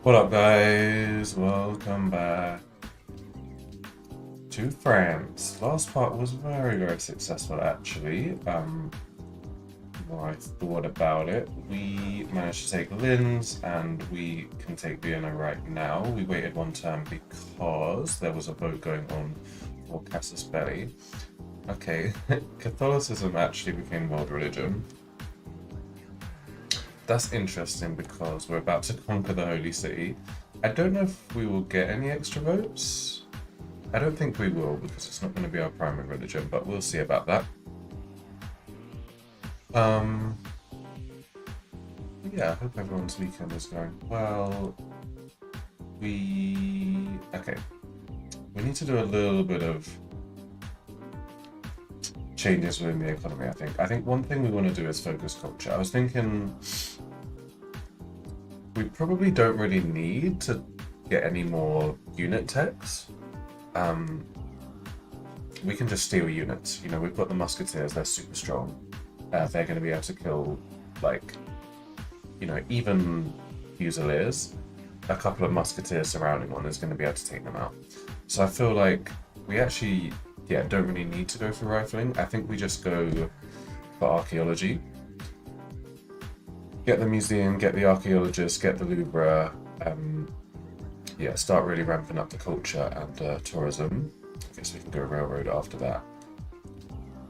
What up, guys? Welcome back to France. Last part was very, very successful, actually. The more I thought about it, we managed to take Linz and we can take Vienna right now. We waited one turn because there was a vote going on for Casus Belli. Okay, Catholicism actually became world religion. That's interesting because we're about to conquer the Holy City. I don't know if we will get any extra votes. I don't think we will because it's not going to be our primary religion, but we'll see about that. Um, yeah, I hope everyone's weekend is going well. Okay. We need to do a little bit of changes within the economy, I think. I think one thing we want to do is focus culture. I was thinking we probably don't really need to get any more unit techs. We can just steal units. You know, we've got the Musketeers, they're super strong. They're going to be able to kill, like, you know, even Fusiliers. A couple of Musketeers surrounding one is going to be able to take them out. So I feel like we actually, yeah, don't really need to go for rifling. I think we just go for archaeology. Get the museum, get the archaeologists, get the Louvre. Yeah, start really ramping up the culture and tourism. I guess we can go railroad after that.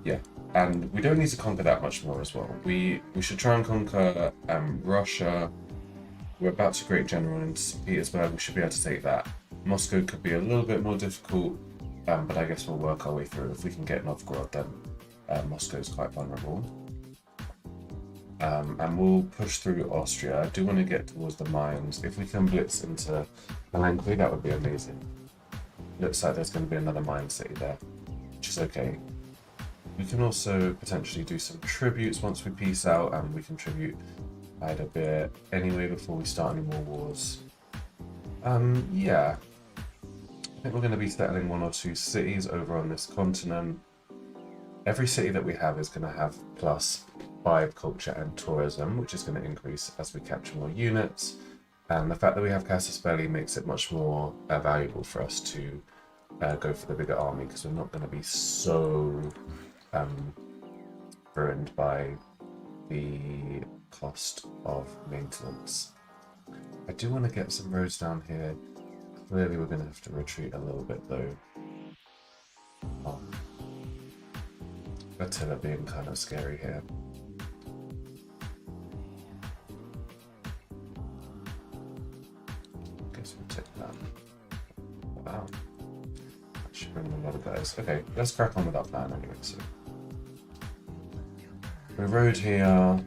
Yeah, and we don't need to conquer that much more as well. We should try and conquer Russia. We're about to create general in St. Petersburg. We should be able to take that. Moscow could be a little bit more difficult, but I guess we'll work our way through. If we can get Novgorod, then Moscow is quite vulnerable. And we'll push through Austria. I do want to get towards the mines. If we can blitz into Palanque, that would be amazing. Looks like there's going to be another mine city there, which is okay. We can also potentially do some tributes once we peace out, and we can tribute quite a bit anyway before we start any more wars. Yeah. I think we're going to be settling one or two cities over on this continent. Every city that we have is going to have +5 culture and tourism, which is going to increase as we capture more units. And the fact that we have Casus Belli makes it much more valuable for us to go for the bigger army, because we're not going to be so ruined by the cost of maintenance. I do want to get some roads down here. Clearly we're going to have to retreat a little bit though. Attila being kind of scary here. Guess we'll take that. Wow. That should bring a lot of guys. Okay, let's crack on with our plan anyway. So we rode here.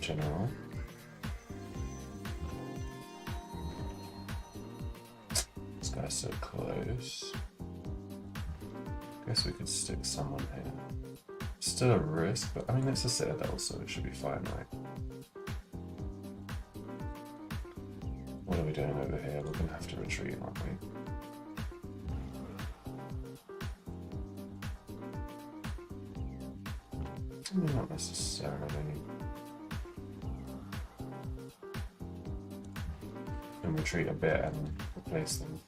General. This guy's so close. Guess we could stick someone here. Still a risk, but I mean it's a citadel, so it should be fine, right? What are we doing over here? We're gonna have to retreat, aren't we? Not necessarily. And retreat a bit and replace them.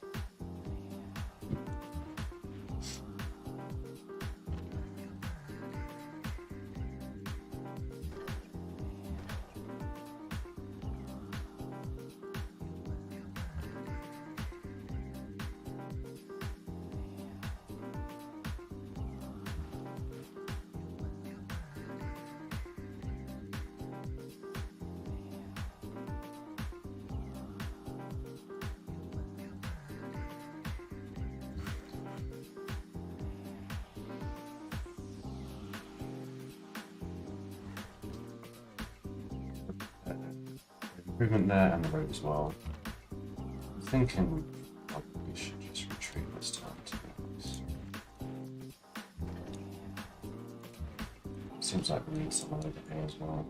Improvement there and the road as well. I'm thinking we probably should just retreat this time, to be honest. Seems like we need someone over here as well.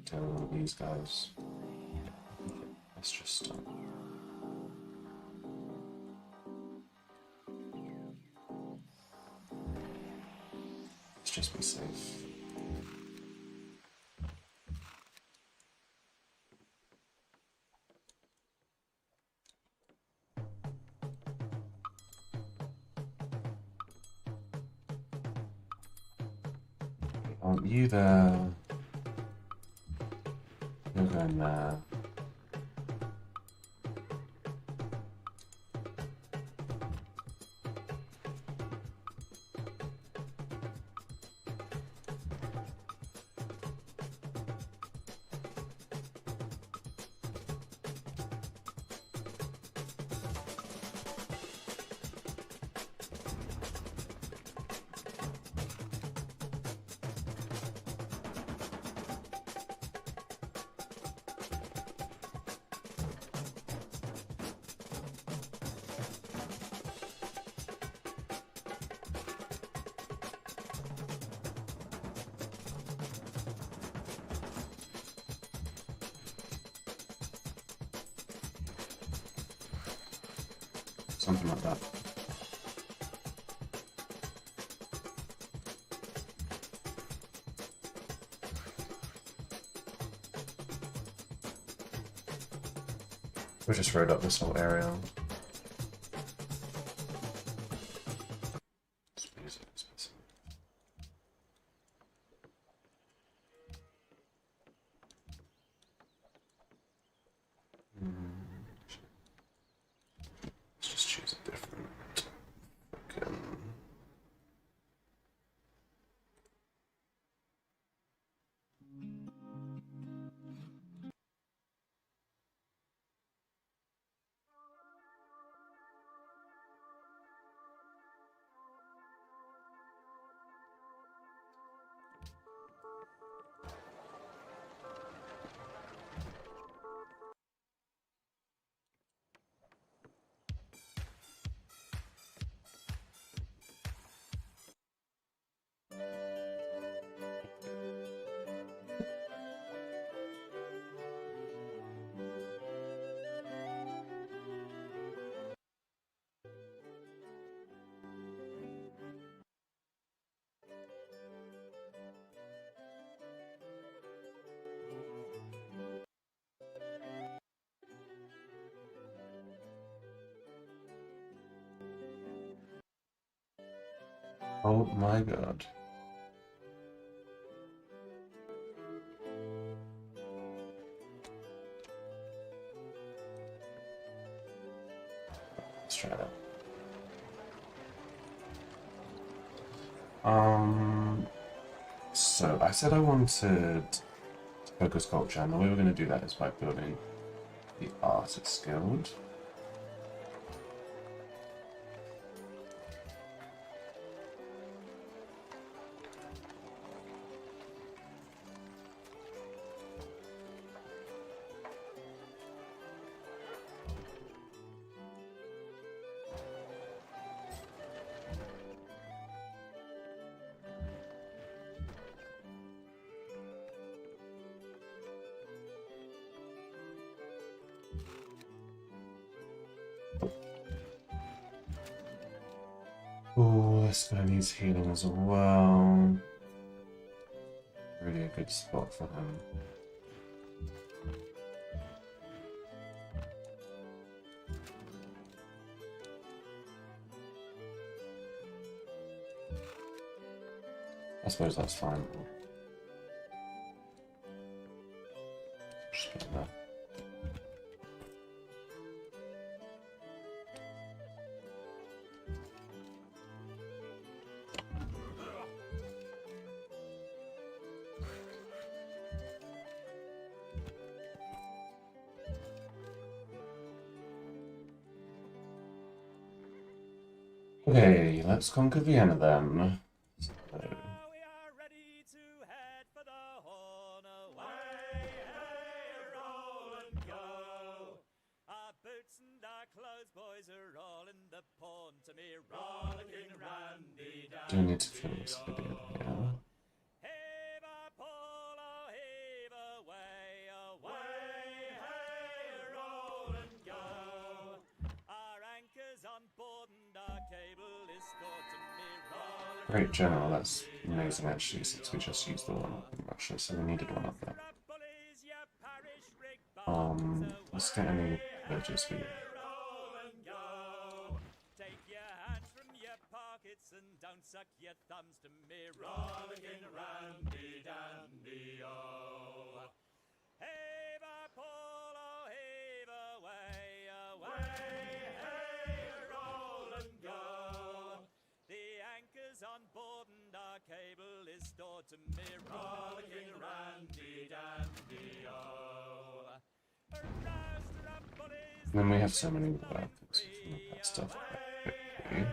Deal with all these guys. Let's just Let's just be safe. Aren't you there? You're going there. Something like that. We just rode up this whole area. Let's just choose a different fucking... Oh my god. Let's try that. So I said I wanted to focus culture, and the way we're going to do that is by building the Artist Guild. Oh, this guy needs healing as well. Really a good spot for him. I suppose that's fine. Just get that. Okay, let's conquer Vienna then. So. We are ready to head for the horn away, hey, roll and go. Our boots and our clothes, boys, are all in the pawn to me, rollicking randy down. Do I need to film this video here? Heave a polo, heave away, away, hey, roll and go. Our anchor's on board and our cable is stored to me, rollicking Great general, that's amazing actually, since we just used the one up in Russia, so we needed one up there. Let's get any villages we Take your hands from your pockets and don't suck your thumbs to me. Rollicking randy dandy oh. Heave a pull, oh heave away, away, hey, roll and go. The anchor's on board and our cable is stored to me. Rollicking randy dandy oh. And then we have so many workers and all that stuff quickly.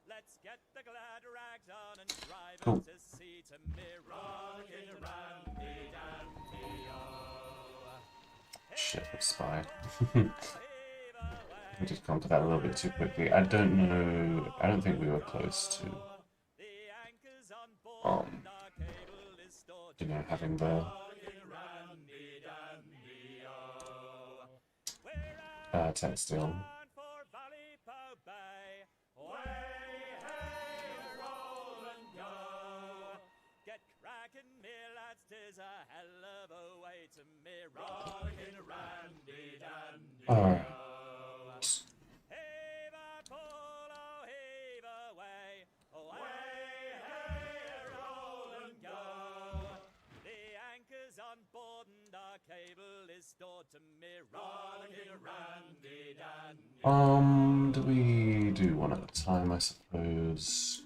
Let's get the glad rags on and drive Cool. out to sea to Mirrocking randy dandy Shit, I spy. We just come to that a little bit too quickly. I don't know. I don't think we were close to, you know, having the textile. Get cracking, me lads, 'tis a hell of a way to me rockin' randy dandy. Alright. Heave a pull, oh heave away, away, hey, roll and go. The anchor's on board and our cable is stored to me rockin' randy dandy. Do we do one at a time, I suppose?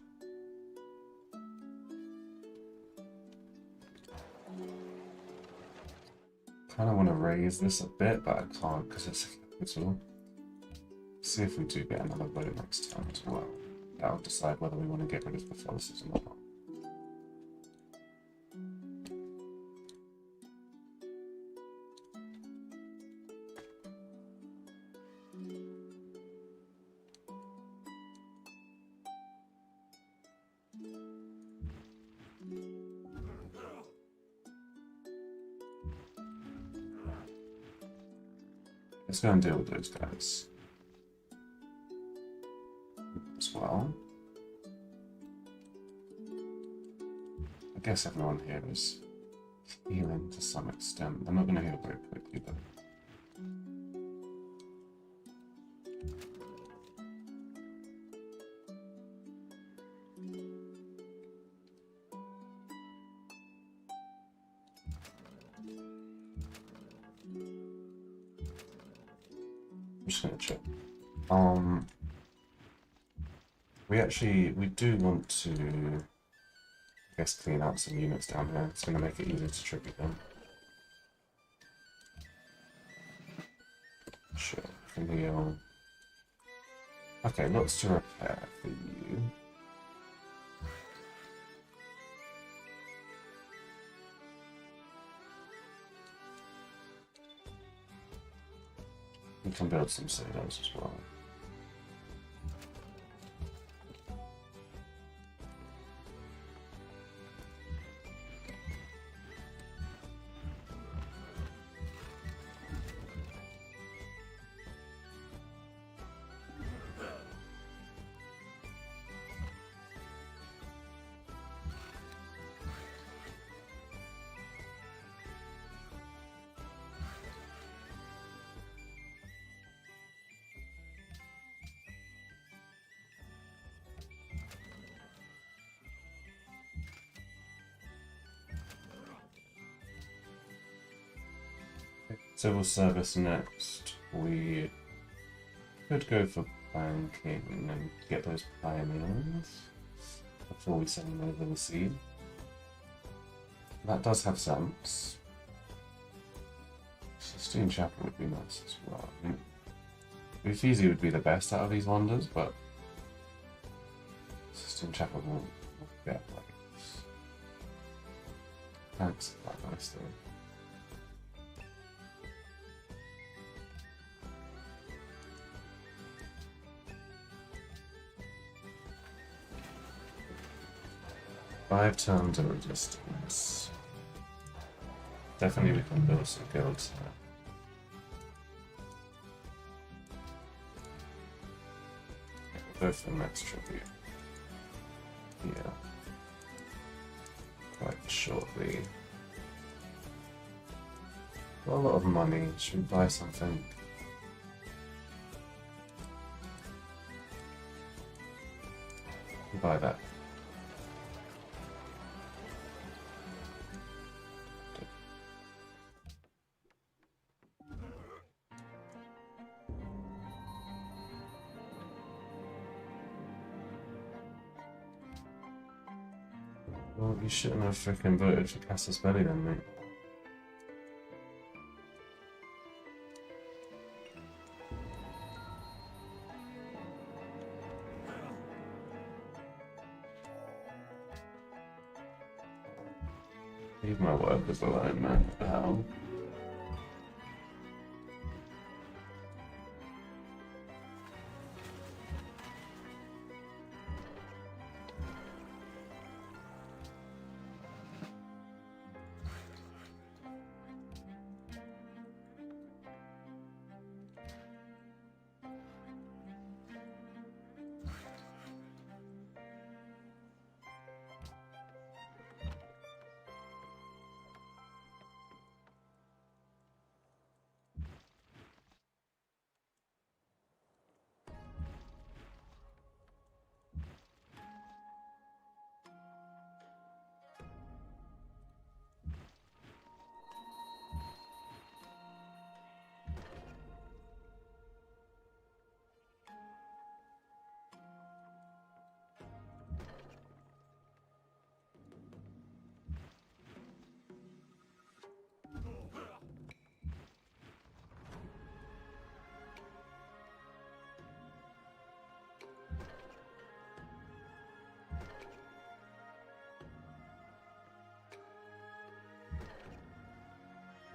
Kind of want to raise this a bit, but I can't because it's a capital. See if we do get another vote next time as well. That'll decide whether we want to get rid of Catholicism or not. Let's go and deal with those guys as well. I guess everyone here is healing to some extent. They're not going to heal very quickly though. I'm just gonna check. We do want to, I guess, clean out some units down here. It's gonna make it easier to tribute them. Sure, can heal. Okay, lots to repair for you. We can build some silos as well. Civil service next. We could go for banking and get those pioneers before we send them over the sea. That does have sense. Sistine Chapel would be nice as well. Uffizi would be the best out of these wonders, but Sistine Chapel will get like thanks quite nice though. Five turns of resistance. Definitely we can build some guilds here. go for the next tribute. Yeah. Quite shortly. Got a lot of money. Should we buy something? Buy that. Well, you shouldn't have freaking voted for Casus Belli then, mate. Leave my workers alone, man. What the hell?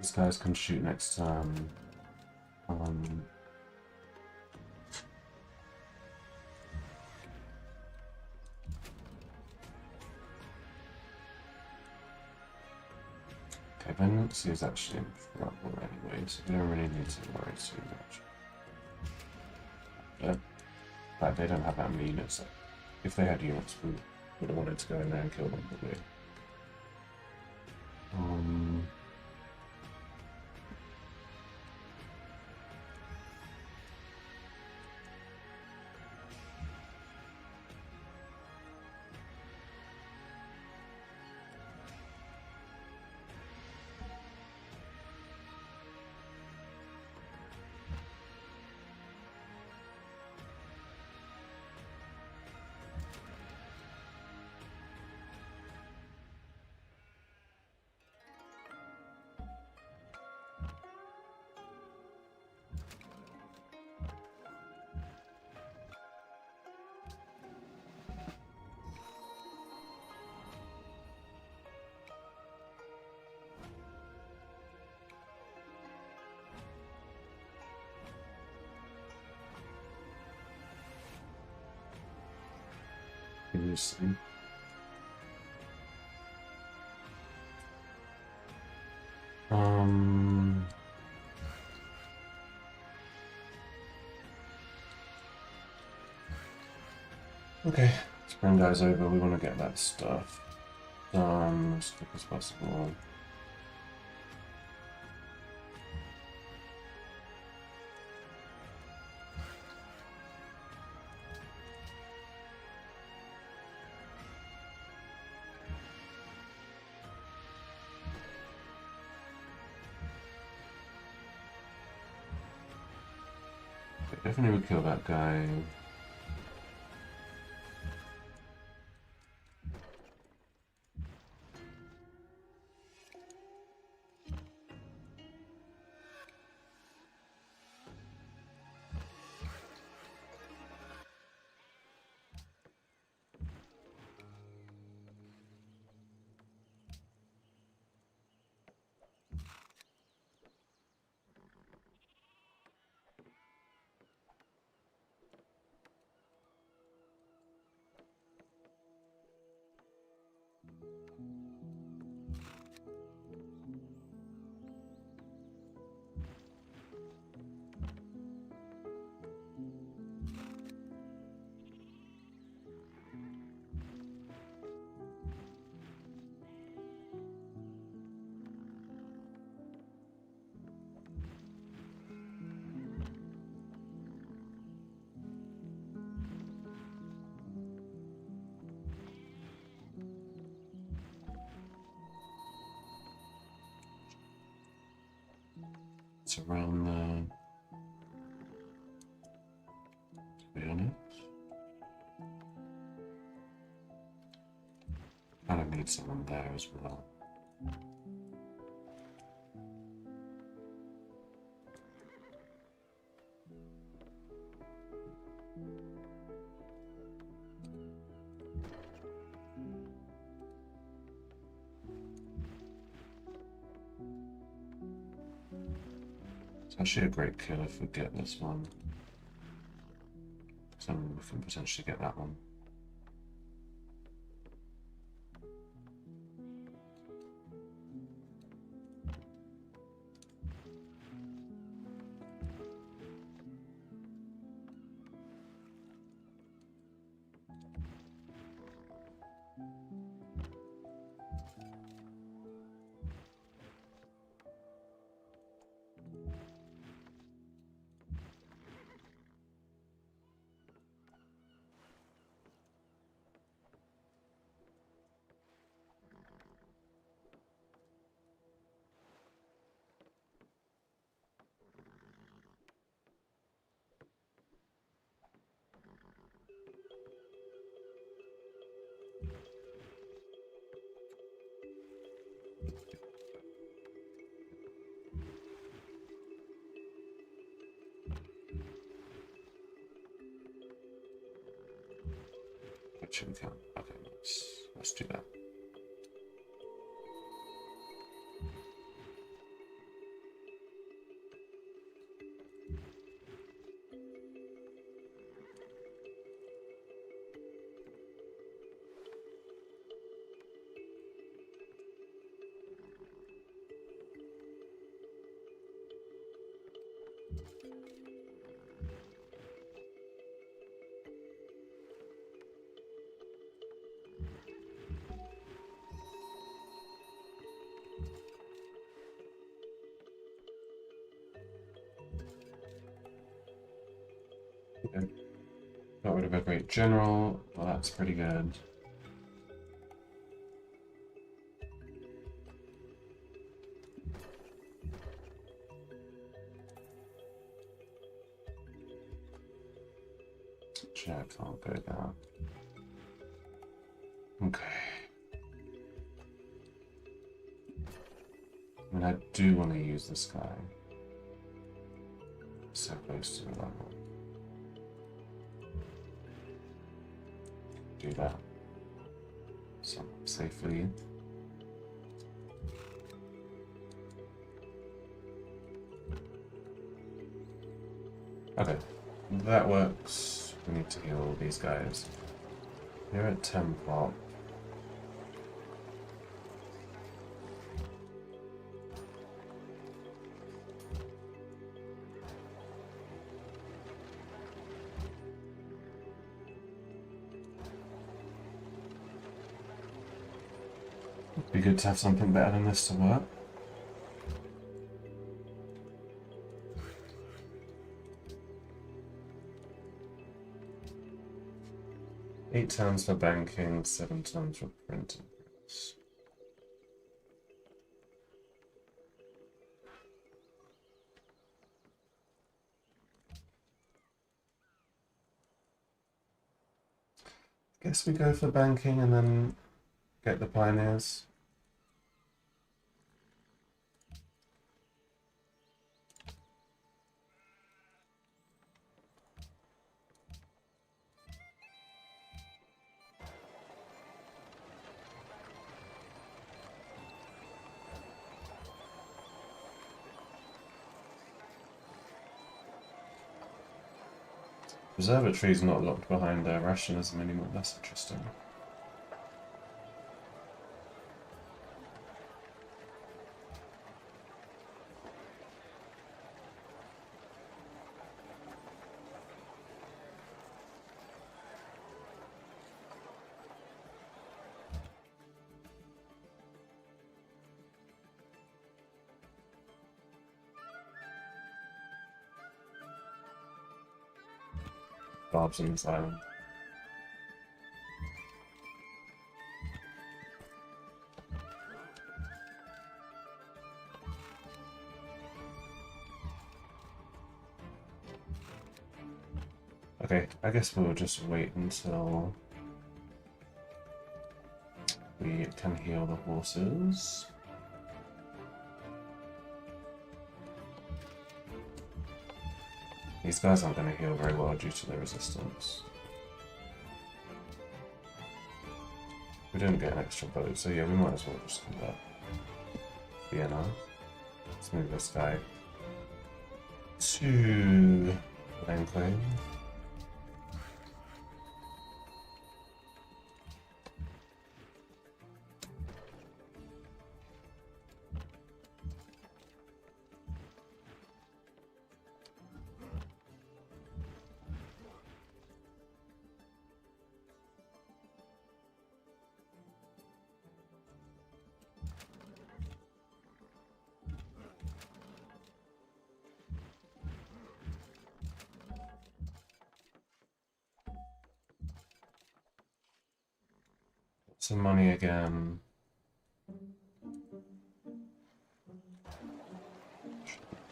These guys can shoot next turn. Okay, Venancy is actually in trouble anyway, so we don't really need to worry too much. But they don't have that many units. So if they had units, we would have wanted to go in there and kill them, probably. Interesting. Okay, let's bring guys over. We want to get that stuff done as quick as possible. Definitely would kill that guy. It's around there. To be honest. Kind of need someone there as well. It's actually a great kill if we get this one. So we can potentially get that one. Actually, we can't. Okay, let's do that. Okay. Got rid of a great general. Well, that's pretty good. Actually, I can't go down. Okay. I mean, I do want to use this guy. So close to the level. Do that. Somewhat safely. Okay, that works. We need to heal these guys. You're at 10 pop. It'd be good to have something better than this to work. Eight turns for banking, 7 turns for printing. Guess we go for banking and then get the pioneers. Observatory's not locked behind rationalism anymore, that's interesting. Bob's on this island. Okay, I guess we'll just wait until we can heal the horses. These guys aren't going to heal very well due to their resistance. We didn't get an extra boat, so yeah, we might as well just convert Vienna. Let's move this guy to Enclave. Some money again.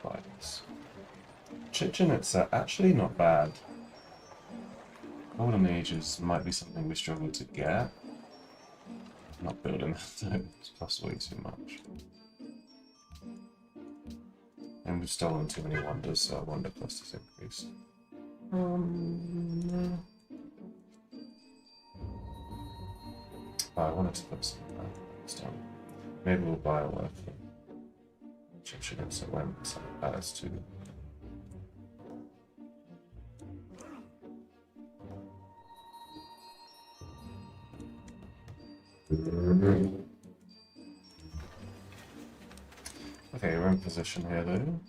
Fights. Chichenets are actually not bad. Golden Ages might be something we struggle to get. Not building that, it costs way too much. And we've stolen too many wonders, so our wonder cost has increased. I wanted to put some down. Maybe we'll buy a working Chichenets that went some as too. Okay, we're in position here though.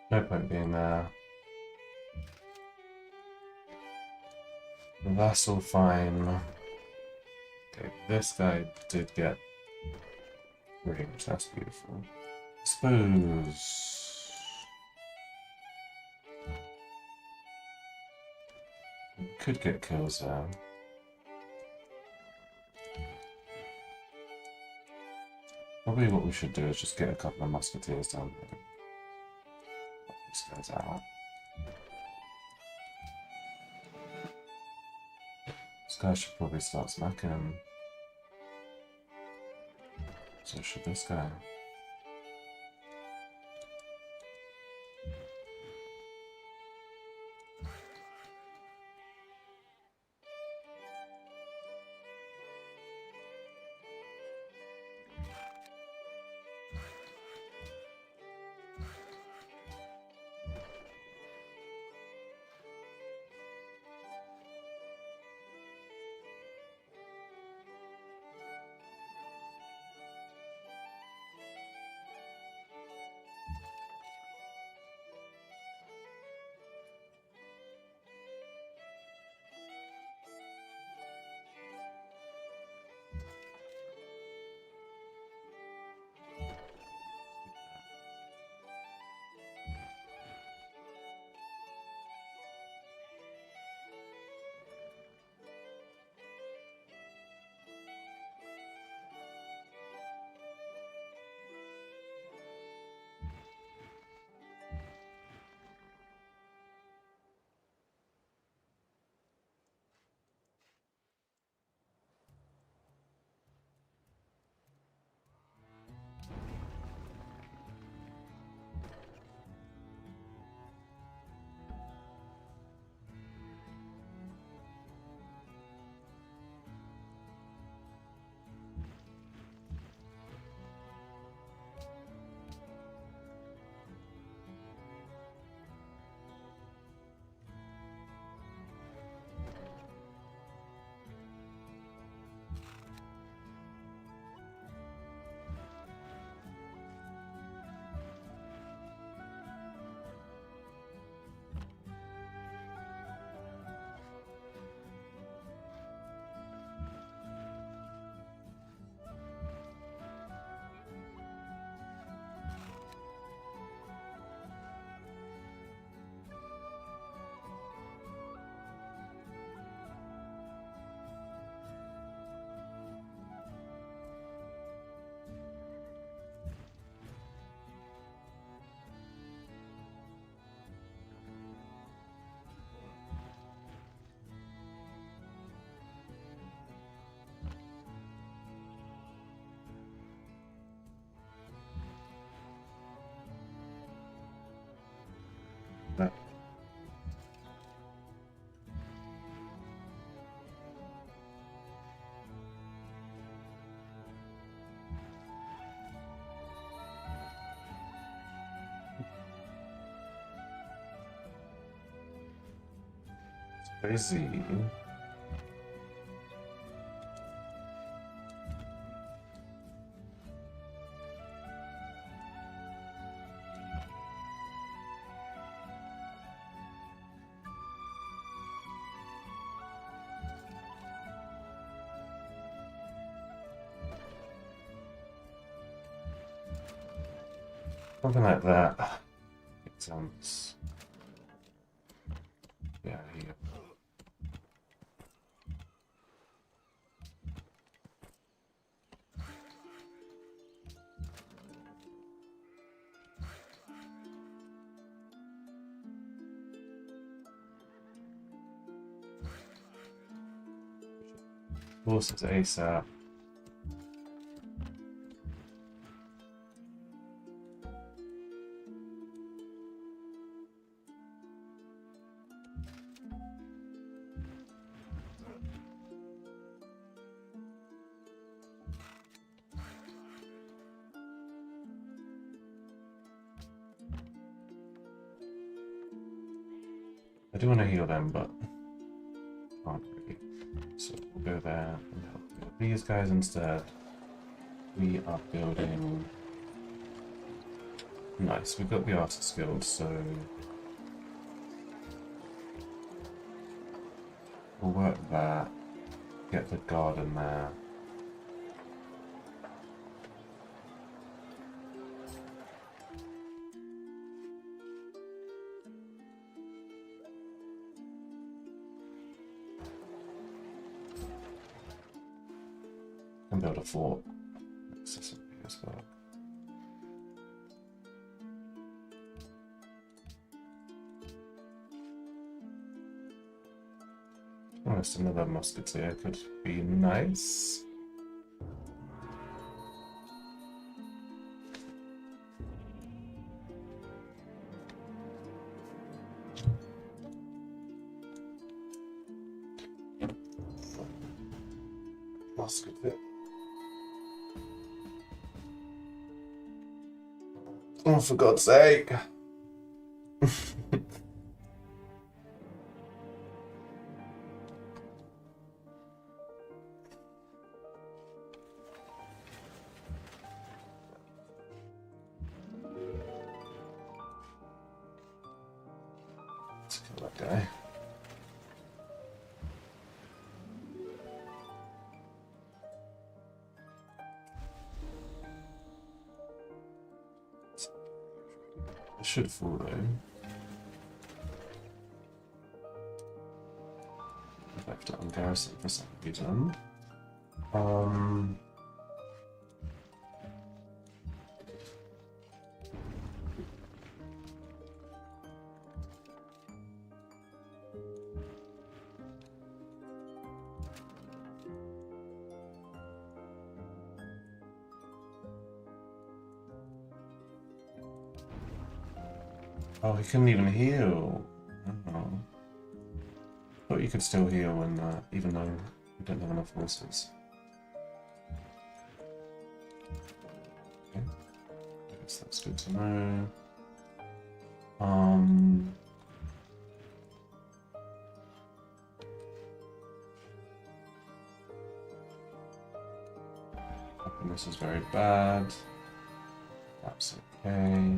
No point being there. That's all fine. Okay, this guy did get range, that's beautiful. Suppose we could get kills there. Probably what we should do is just get a couple of Musketeers down here. These guys out. This guy should probably start smacking him. So should this guy. Crazy. Something like that. Exams. Yeah, here. Forces ASAP. I do want to heal them, but can't really. So we'll go there and help heal these guys instead. We are building. Nice, we've got the artist skills, so we'll work that. Get the garden there. And build a fort accessibility as well. Almost another musketeer could be nice. Musketeer. Oh, for God's sake. Let's kill that guy. It should fall though. Left it on garrison for some reason. Oh, he couldn't even heal. Oh. Thought you could still heal when, even though you don't have enough horses. Okay. I guess that's good to know. This is very bad. That's okay.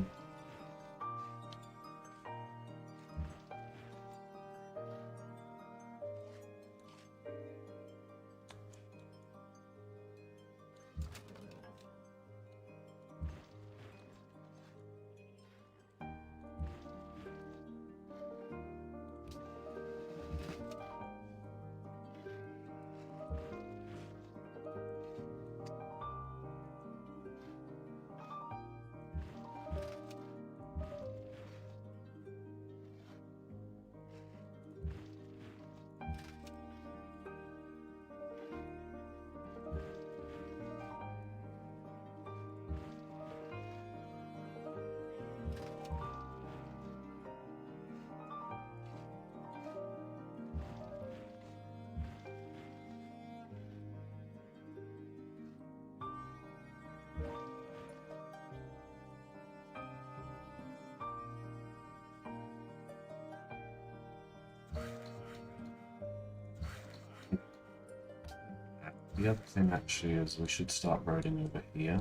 The other thing actually is we should start roading over here.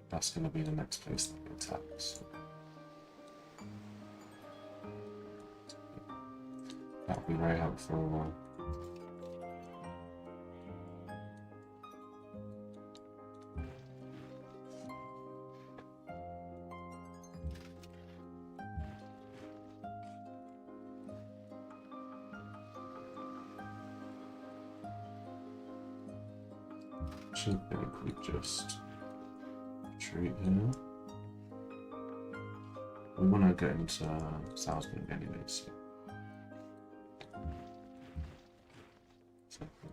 That's going to be the next place that we attack. So that will be very helpful. I think we just retreat here. We want to get into Salzburg anyway, so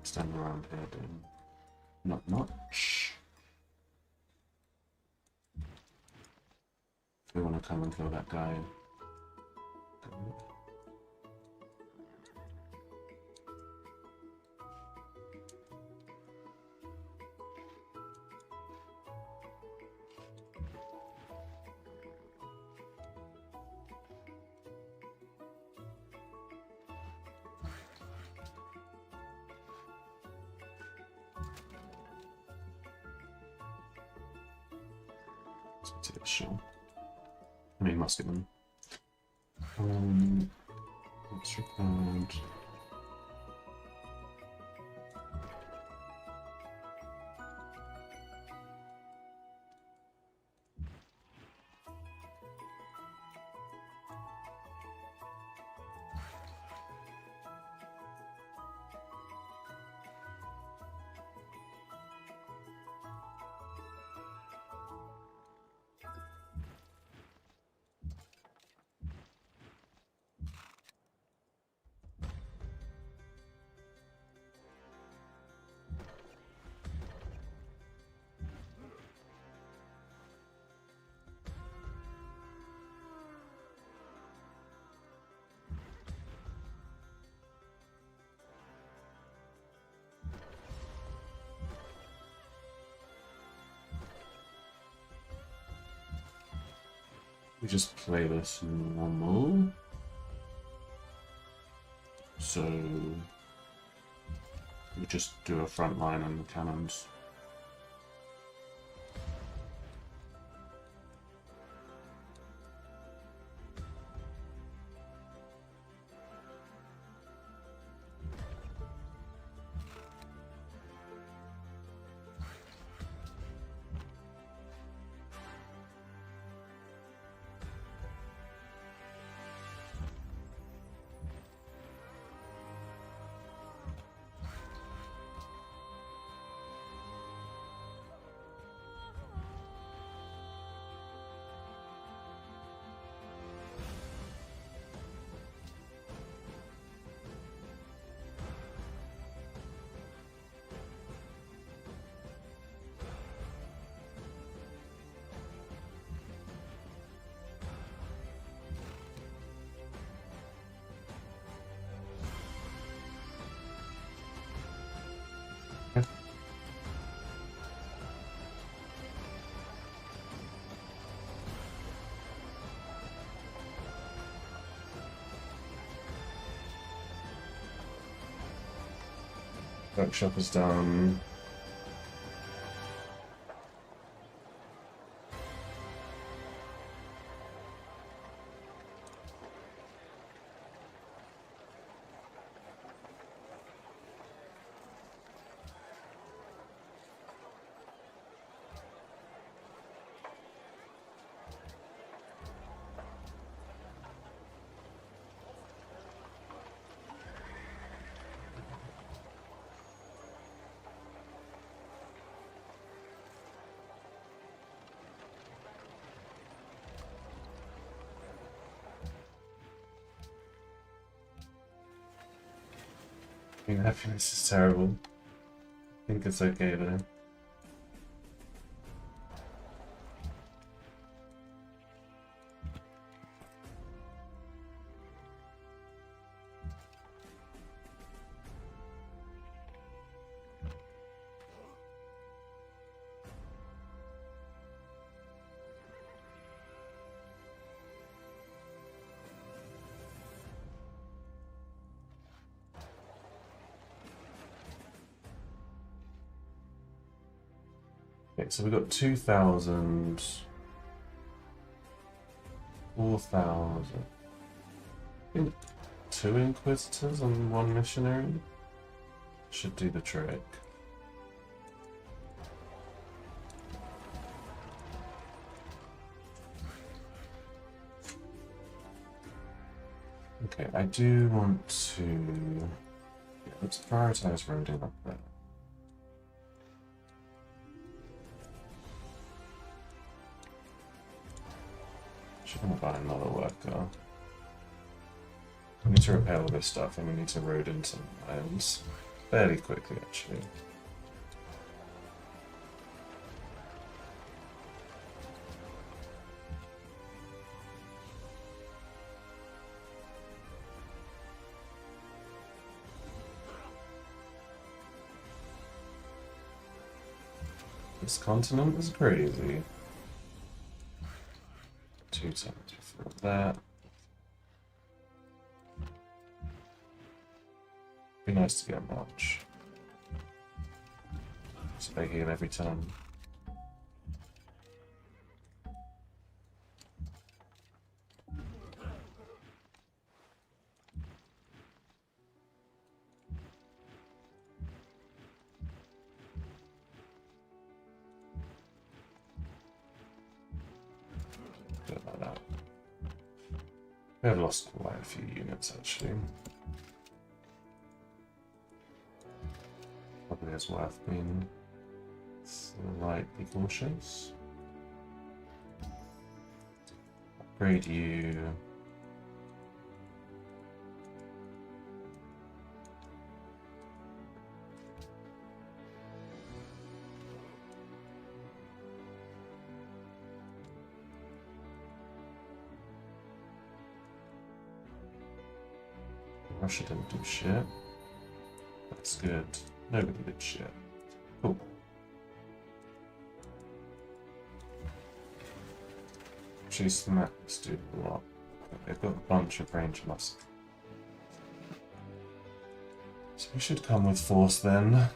stand around here doing not much. If we want to come and kill that guy. Sure. I mean, musketman. Let's report. We just play this normal. So we just do a front line on the cannons. Workshop is done. I mean, happiness is terrible. I think it's okay though. Okay, so we got 2,000, 4,000. I think 2 Inquisitors and 1 Missionary should do the trick. Okay, I do want to... Yeah, let's prioritize roading up there. Should I buy another worker? We need to repair all this stuff and we need to road in some mines fairly quickly, actually. This continent is crazy. 2 times before that. Be nice to get a march. So they heal every time. Good like that. We have lost quite a few units actually. Probably is worth being slightly cautious. Upgrade you. Russia didn't do shit. That's good. Nobody did shit. Cool. Actually, smacks do a lot. They've got a bunch of range musk. So we should come with force then.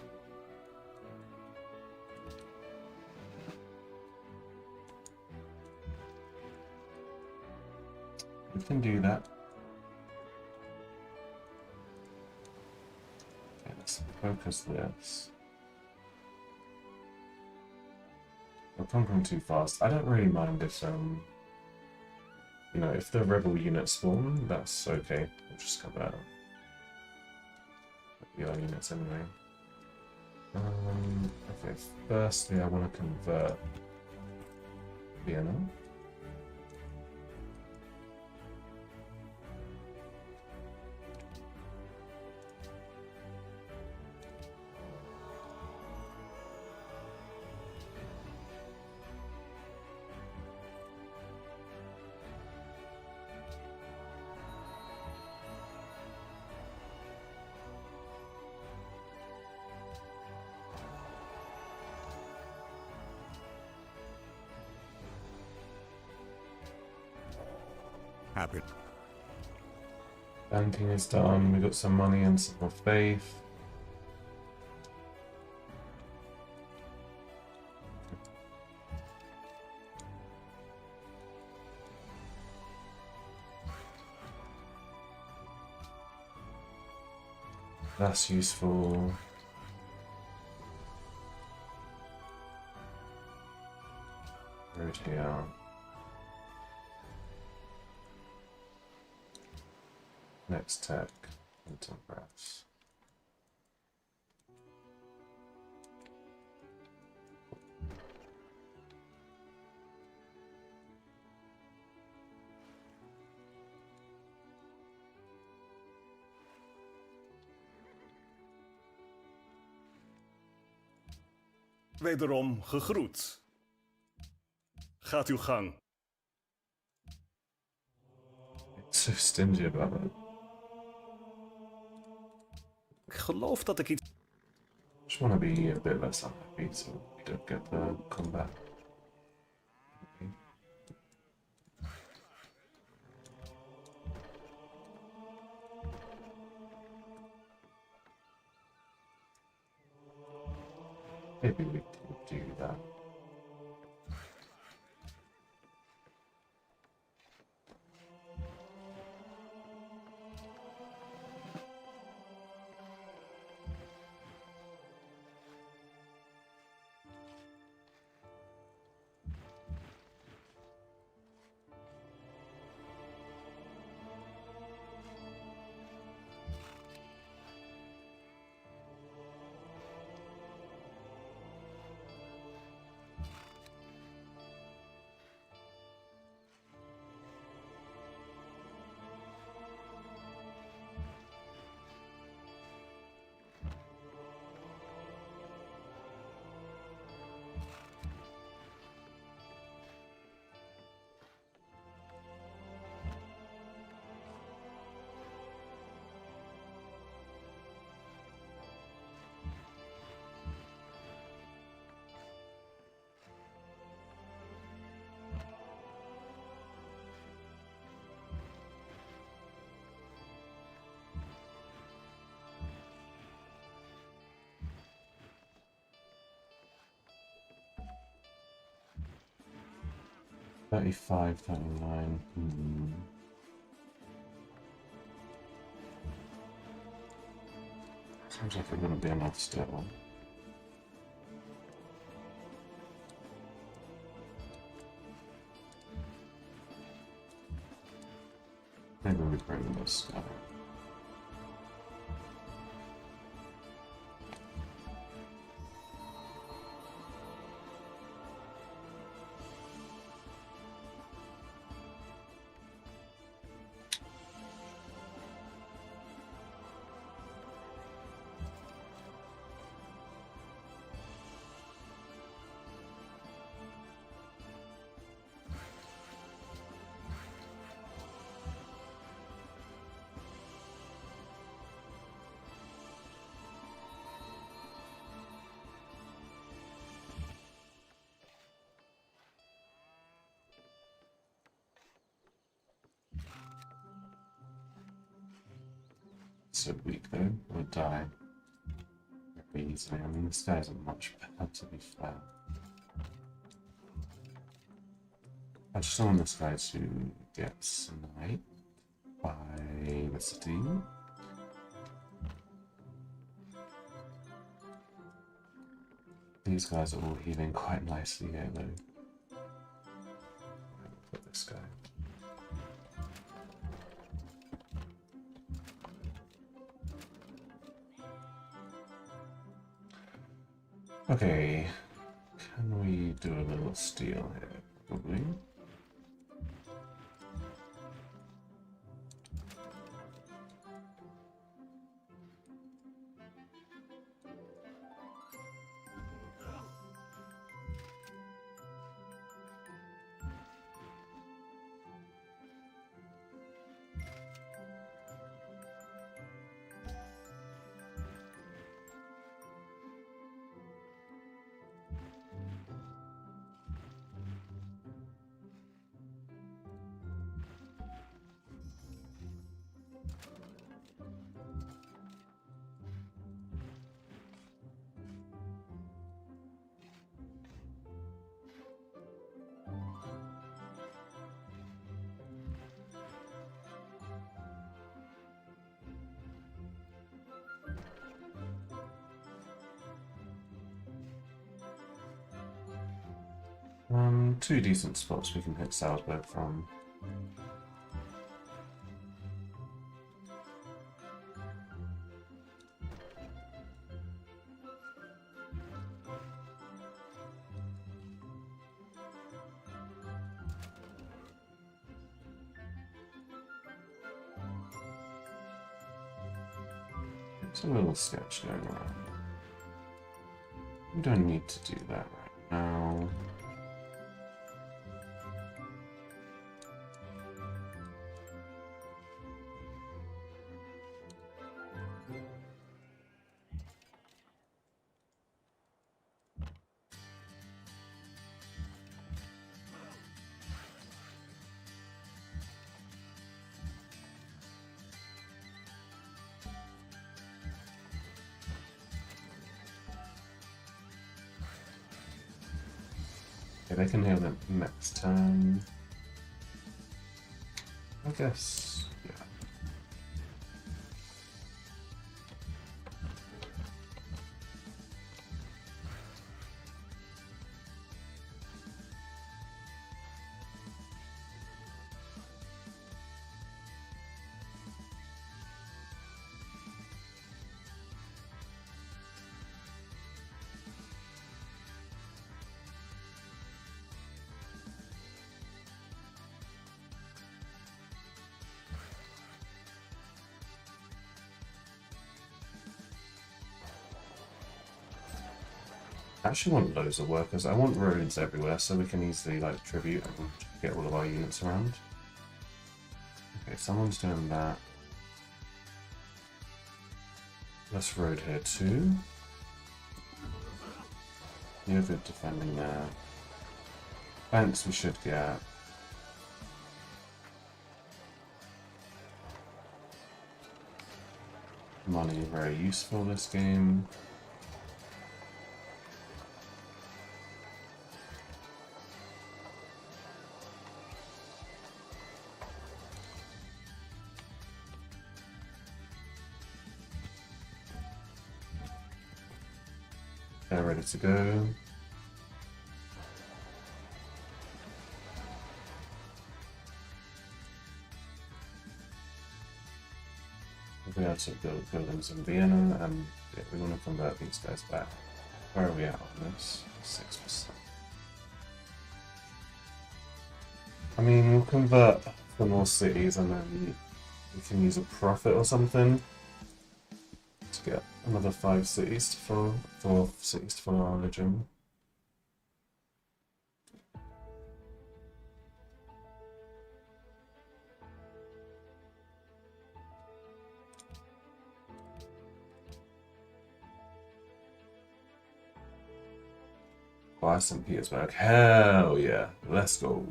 We can do that. Okay, let's focus this. We're conquering too fast. I don't really mind if you know, if the rebel units spawn, that's okay. We'll just come out. Be our units anyway. Okay, firstly I want to convert Vienna. Happy. Banking is done, we got some money and some more faith. That's useful. Road here. Next tech, into graphs. Wederom gegroet. Gaat uw gang. It's so stingy about it. Ik geloof dat ik iets... Just want to be a bit less unhappy so we don't get the combat. Okay. Maybe we could do that. 35, 39. Seems like it wouldn't be enough still. Maybe we bring this guy. So weak though, will die very easily. I mean, this guy isn't much better, to be fair. I just don't want this guy to get sniped by the city. These guys are all healing quite nicely here though. Put this guy. Okay, can we do a little steal here? Probably. Two decent spots we can hit Salzburg from. It's a little sketch going around. We don't need to do that right now. Okay, they can heal them next turn. I guess, yeah. I actually want loads of workers. I want roads everywhere so we can easily like tribute and get all of our units around. Okay, someone's doing that. Let's road here too. You're good defending there. Banks we should get. Money very useful this game. They're ready to go. We'll be able to build buildings in Vienna, and yeah, we want to convert these guys back. Where are we at on this? 6%. I mean, we'll convert for more cities and then we can use a profit or something to get another 5 cities to follow, 4 cities to follow our religion. By St. Petersburg. Hell yeah. Let's go.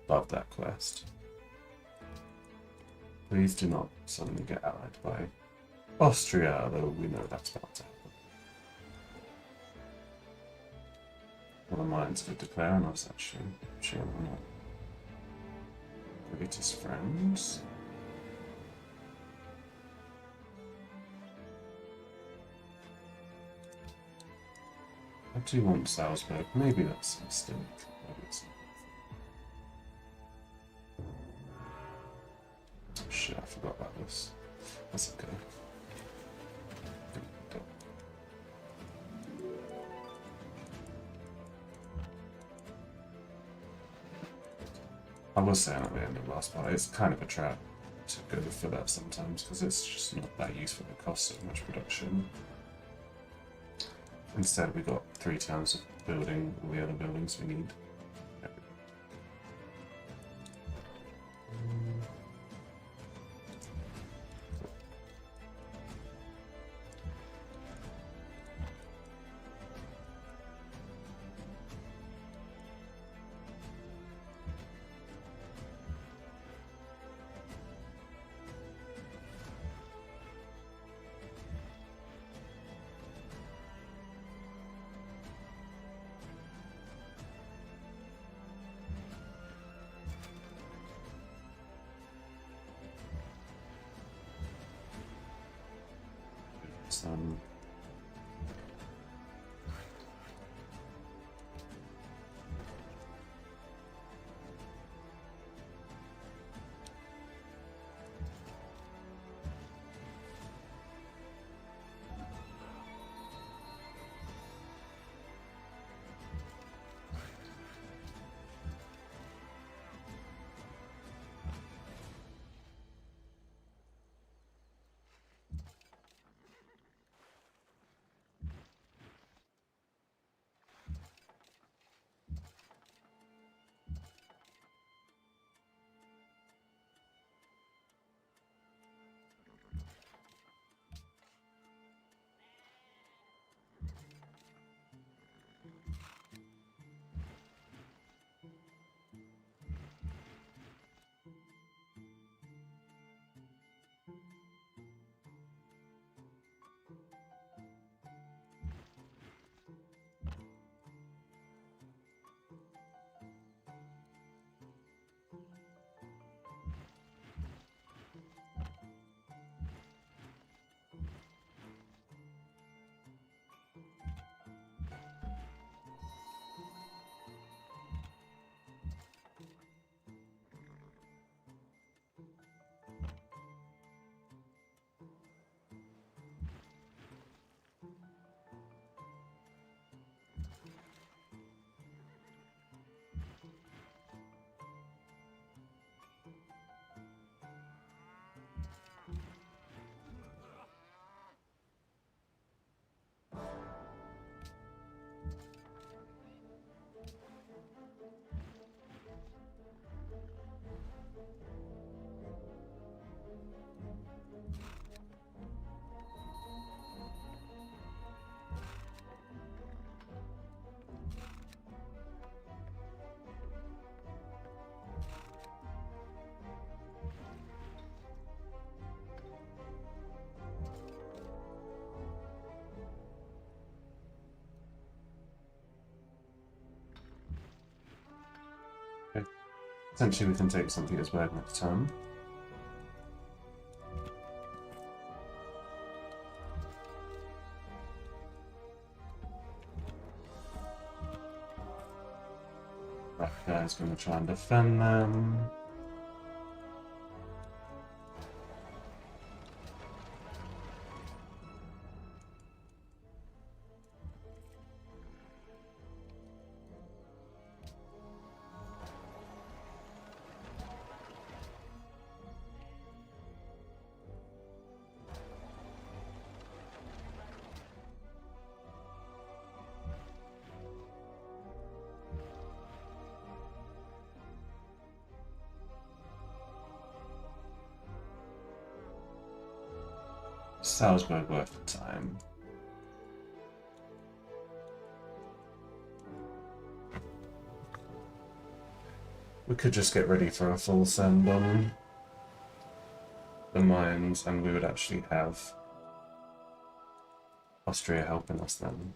Love that quest. Please do not suddenly get allied by Austria, although we know that's about to happen. Well, the Mayans could declare on us, actually. Sure, we're not greatest friends. I do want Salzburg. Maybe that's a mistake. Maybe it's not. Shit, I forgot about this. That's okay. I was saying at the end of last part, it's kind of a trap to go for that sometimes because it's just not that useful. It costs so much production. Instead, we got 3 turns of building all the other buildings we need. Some potentially we can take St. Petersburg next turn. That guy's going to try and defend them. Salzburg worth the time. We could just get ready for a full send on the mines, and we would actually have Austria helping us then.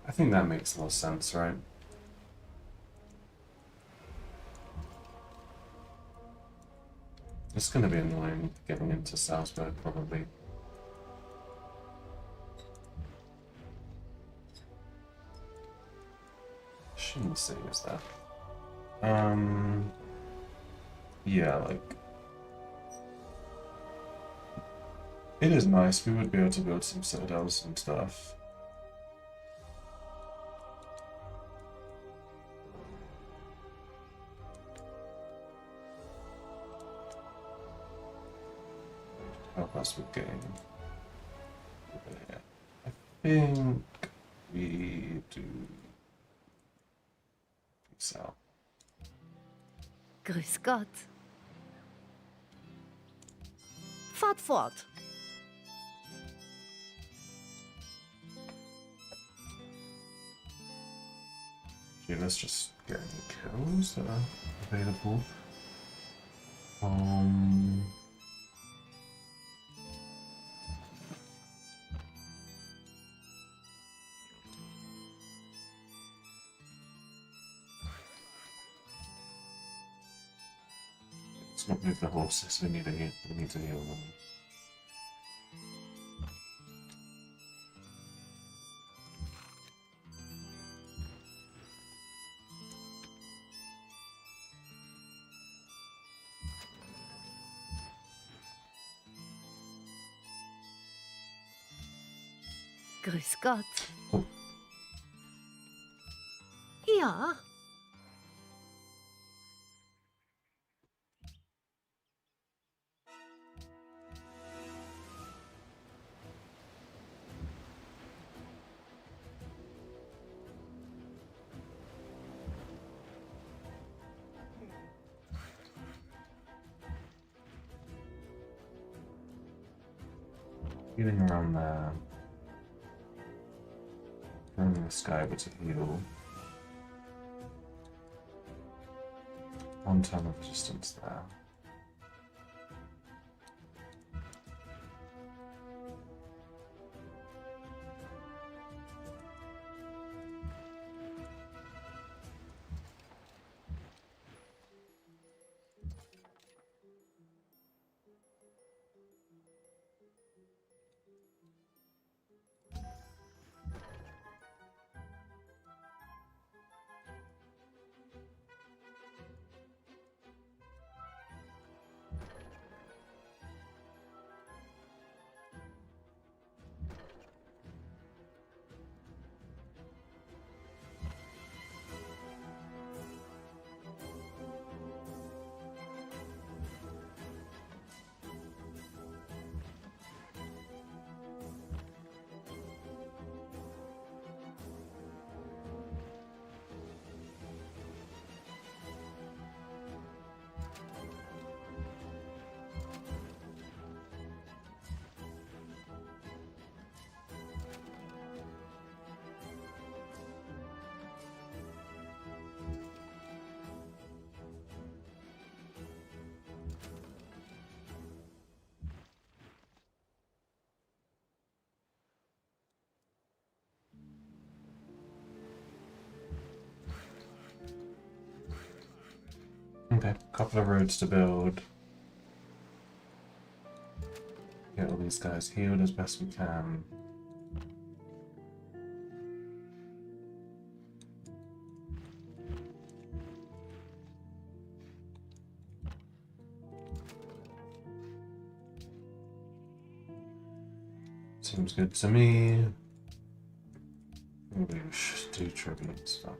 I think that makes more sense, right? It's going to be annoying getting into Salzburg, probably. Shouldn't say is that. Yeah, like it is nice. We would be able to build some citadels and stuff. Help us with getting over here. I think we do. So. Grüß Gott. Fahrt fort. Okay, let's just get any kills that are available. Let's not move the horses. We need to heal. We need to heal them. Grüß Gott. Oh. Ja. Healing around there. Running the sky over to heal. 1 ton of resistance there. Okay, couple of roads to build. these guys healed as best we can. Seems good to me. Maybe we should do tribute stuff.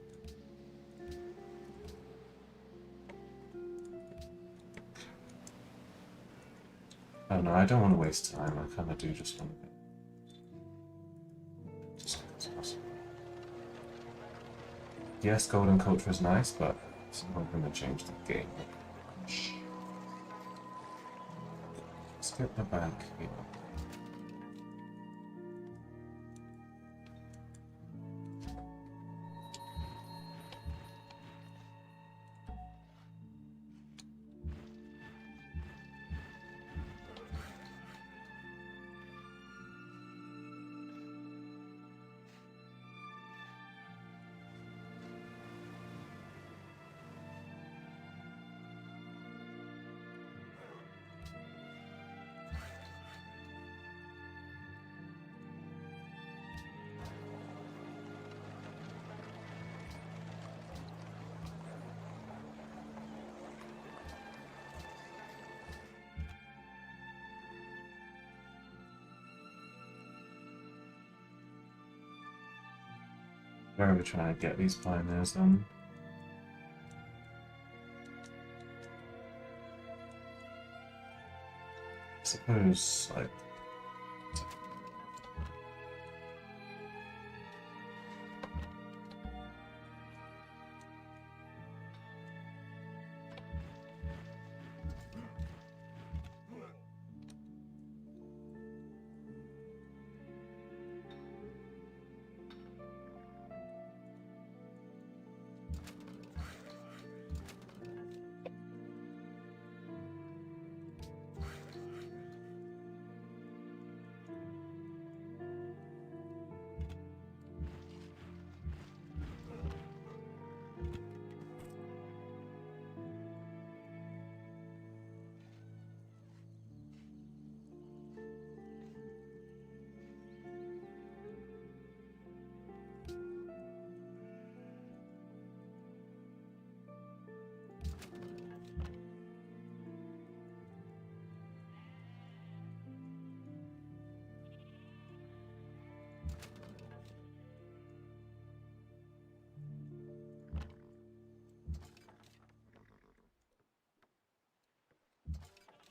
Oh no, I don't want to waste time. I kind of do just want to get just as possible. Yes, golden culture is nice, but it's not going to change the game. Let's get the bank here. Where are we trying to get these pioneers done? I suppose, like...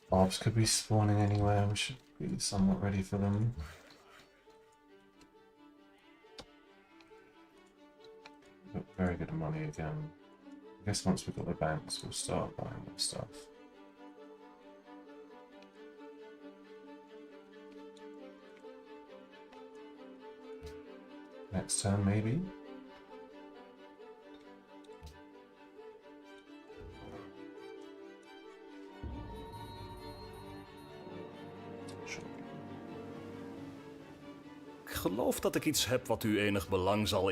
Orbs could be spawning anywhere, we should be somewhat ready for them. Got very good money again. I guess once we've got the banks, we'll start buying the stuff. Next turn, maybe? Ik geloof dat ik iets heb wat u enig belang zal...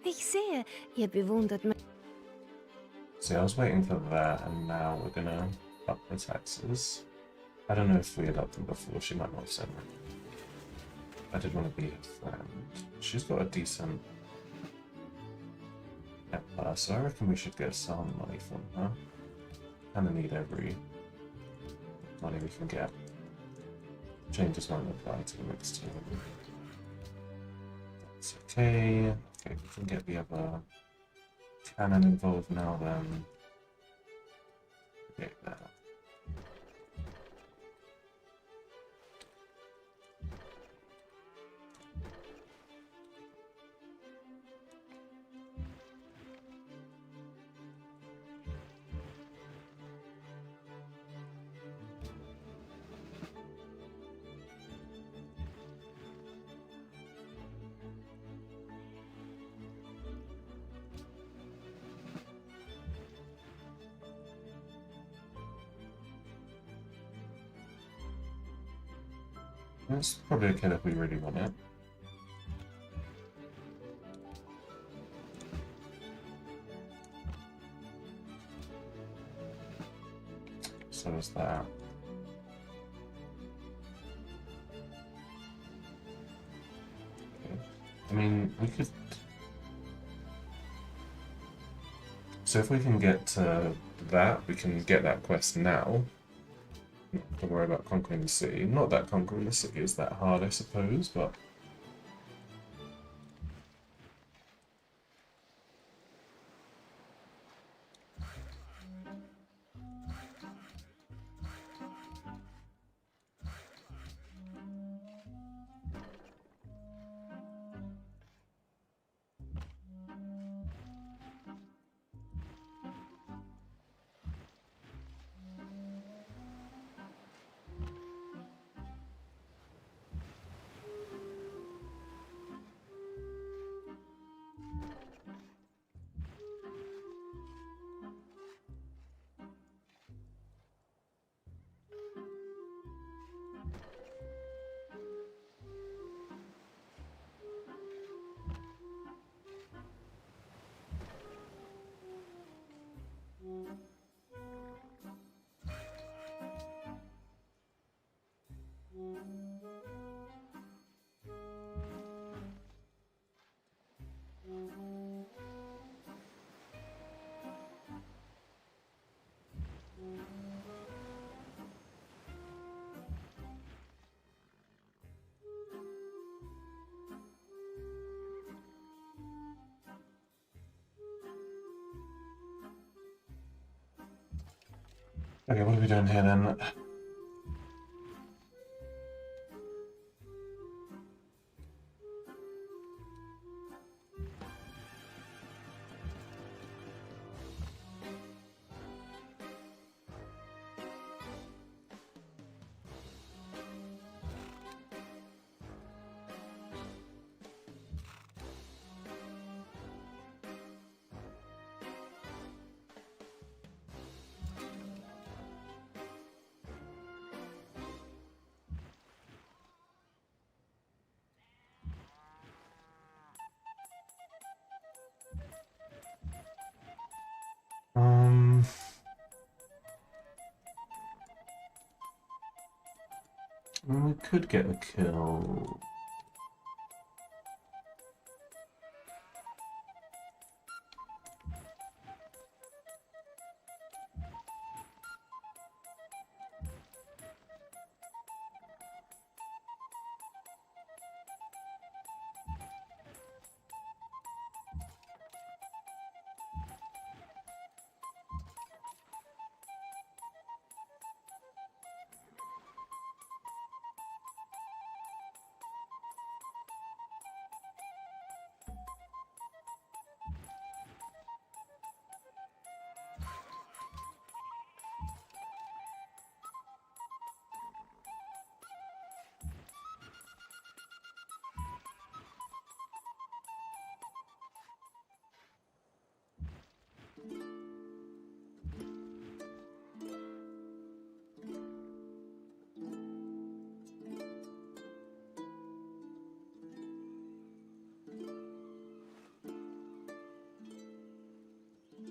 Ich sehe, ihr bewundert mich. See, I was waiting for that, and now we're gonna up the taxes. I don't know if we had upped them before, she might not have said that. I did want to be her friend. She's got a decent empire, so I reckon we should get some money from her. Kinda need every money we can get. Changes won't apply to the next team. That's okay. Okay, we can get the other cannon involved now then. Okay, that. It's probably okay if we really want it. So is that. mean, we could. So if we can get that, we can get that quest now. Don't worry about conquering the city. Not that conquering the city is that hard, I suppose, but... Okay, what are we doing here then? We could get a kill.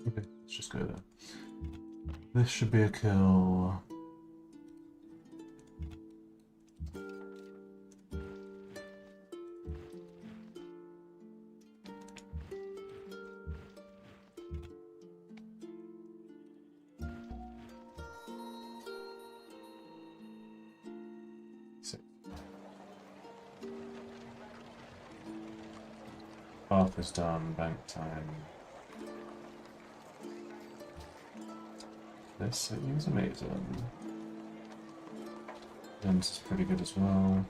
Okay, let's just go there. This should be a kill. Half is done, bank time. This is amazing. Lens is pretty good as well.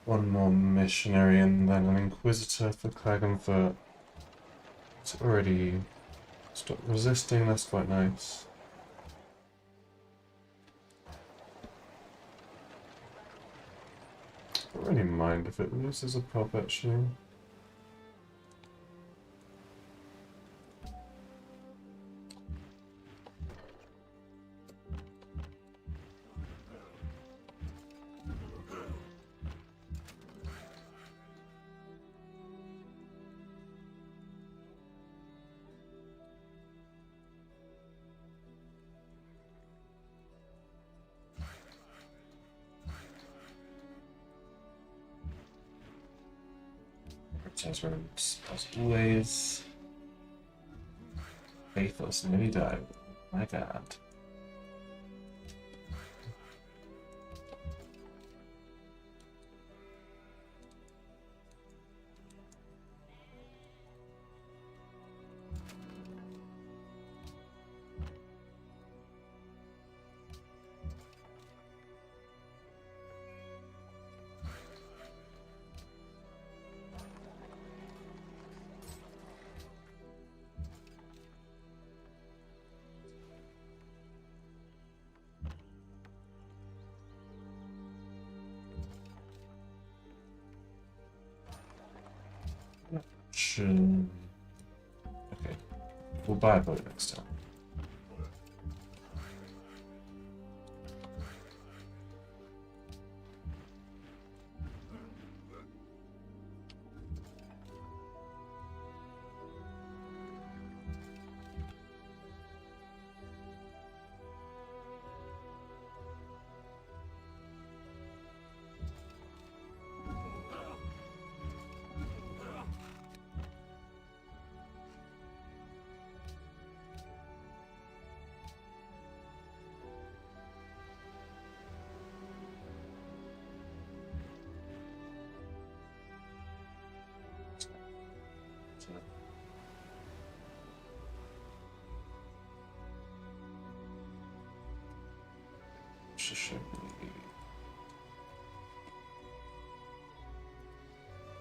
One more missionary and then an inquisitor for Klagenfurt. It's already stopped resisting, that's quite nice. I don't really mind if it loses a pop actually. Chess rooms, as always. Faithless, nearly died. My god. Should... Okay. We'll buy a boat next time.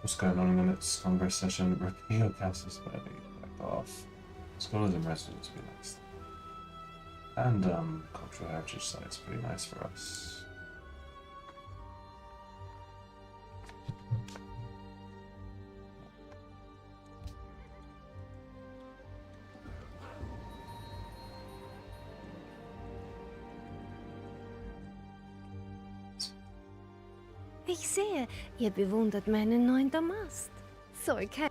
What's going on in the next Congress session? Repeal Casus Belli. Back off. Scholars and residents would be nice. And cultural heritage sites pretty nice for us. Ich sehe, ihr bewundert meinen neuen Damast. Soll kein...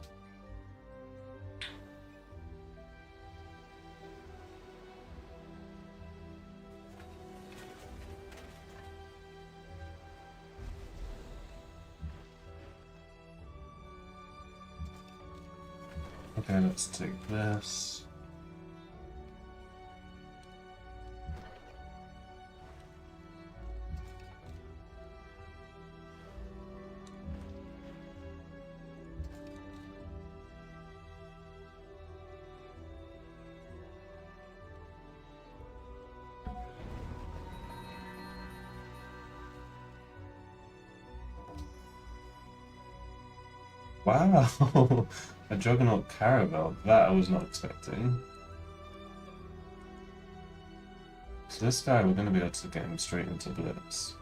Okay, let's take this. Wow, a Juggernaut Caravel. That I was not expecting. So this guy, we're going to be able to get him straight into Blitz.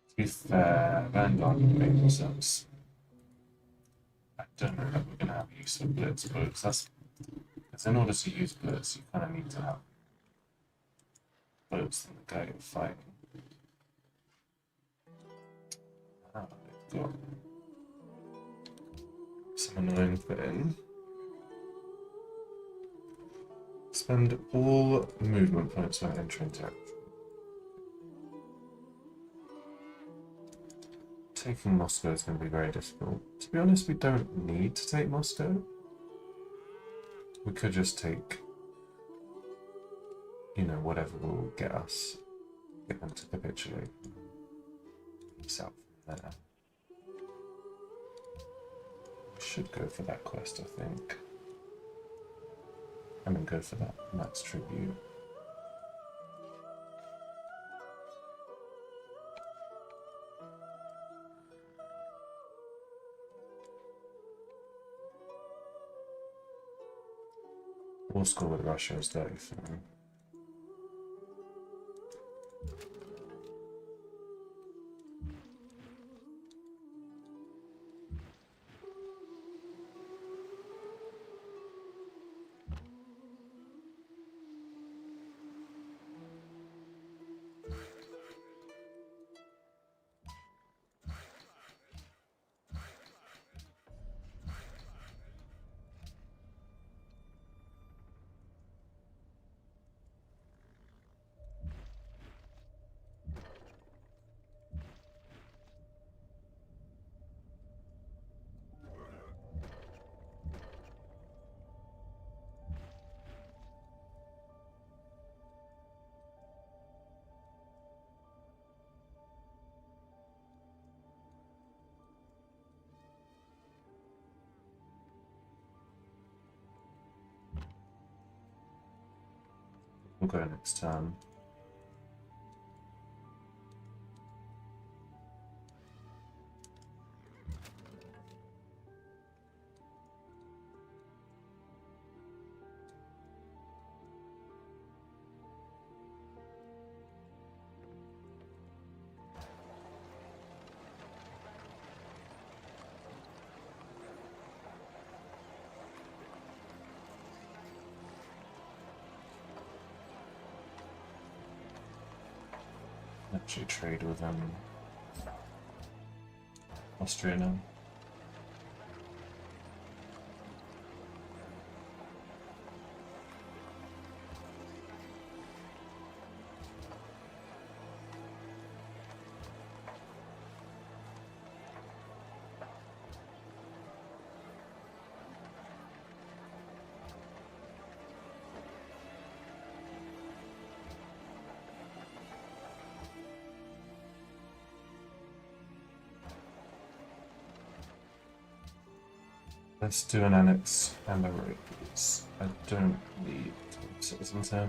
To be fair, Vanguard would make more sense. I don't know that we're going to have use of Blitz boats. Because in order to use Blitz, you kind of need to have boats than the guy you're fighting. Ah, they've got some annoying thing. Spend all movement points when entering territory. Taking Moscow is going to be very difficult. To be honest, we don't need to take Moscow. We could just take, you know, whatever will get them to capitulate. South from there. We should go for that quest, I think. I mean, go for that max tribute. War score with Russia is 33. We'll go next turn. Actually trade with Austria now. Let's do an annex and a raise. I don't need citizens here.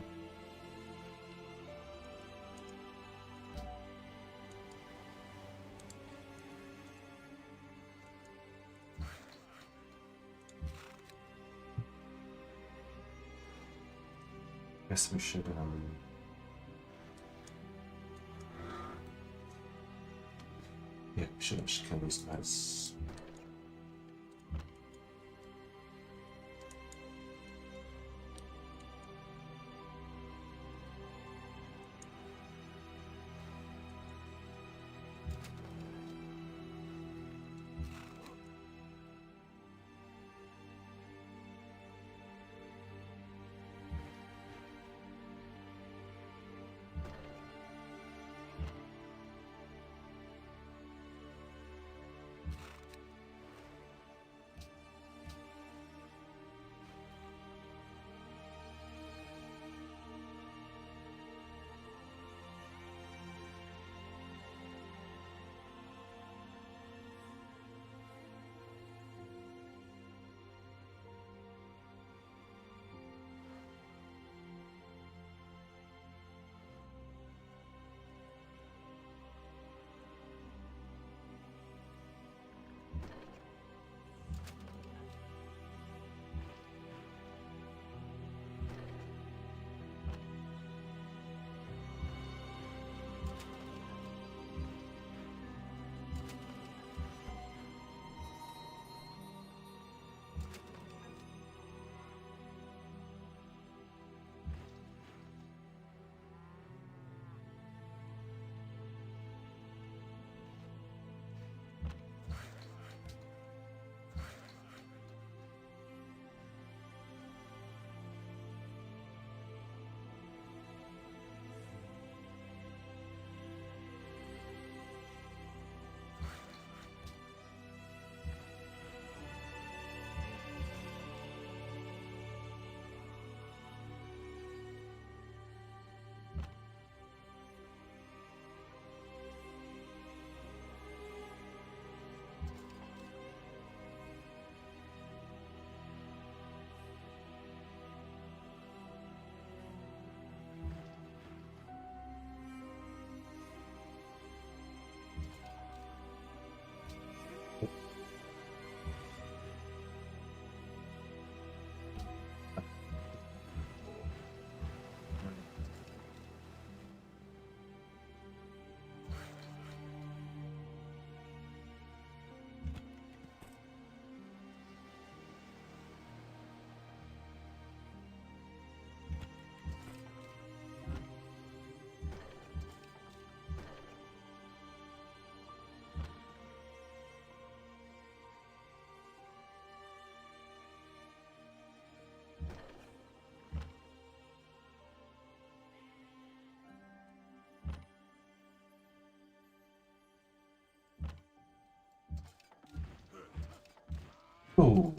Guess we should yeah, we should actually kill these guys. Ooh.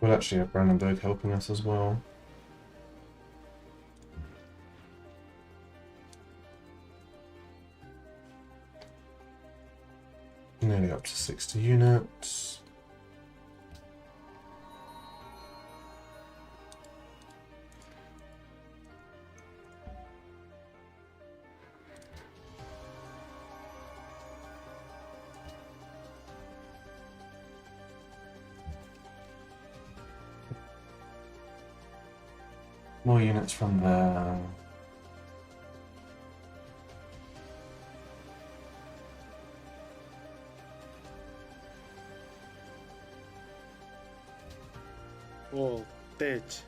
We'll actually have Brandenburg helping us as well. Nearly up to 60 units. More units from there. Voltage.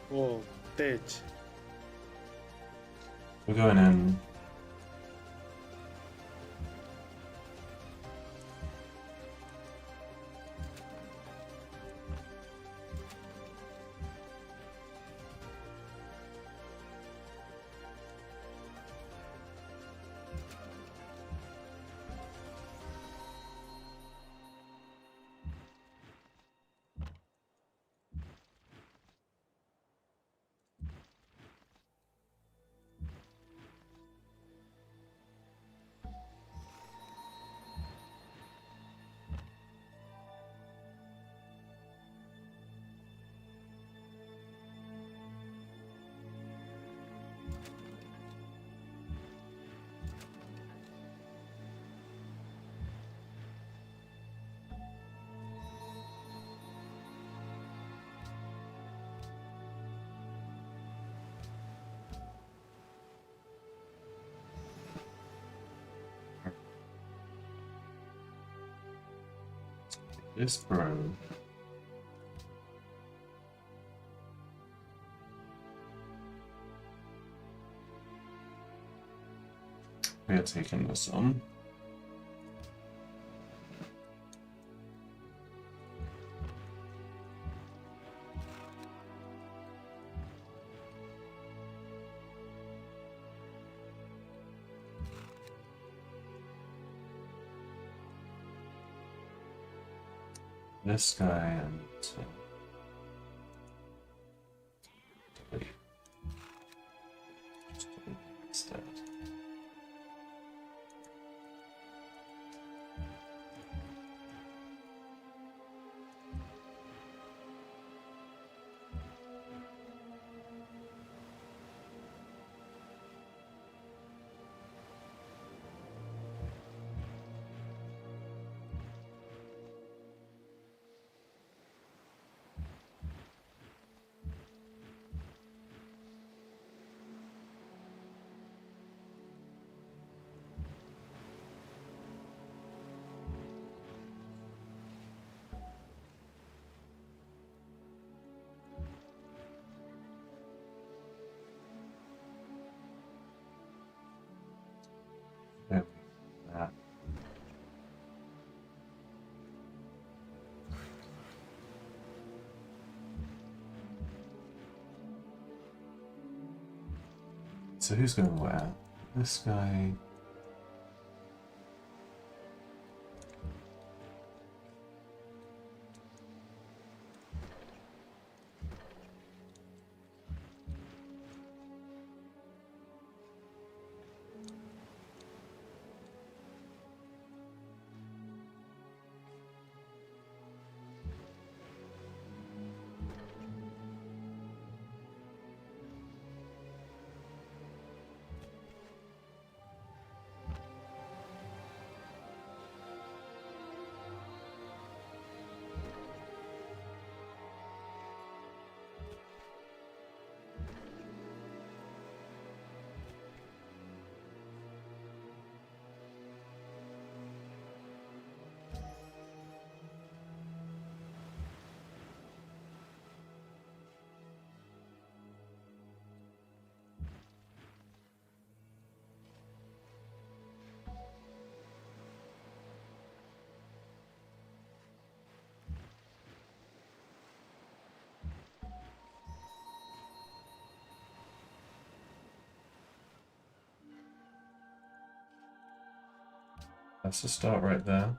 Voltage. We're going in. This bro. We are taking this on. This guy and delete. Just delete instead. There we go. So who's going where? This guy. That's a start right there.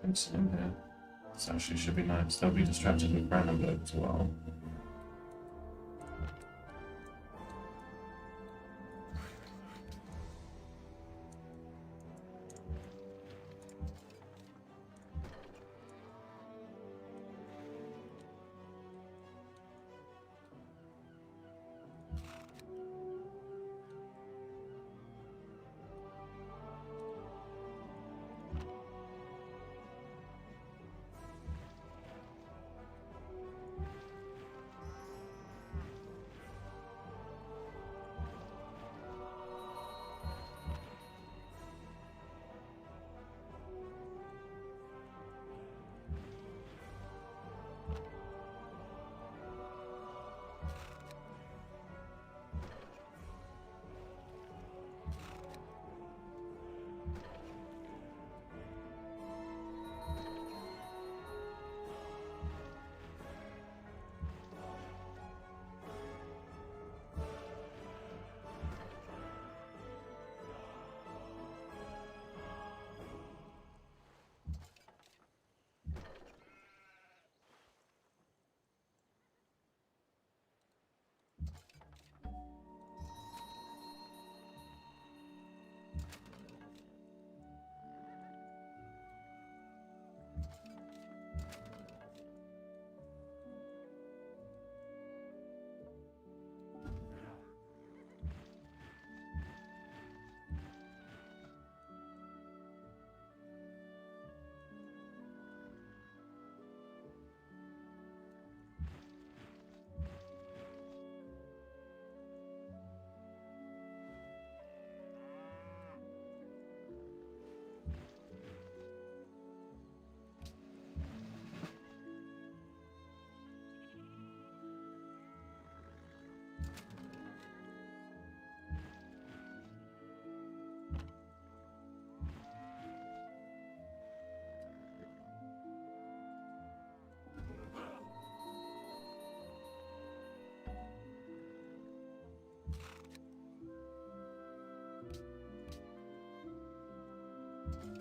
Incident here. This actually should be nice. They'll be distracted with random blood as well.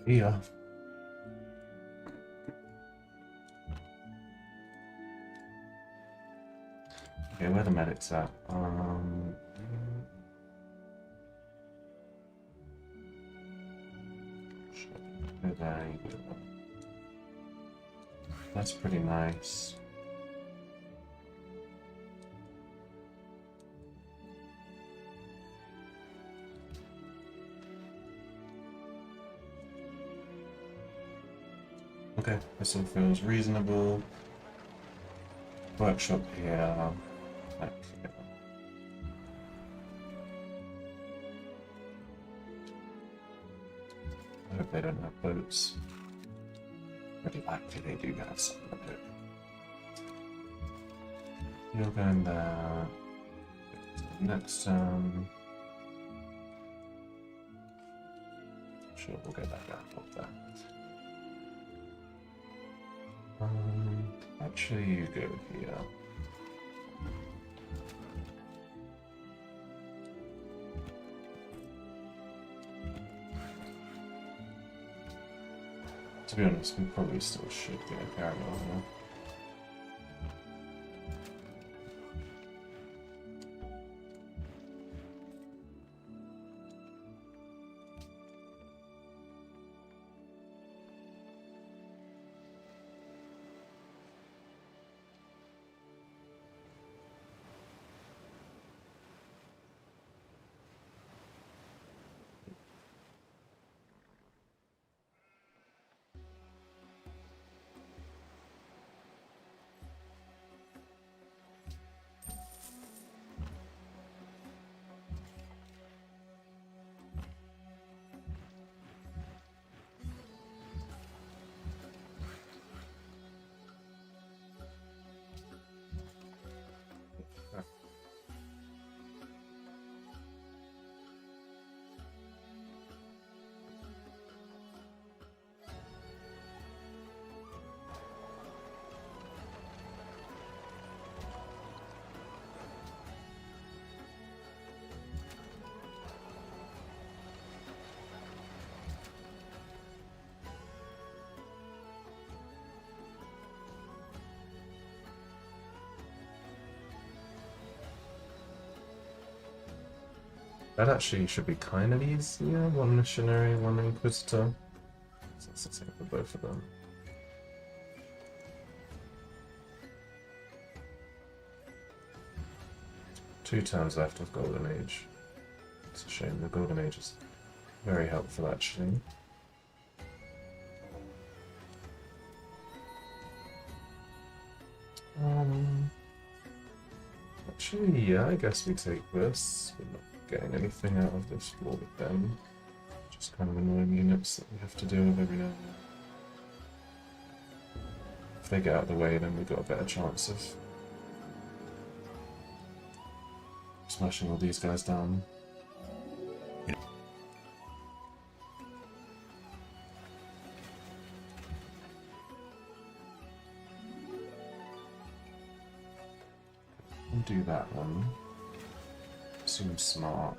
Yeah. Okay, where the medics at? There you go. That's pretty nice. Okay, this all feels reasonable. Workshop here. Back here. I hope they don't have boats. Pretty likely they do have some of it. You're going there. Next sure, we'll get that down up there. Actually, you go here. To be honest, we probably still should get a caravan here. That actually should be kind of easier. One missionary, one inquisitor. So that's the same for both of them. Two turns left of Golden Age. It's a shame. The Golden Age is very helpful, actually. Actually, yeah, I guess we take this. We're not getting anything out of this war with them. Just kind of annoying units that we have to deal with every now and then. If they get out of the way, then we've got a better chance of smashing all these guys down. Do that one. Seems smart.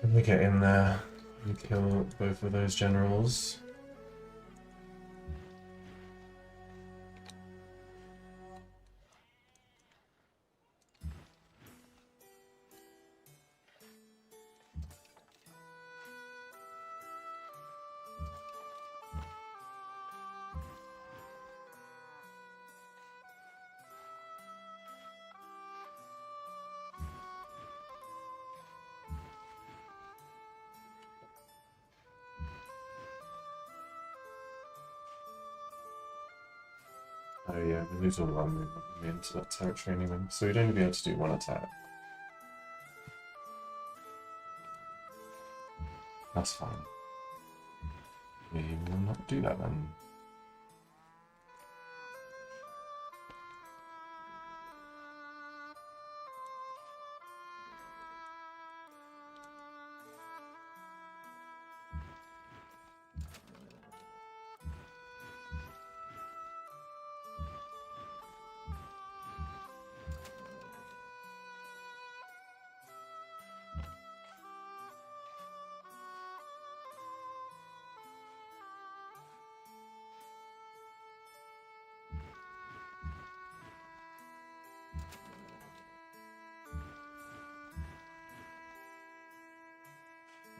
Can we get in there and kill both of those generals? Oh yeah, we lose all of our movement into that territory anyway, so we'd only be able to do one attack. That's fine. We will not do that then.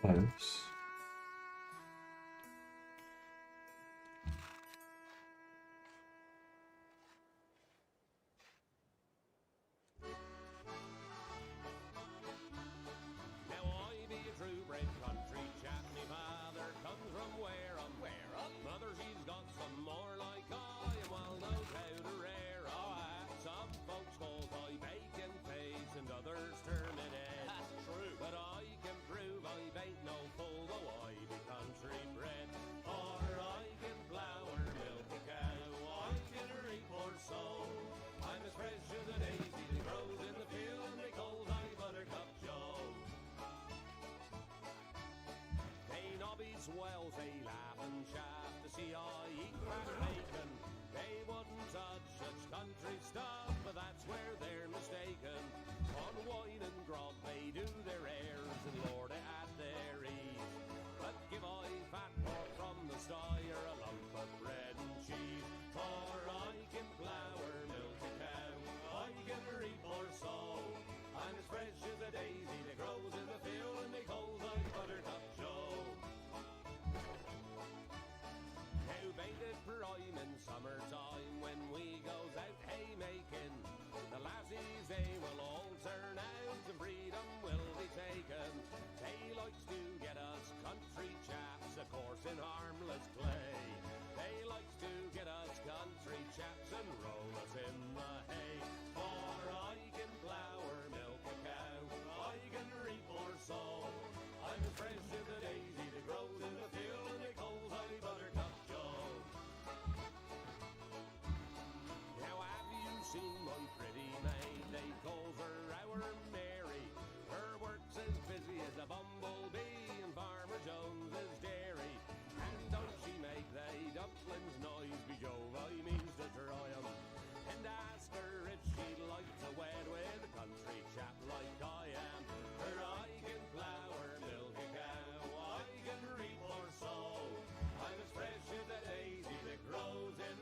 Close. Now I be a true bred country chap, me father comes from where I'm. Mother, she's got some more like I am well knows how to rear. Some folks call I bacon face and others term it head. That's true. But I can prove I ain't no fool.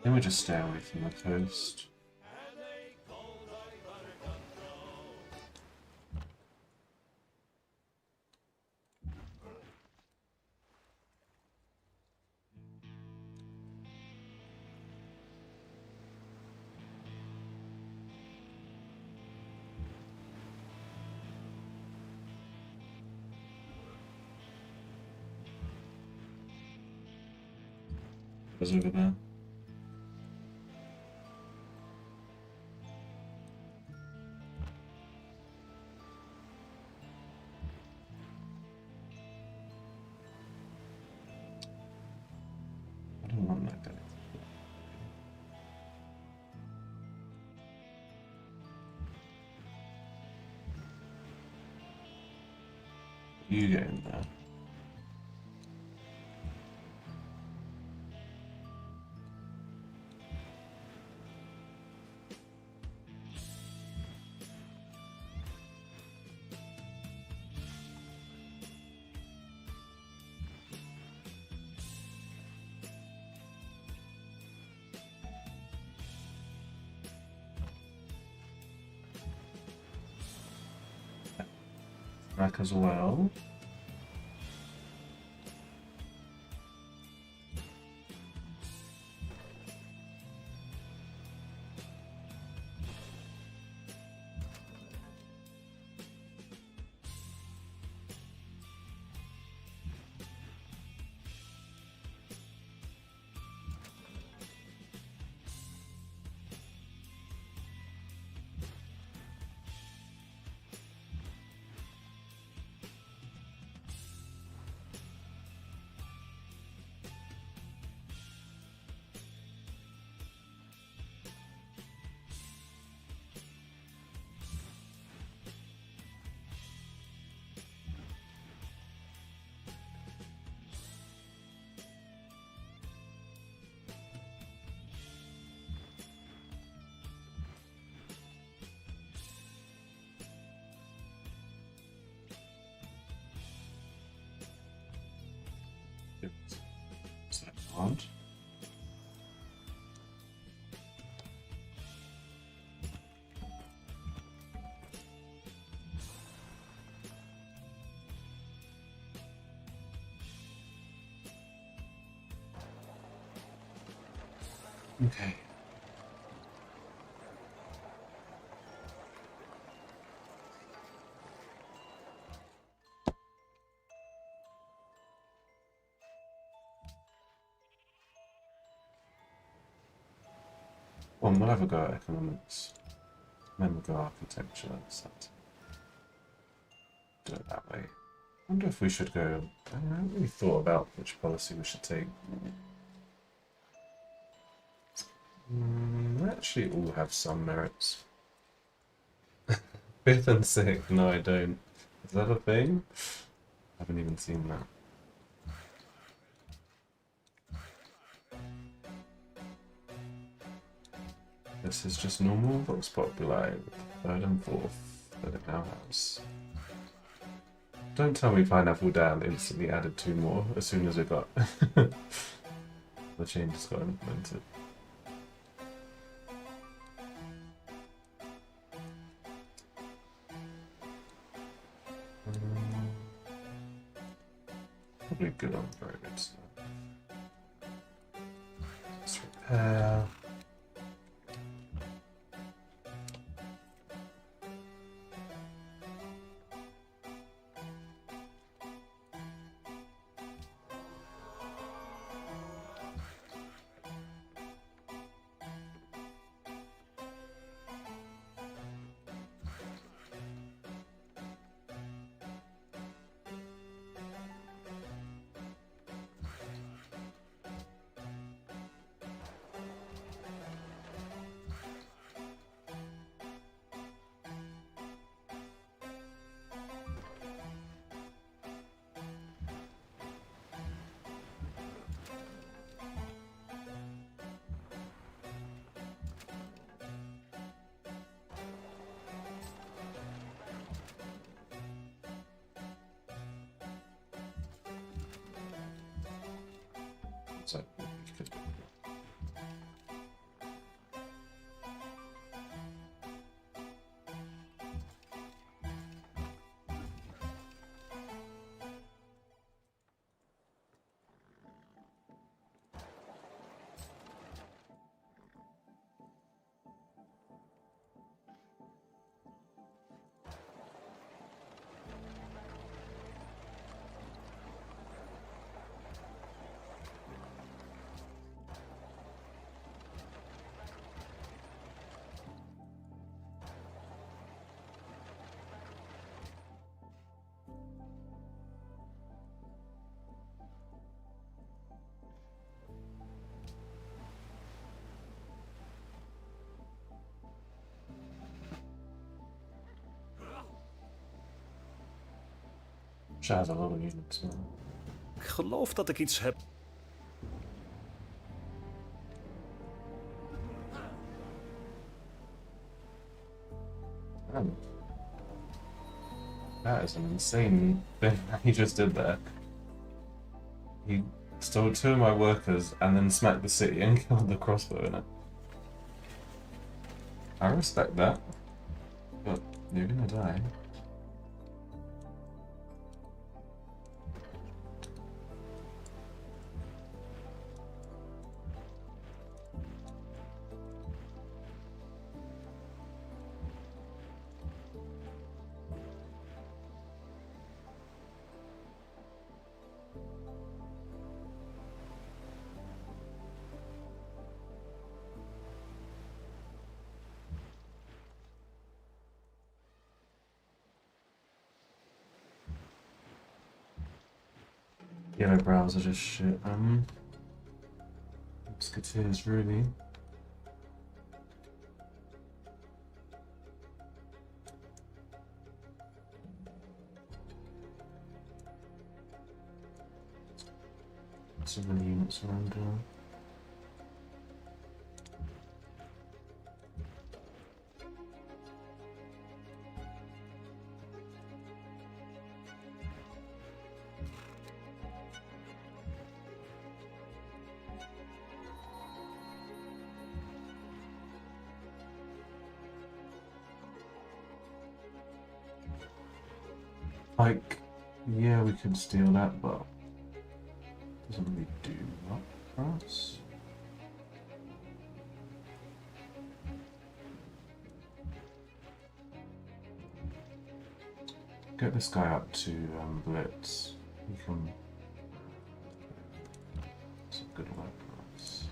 Then we just stay away from the coast. Goes over there. I don't want that guy. You get in there. Back as well. Is that hard? Okay. Well, we'll have a go at economics. Then we'll go architecture. So do it that way. I wonder if we should go. I haven't really thought about which policy we should take. They actually all have some merits. Fifth and sixth? No, I don't. Is that a thing? I haven't even seen that. This is just normal. Vox Populi, third and fourth that it now has. Don't tell me Pineapple Down instantly added 2 more as soon as it got the changes got implemented. Probably good on roads. Let's repair. So, She has a lot of units, man. Ik geloof dat ik iets heb. Man. That is an insane thing that he just did there. He stole 2 of my workers and then smacked the city and killed the crossbow in it. I respect that, but you're gonna die. Yellow brows are just shit. Musketeers, really. So many units around here. Like, yeah, we could steal that, but it doesn't really do much for us. Get this guy up to Blitz. He can. It's a good work for us.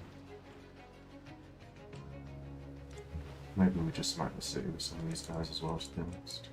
Maybe we just smack the city with some of these guys as well, to be honest.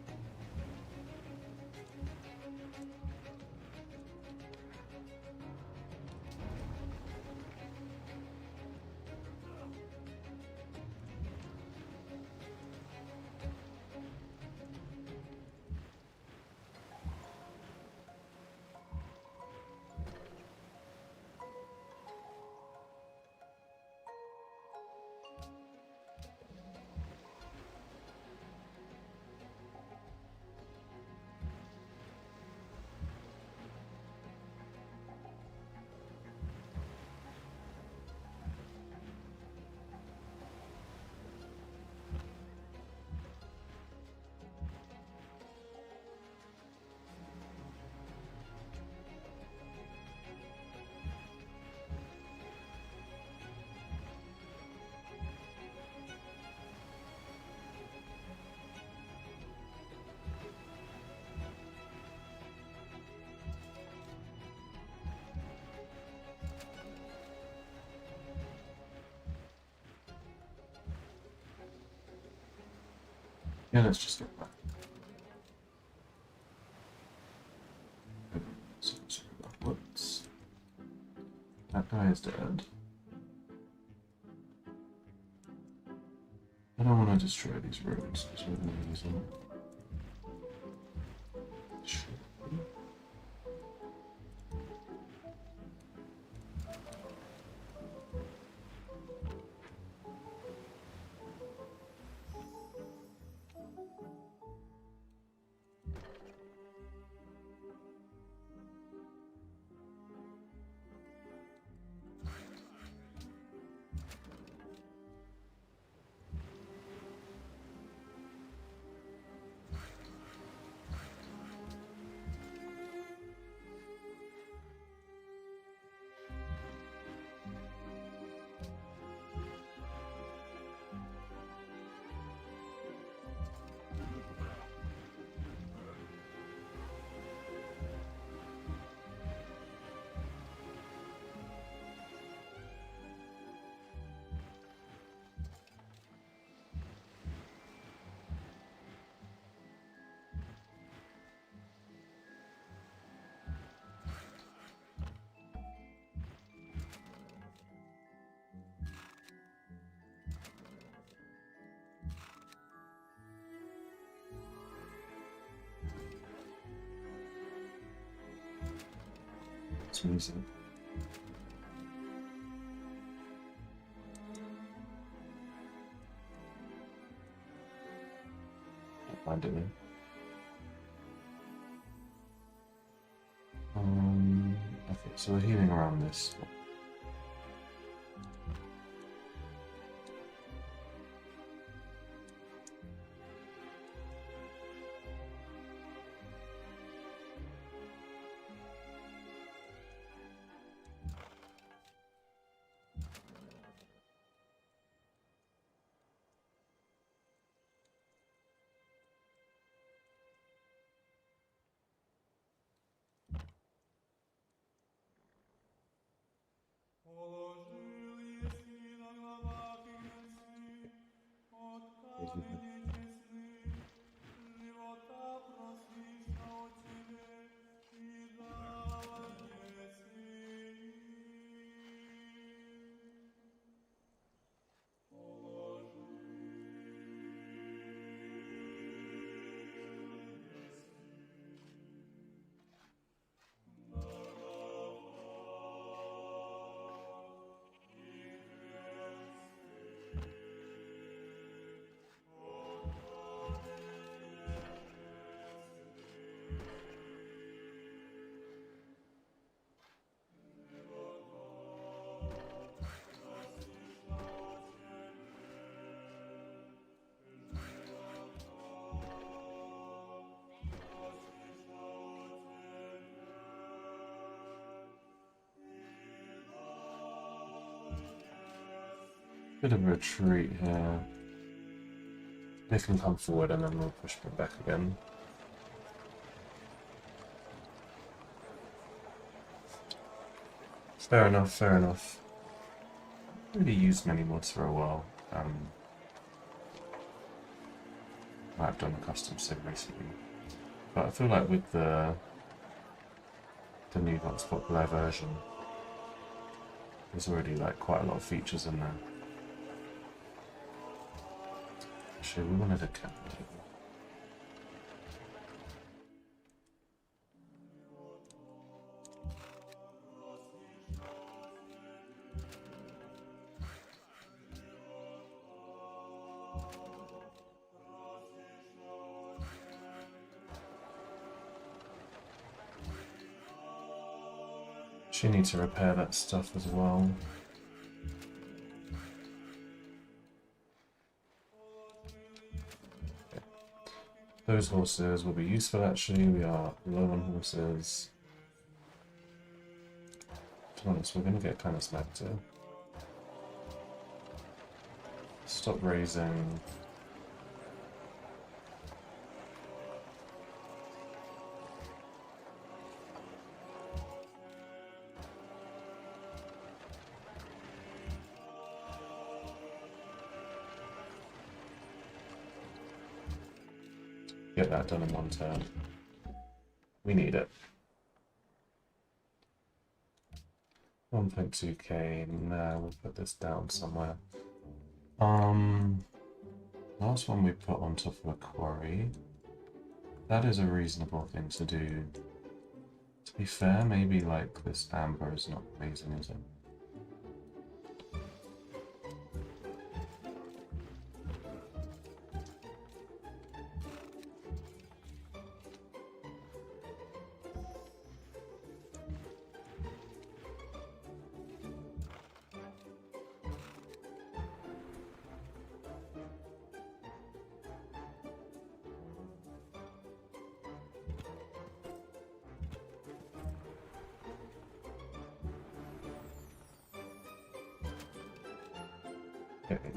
Yeah, let's just get back. So, whoops. That guy is dead. I don't want to destroy these roads because we're going to use them. Sure. It's music. Don't find it now. Okay, so we're healing around this. Bit of a retreat here. They can come forward and then we'll push them back again. Fair enough, fair enough. Haven't really used many mods for a while. I've done a custom sim recently. But I feel like with the new Vox Popular version, there's already like quite a lot of features in there. Actually, we wanted a cap table. She needs to repair that stuff as well. Okay. Those horses will be useful actually. We are low on horses. To be honest, we're going to get kind of smacked here. Stop raising. Get that done in one turn. We need it. 1.2k. Now we'll put this down somewhere. Last one we put on top of a quarry. That is a reasonable thing to do. To be fair, maybe like this amber is not amazing, is it? Okay.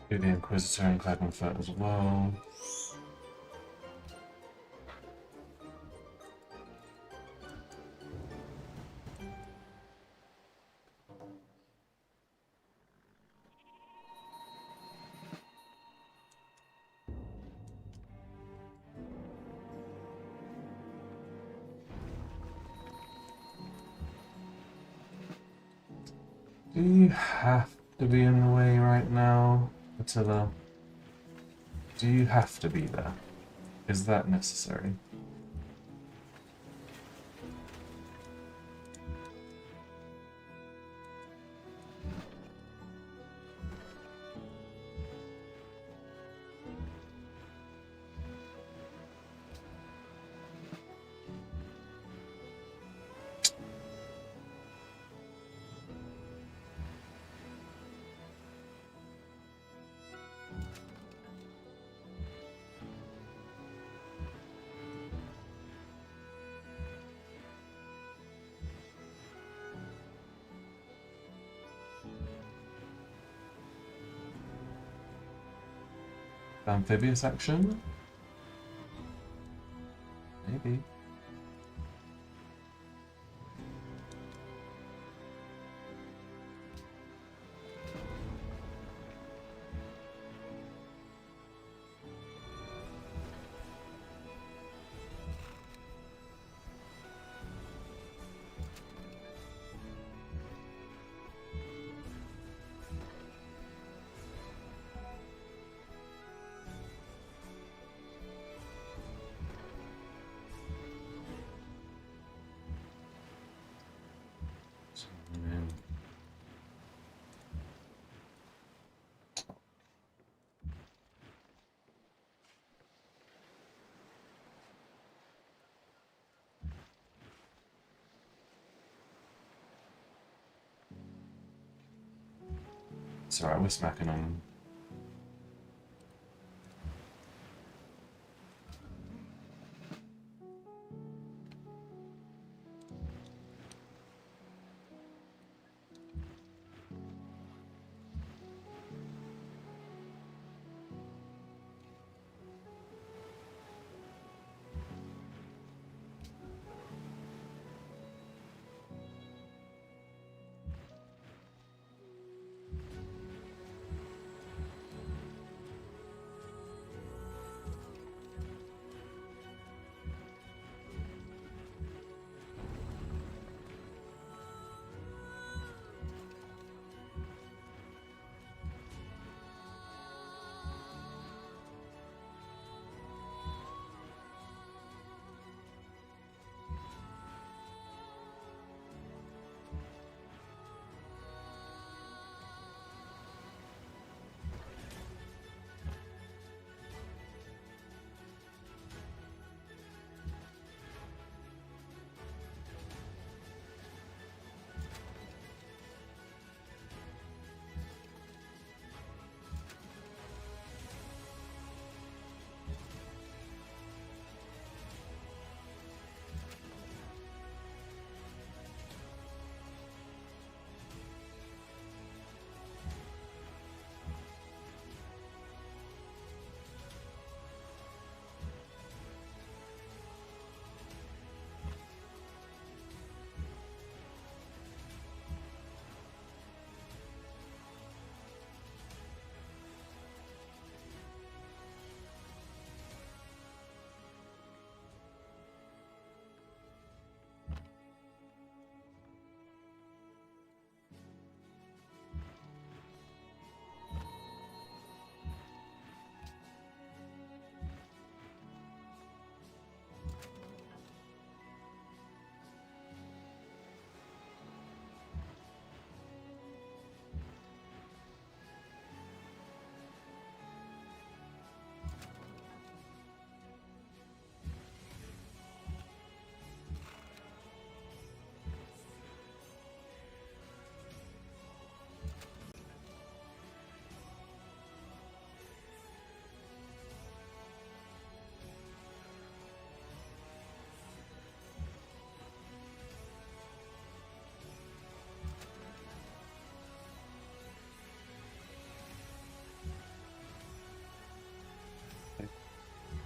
Do the Inquisitor and Clagonfoot as well. Do you have to be in the way right now, Attila? Do you have to be there? Is that necessary? Amphibious action? Maybe. Sorry, we're smacking on.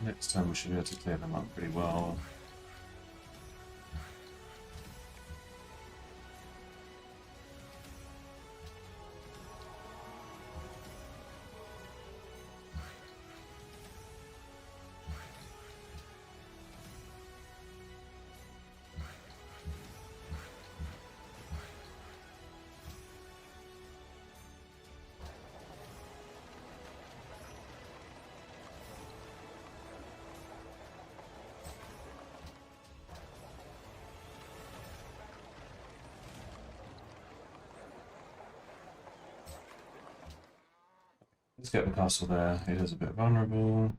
Next time we should be able to clear them up pretty well. Let's get the castle there. It is a bit vulnerable.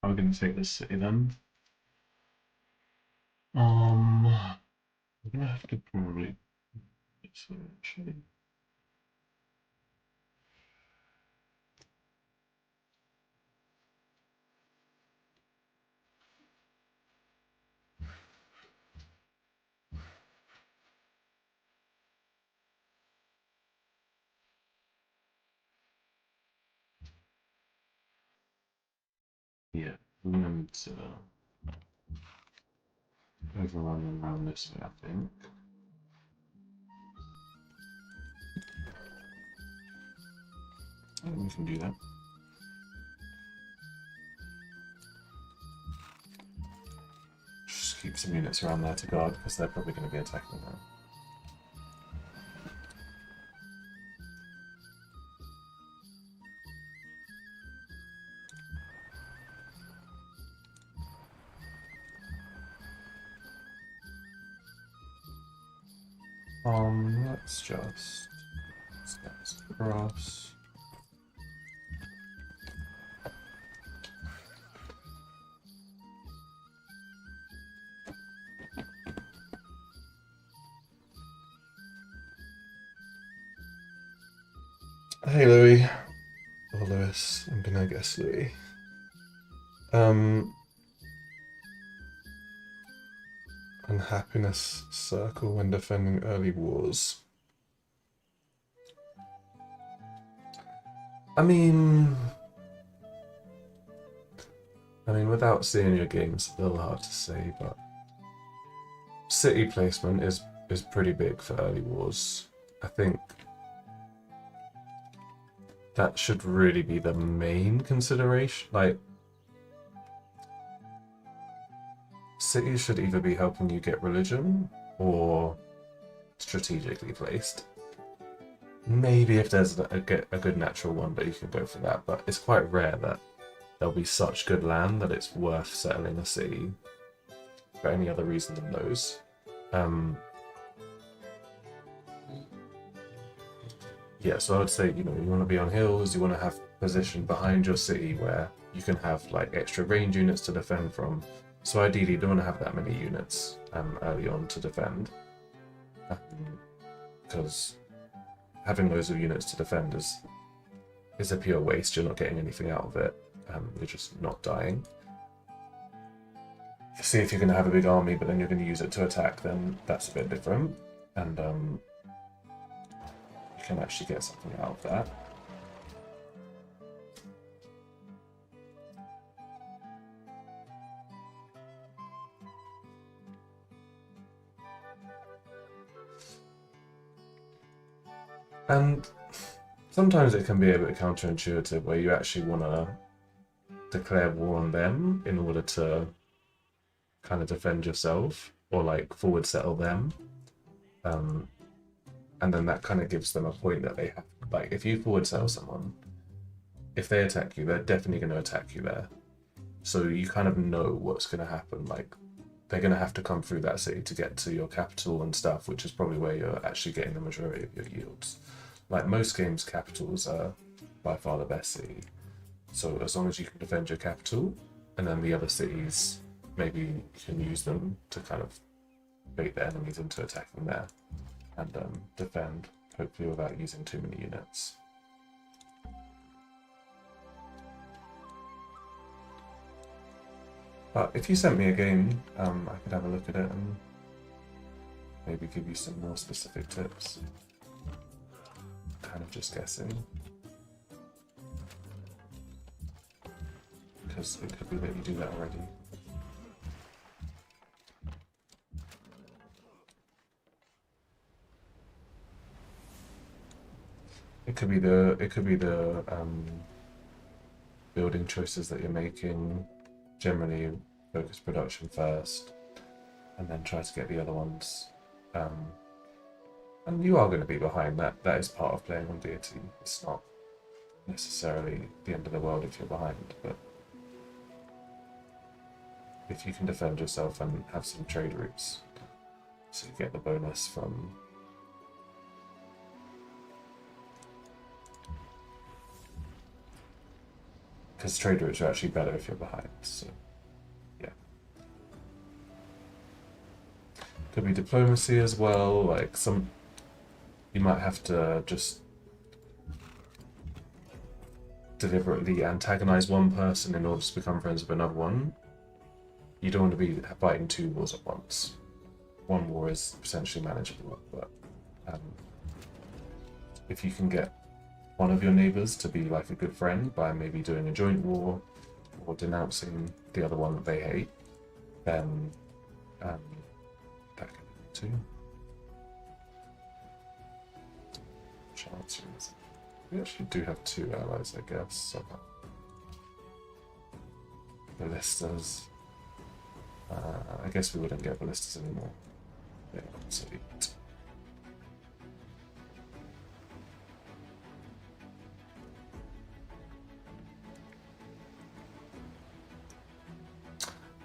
I'm going to take this city then. We're going to have to probably. Actually. Yeah, we're going to overrun around this way, I think. We can do that. Just keep some units around there to guard because they're probably going to be attacking now. Let's just scouts across. Hey Louis, or Lewis, I'm gonna guess Louis. Unhappiness circle when defending early wars. I mean, without seeing your game, it's a little hard to say, but city placement is pretty big for early wars. I think that should really be the main consideration. Like, cities should either be helping you get religion or strategically placed. Maybe if there's a good natural wonder, you can go for that, but it's quite rare that there'll be such good land that it's worth settling a city for any other reason than those. Yeah, so I would say, you want to be on hills, you want to have position behind your city where you can have like extra range units to defend from. So ideally, you don't want to have that many units early on to defend, because having loads of units to defend is a pure waste. You're not getting anything out of it. You're just not dying. See, if you're going to have a big army, but then you're going to use it to attack, then that's a bit different. And can actually get something out of that. And sometimes it can be a bit counterintuitive where you actually want to declare war on them in order to kind of defend yourself or like forward settle them. And then that kind of gives them a point that they have. Like if you forward settle someone, if they attack you, they're definitely going to attack you there. So you kind of know what's going to happen. Like they're going to have to come through that city to get to your capital and stuff, which is probably where you're actually getting the majority of your yields. Like most games, capitals are by far the best city. So as long as you can defend your capital, and then the other cities, maybe you can use them to kind of bait the enemies into attacking there and defend, hopefully without using too many units. But if you sent me a game, I could have a look at it and maybe give you some more specific tips. Kind of just guessing. Because it could be that you do that already. It could be the building choices that you're making. Generally focus production first and then try to get the other ones. And you are going to be behind that. That is part of playing on deity. It's not necessarily the end of the world if you're behind, but if you can defend yourself and have some trade routes, so you get the bonus from because trade routes are actually better if you're behind, so yeah. Could be diplomacy as well, like you might have to just deliberately antagonize one person in order to become friends with another one. You don't want to be fighting two wars at once. One war is potentially manageable, but if you can get one of your neighbors to be like a good friend by maybe doing a joint war or denouncing the other one that they hate, then that can be too. Chances. We actually do have two allies, I guess. Somehow. Ballistas. I guess we wouldn't get ballistas anymore. Yeah, obsolete.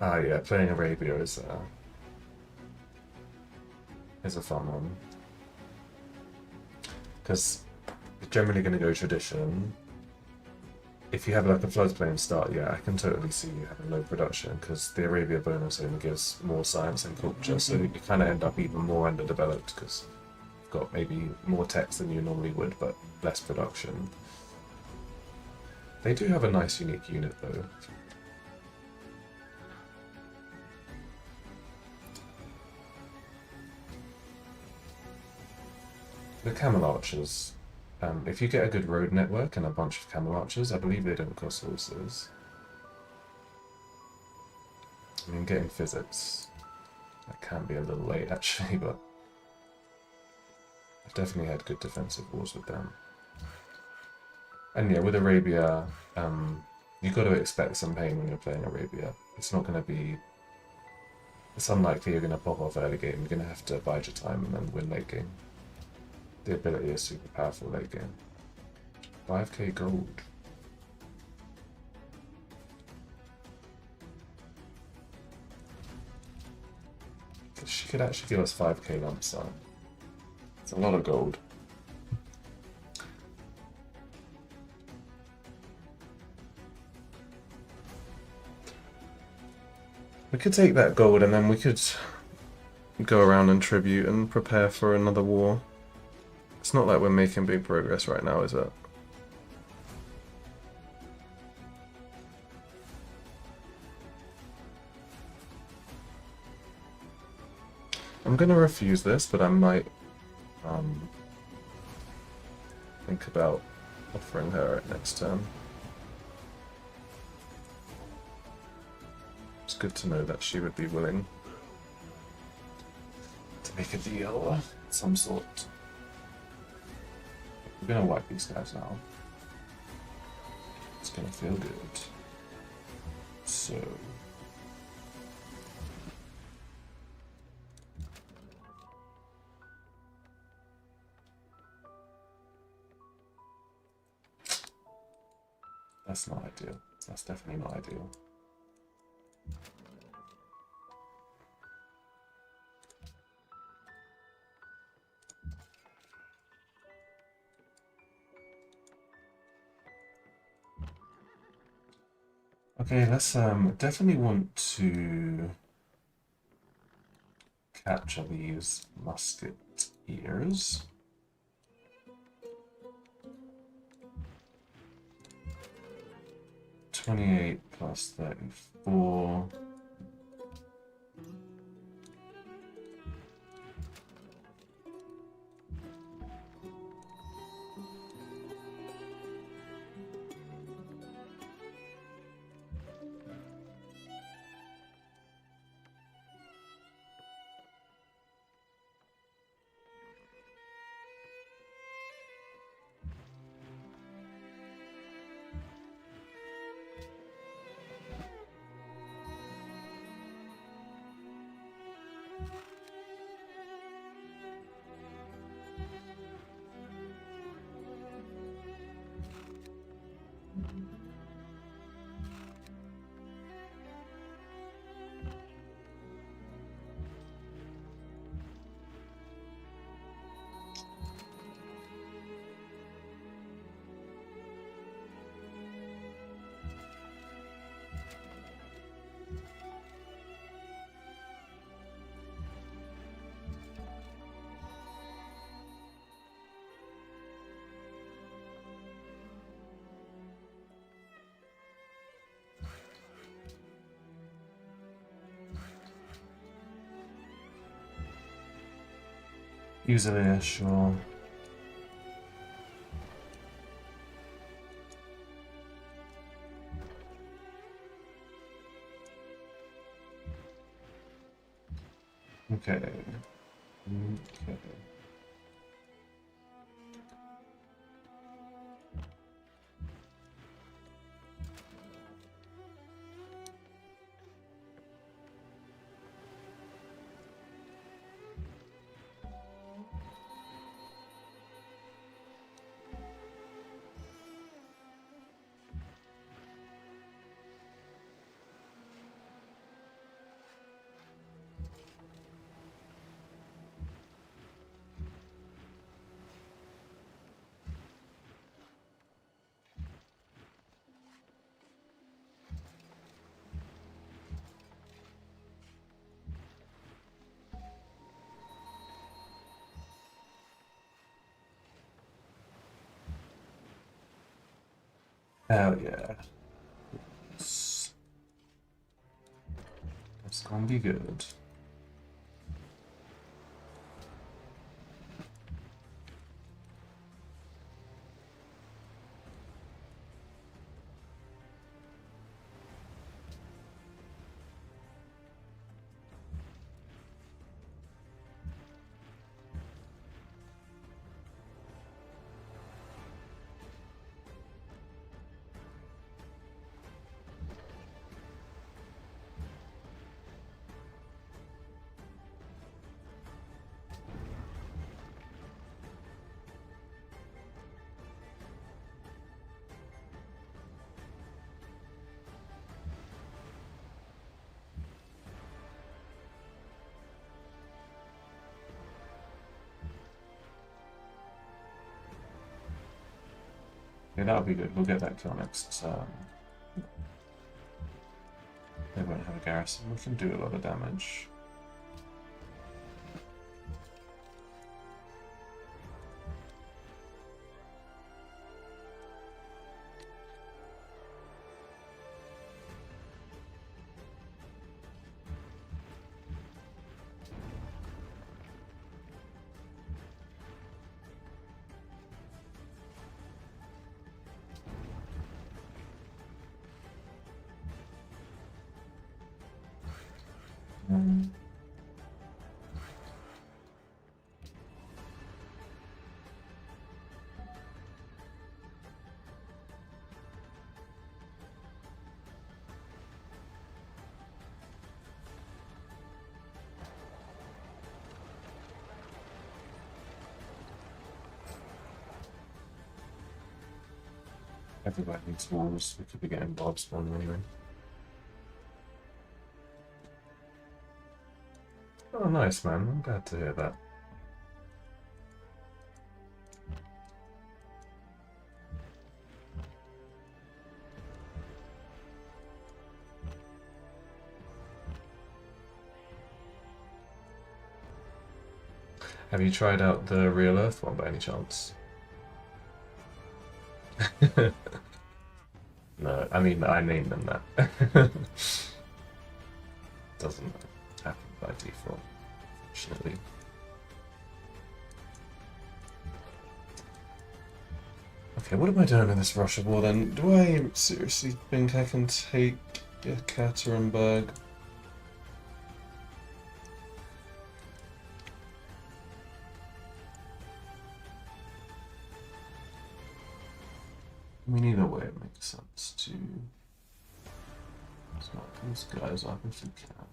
Yeah, playing Arabia is a fun one. Because you're generally going to go tradition. If you have like a floodplain start, yeah, I can totally see you having low production because the Arabia bonus only gives more science and culture, so you kind of end up even more underdeveloped because you've got maybe more text than you normally would, but less production. They do have a nice unique unit though. The camel archers, if you get a good road network and a bunch of camel archers, I believe they don't cost horses. I mean, getting physics, that can be a little late actually, but I've definitely had good defensive wars with them. And yeah, with Arabia, you've got to expect some pain when you're playing Arabia. It's not going to be... It's unlikely you're going to pop off early game. You're going to have to bide your time and then win late game. The ability is super powerful late game. 5k gold. She could actually give us 5k lump sum. It's a lot of gold. We could take that gold and then we could go around and tribute and prepare for another war. It's not like we're making big progress right now, is it? I'm gonna refuse this, but I might think about offering her it next turn. It's good to know that she would be willing to make a deal of some sort. We're gonna wipe these guys now. It's gonna feel good. So that's not ideal. That's definitely not ideal. Okay, let's definitely want to capture these musketeers. $28 plus 34. Easily, sure. Okay. Okay. Hell yeah. That's gonna be good. Yeah, that'll be good. We'll get that kill next. They won't have a garrison. We can do a lot of damage. Everybody needs walls. We could be getting Bob spawn anyway. Oh, nice, man. I'm glad to hear that. Have you tried out the Real Earth one by any chance? No, I mean, I named them that. Doesn't happen by default, fortunately. Okay, what am I doing in this Russia war then? Do I seriously think I can take Yekaterinburg? I mean, either way, it makes sense to smoke these guys up if you can.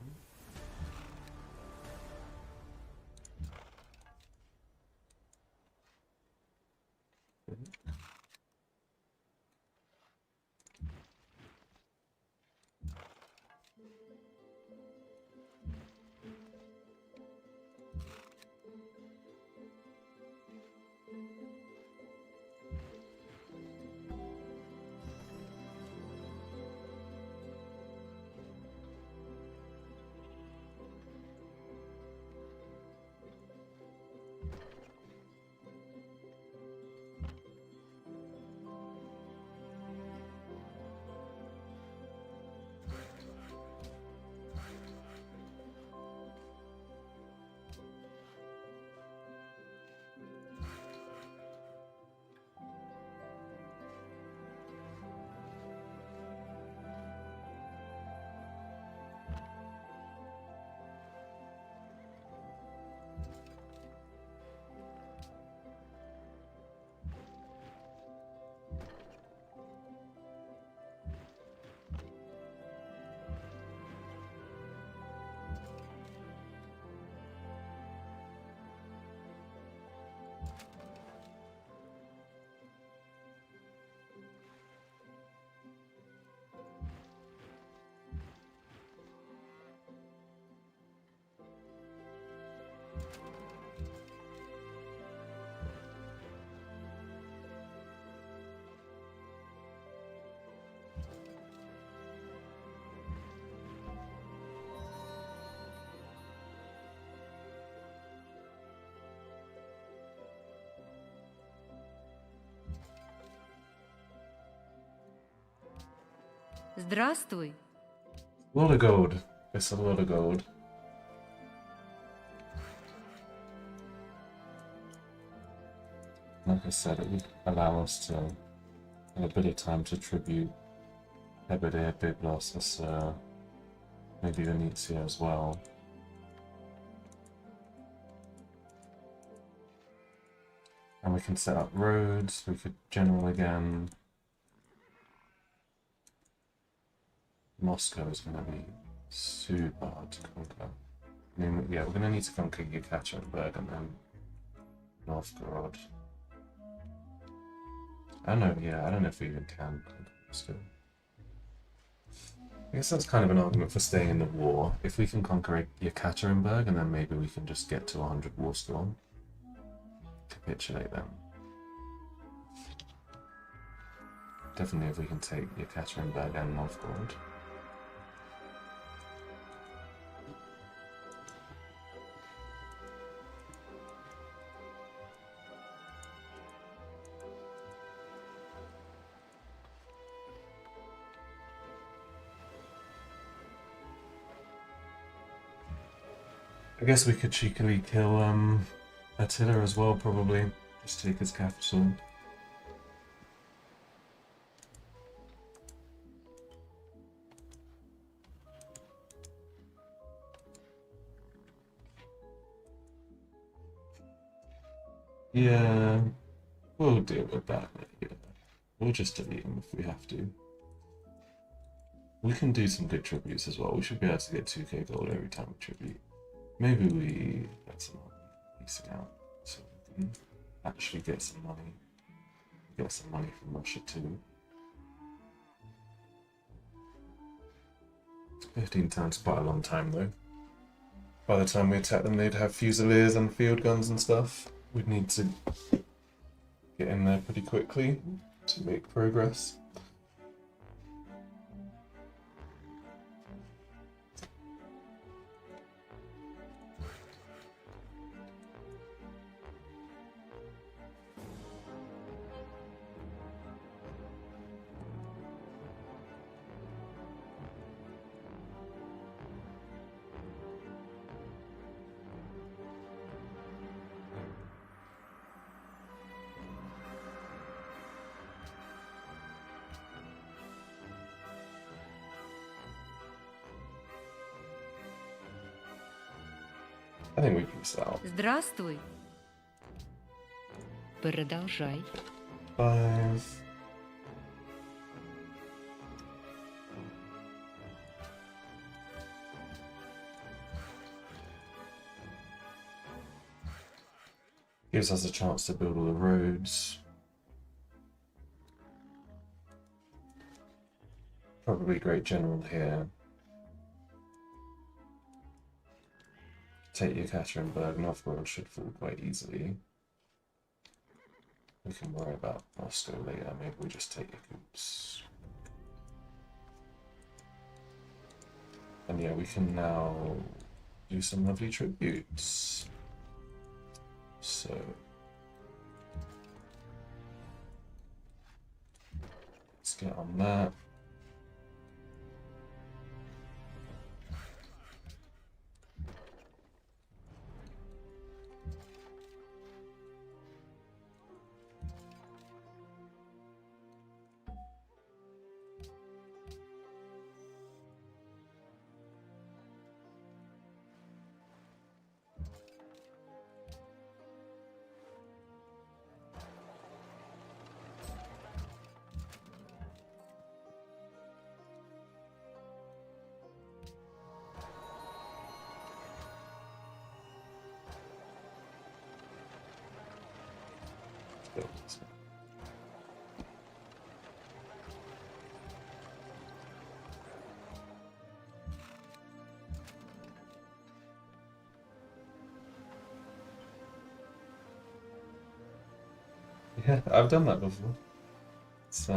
Здравствуй. A lot of gold. It's a lot of gold. Like I said, it would allow us to have a bit of time to tribute Ebede, Biblos, as maybe Venezia as well. And we can set up roads, we could general again. Moscow is going to be super hard to conquer. I mean, yeah, we're going to need to conquer Yekaterinburg and then Novgorod. I don't know, yeah, I don't know if we even can conquer Moscow. I guess that's kind of an argument for staying in the war. If we can conquer Yekaterinburg and then maybe we can just get to 100 war score. Capitulate them. Definitely if we can take Yekaterinburg and Novgorod. I guess we could cheekily kill Attila as well, probably. Just take his capital. Yeah, we'll deal with that later. We'll just delete them if we have to. We can do some good tributes as well. We should be able to get 2k gold every time we tribute. Maybe we get some leasing out so we can actually get some money. Get some money from Russia too. 15 times quite a long time though. By the time we attack them, they'd have fusiliers and field guns and stuff. We'd need to get in there pretty quickly to make progress. I think we peace out. Здравствуй. Продолжай. 5. Gives us a chance to build all the roads. Probably Great General here. Take Yekaterinburg, Novgorod should fall quite easily. We can worry about Moscow later, maybe we just take Yakutsk. And yeah, we can now do some lovely tributes. So let's get on that. Yeah, I've done that before. It's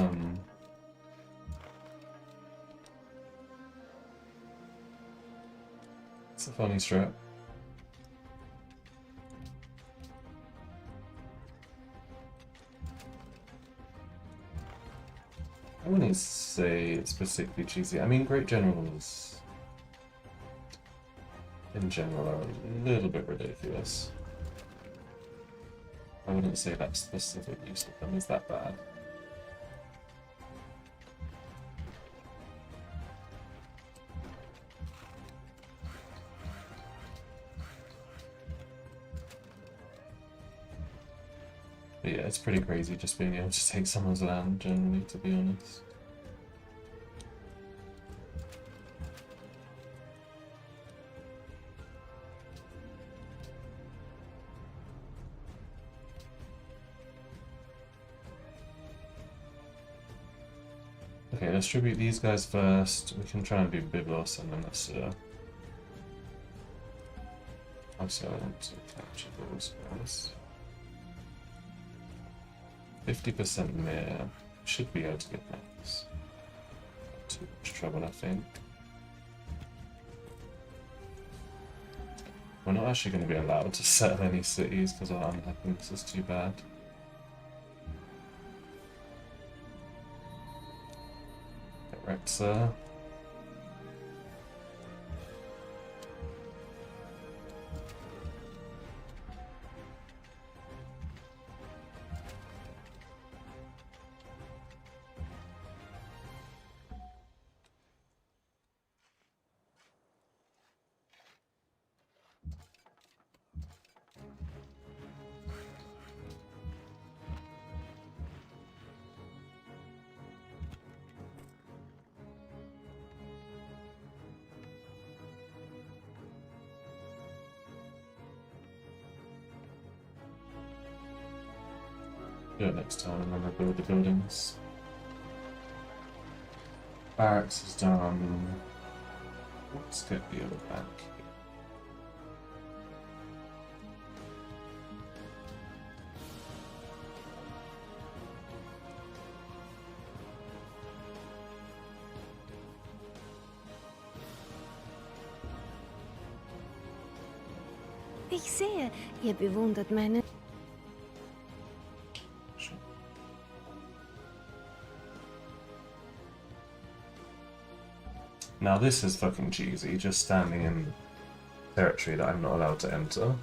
it's a funny strat. I wouldn't say it's particularly cheesy. I mean, Great Generals in general are a little bit ridiculous. I wouldn't say that specific use of them is that bad. But yeah, it's pretty crazy just being able to take someone's land generally, to be honest. Okay, let's tribute these guys first. We can try and do Byblos and then let's obviously I want to capture those guys. 50% mere. Should be able to get max. Too much trouble, I think. We're not actually going to be allowed to settle any cities because our unhappiness is too bad. Rexa. Do it next time and then rebuild the buildings. Barracks is done. Let's get the other bank here. Ich sehe, ihr bewundert meine... Sure. Now this is fucking cheesy, just standing in territory that I'm not allowed to enter.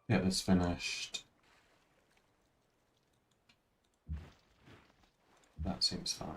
Get this finished. That seems fine.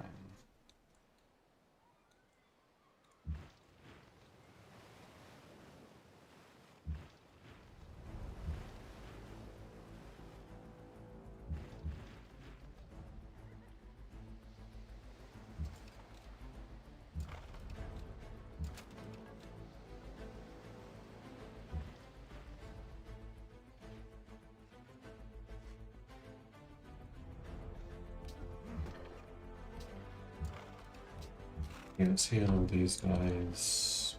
Okay, let's heal all these guys.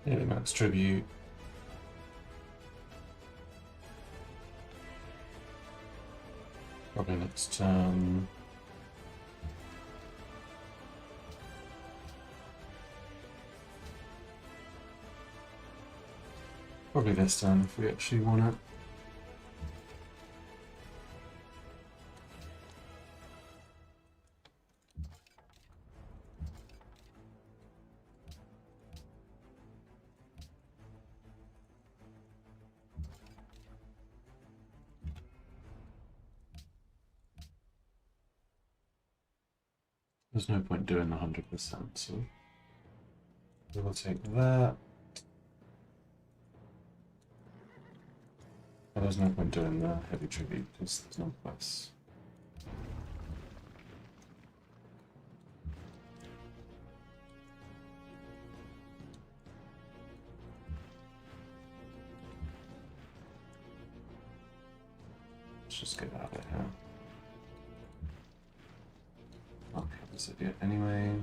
Yeah, max tribute. Probably next turn. Probably this turn if we actually want it. There's no point doing 100%, so we'll take that. But there's no point doing the heavy tribute because there's no place. Let's just get out of here. Okay, this idiot anyway.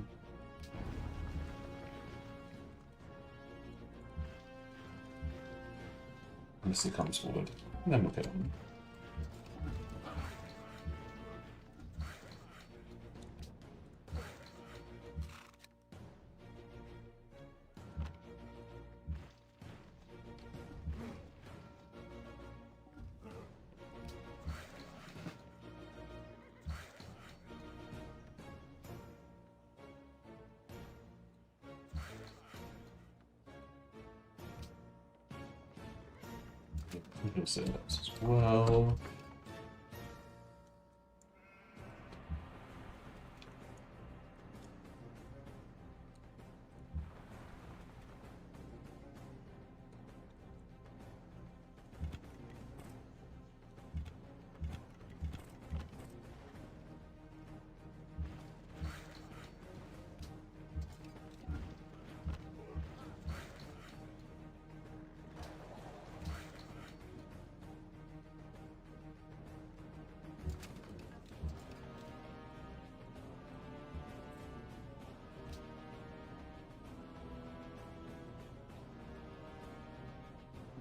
Unless he comes forward, and then we'll get on. We can say that as well.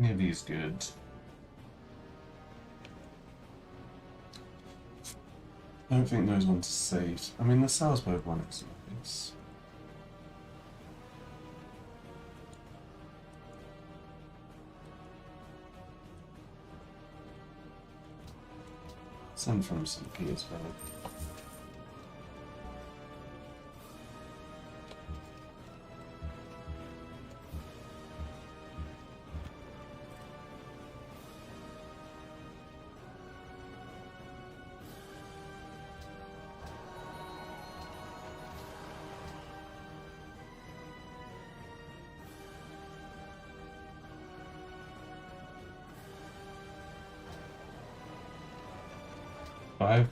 Any of these good? I don't think those ones are safe. I mean, the Salzburg one is nice. Send from St. Petersburg.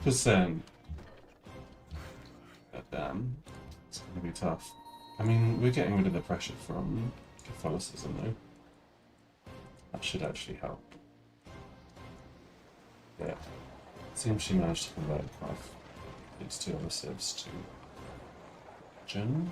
%. God damn. It's gonna be tough. I mean, we're getting rid of the pressure from Catholicism though. That should actually help. Yeah. Seems she managed to convert these two other civs to Christian.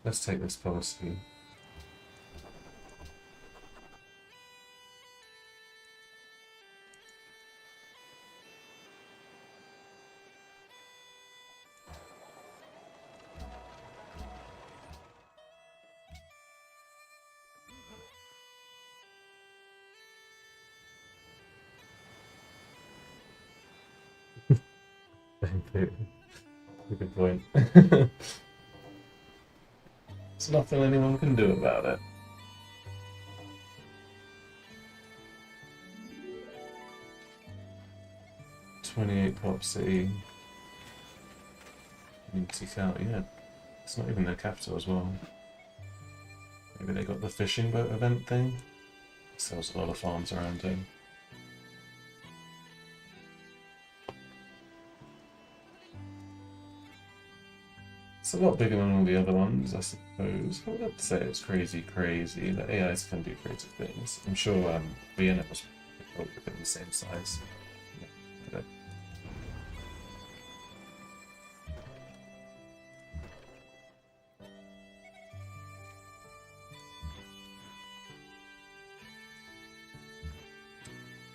Let's take this policy. Good point. There's nothing anyone can do about it. "28 Pop City. Unity County, yeah. It's not even their capital as well. Maybe they got the fishing boat event thing. Sells a lot of farms around here. It's a lot bigger than all the other ones, I suppose. I wouldn't say it's crazy. The AIs can do crazy things. I'm sure Vienna was probably within the same size. Yeah,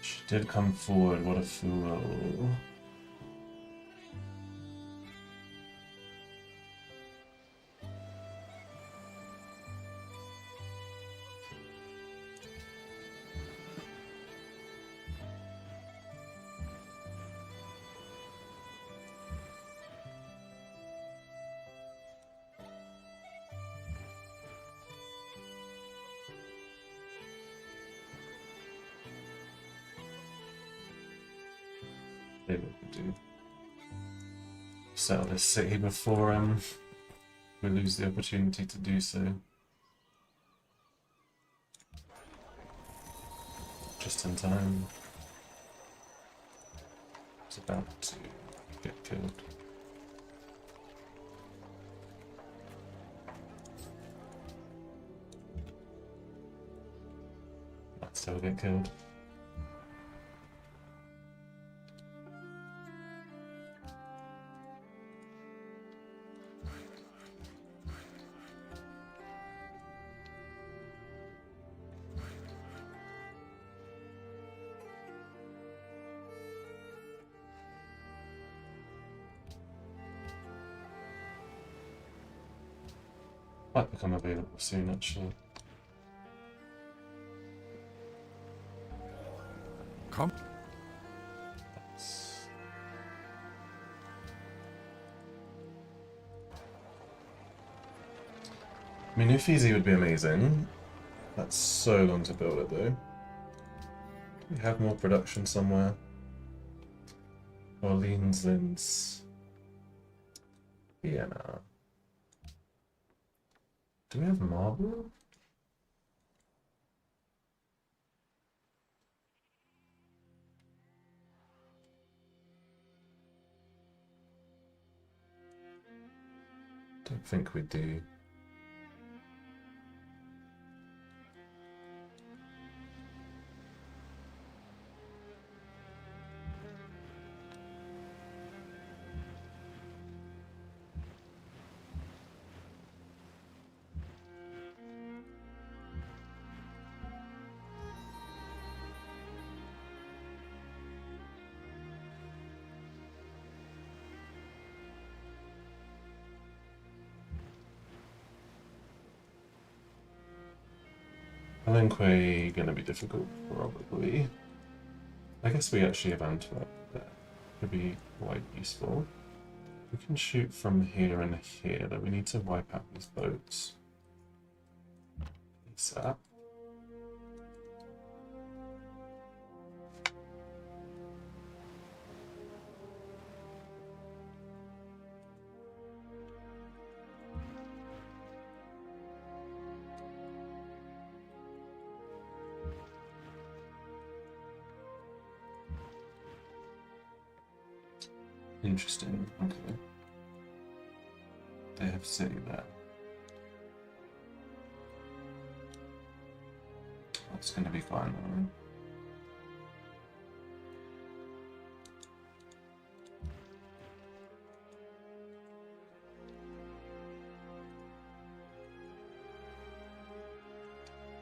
She did come forward, what a fool. Maybe we could do settle this city before we lose the opportunity to do so. Just in time. It's about to get killed. Might still get killed. Might become available soon, actually. Come. I mean, if easy would be amazing. That's so long to build it, though. We have more production somewhere. Orleans, Linz, Vienna. Do we have marble? Don't think we do. Palenque gonna be difficult, probably. I guess we actually have Antwerp there. Could be quite useful. We can shoot from here and here, though we need to wipe out these boats. ASAP. Interesting, okay. They have city there. That's gonna be fine, though.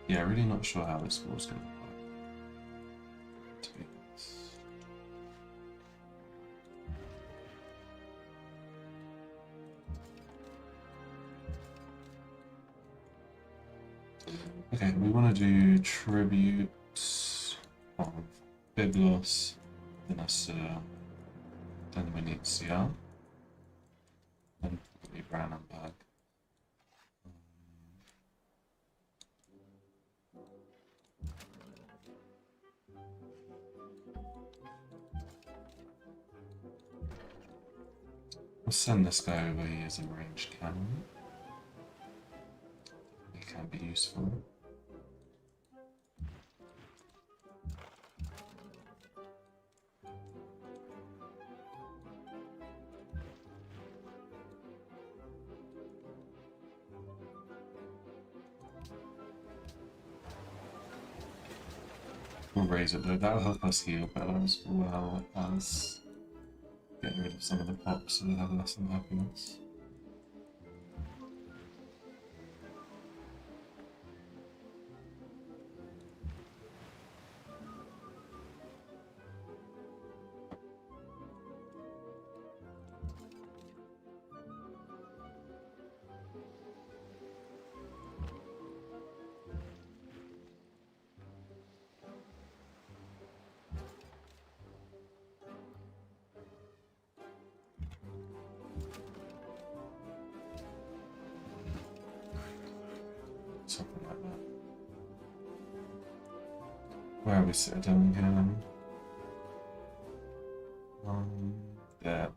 Yeah, really not sure how this war's gonna work. To be honest. Okay, we want to do tribute of Byblos, Vanessa, then Venezia, then probably Brandenburg. We'll send this guy over here as a ranged cannon. It can be useful. We'll raise it though, that'll help us heal better as well as getting rid of some of the pops so they have less unhappiness. Something like that. Where are we sitting again? There.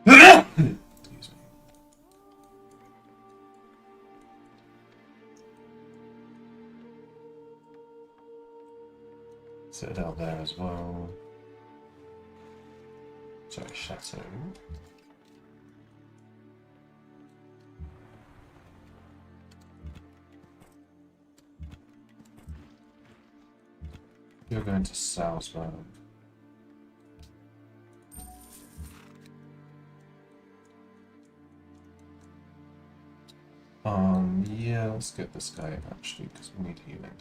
Excuse me. Set it out there as well. Sorry, Chateau. You're going to Salzburg. Yeah, let's get this guy in actually, because we need healing him.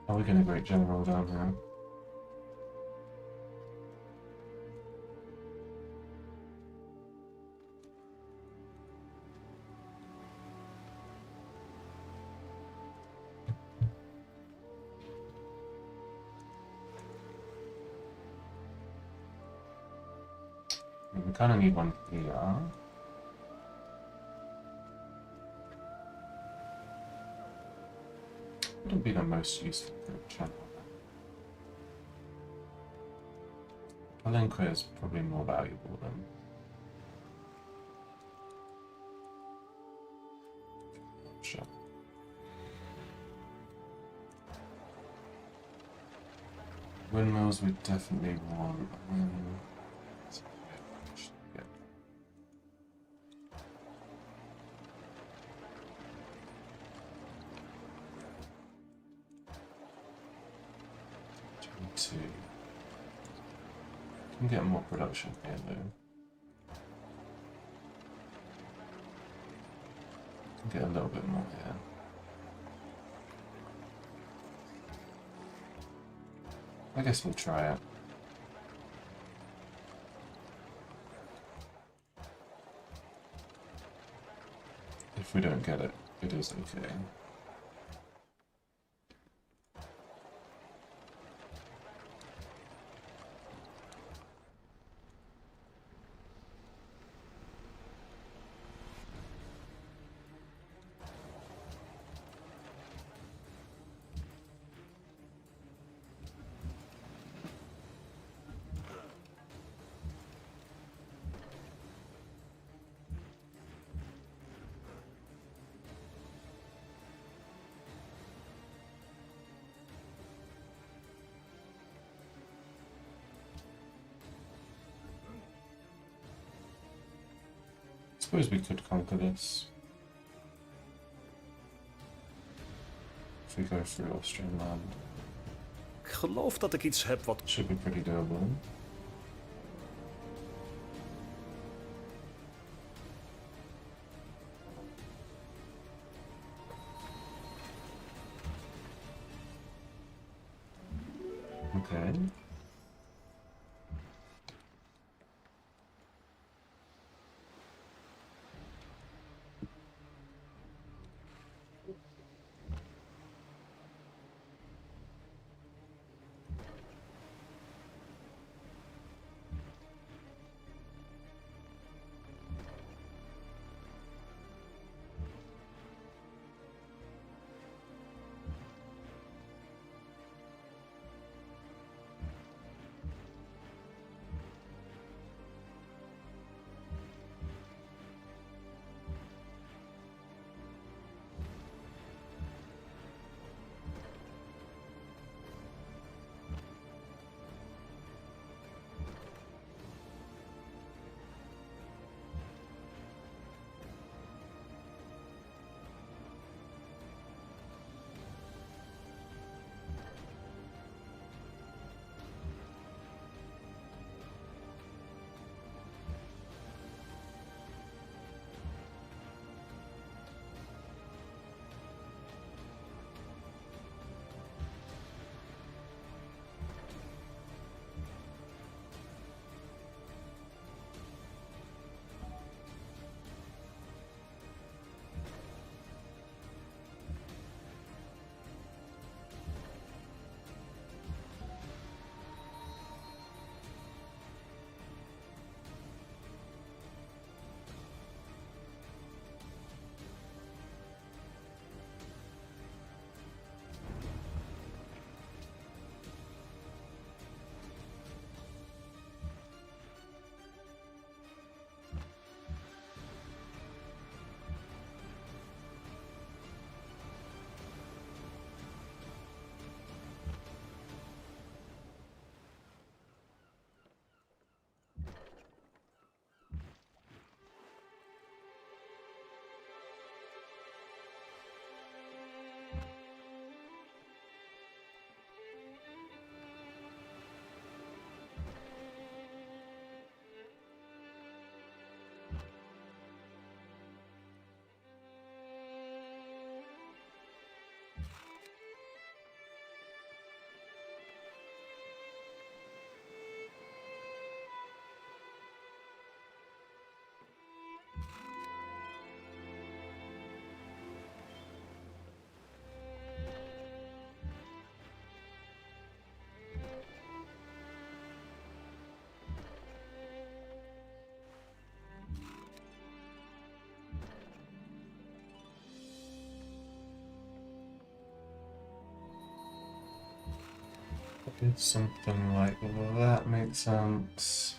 Are we getting a great general down here? We kind of need one here. Wouldn't be the most useful for a channel. Palenque is probably more valuable than. Sure. Windmills we definitely want. Yeah. Two. Can get more production here though. Can get a little bit more here. I guess we'll try it. If we don't get it, it is okay. I suppose we could conquer this. If we go through Austrian land. Ik geloof dat ik iets heb wat... Should be pretty doable. Okay. Did something like that make sense?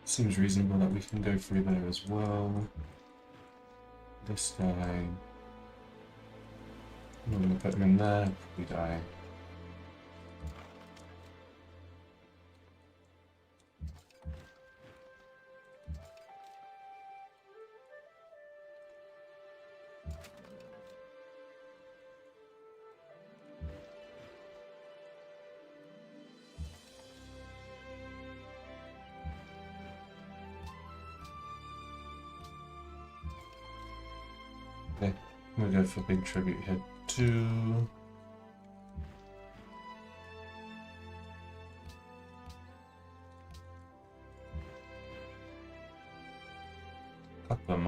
Seems reasonable that we can go through there as well. This guy, I'm going to put him in there, probably die. Okay, I'm going to go for big tribute here too. Couple of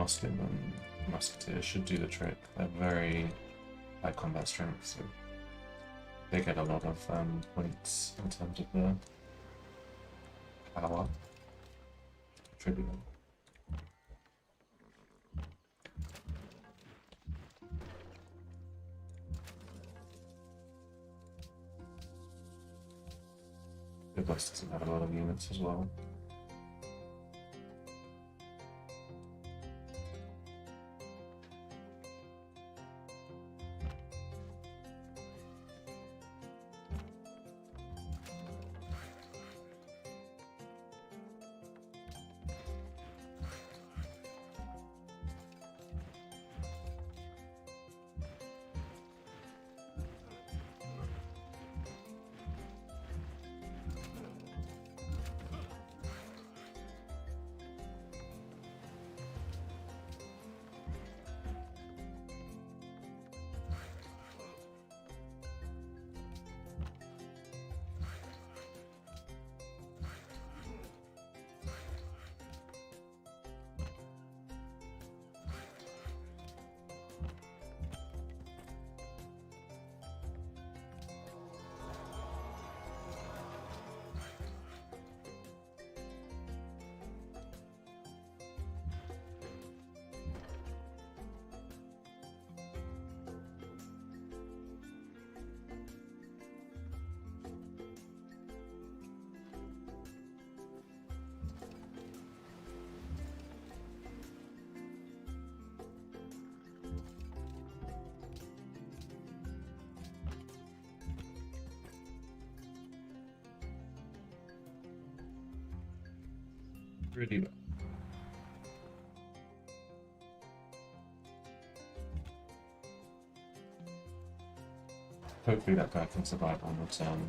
musketeers should do the trick. They're very high combat strength, so they get a lot of points in terms of the power. Tribute them. The boss doesn't have a lot of units as well. Really well. Hopefully that guy can survive on the turn.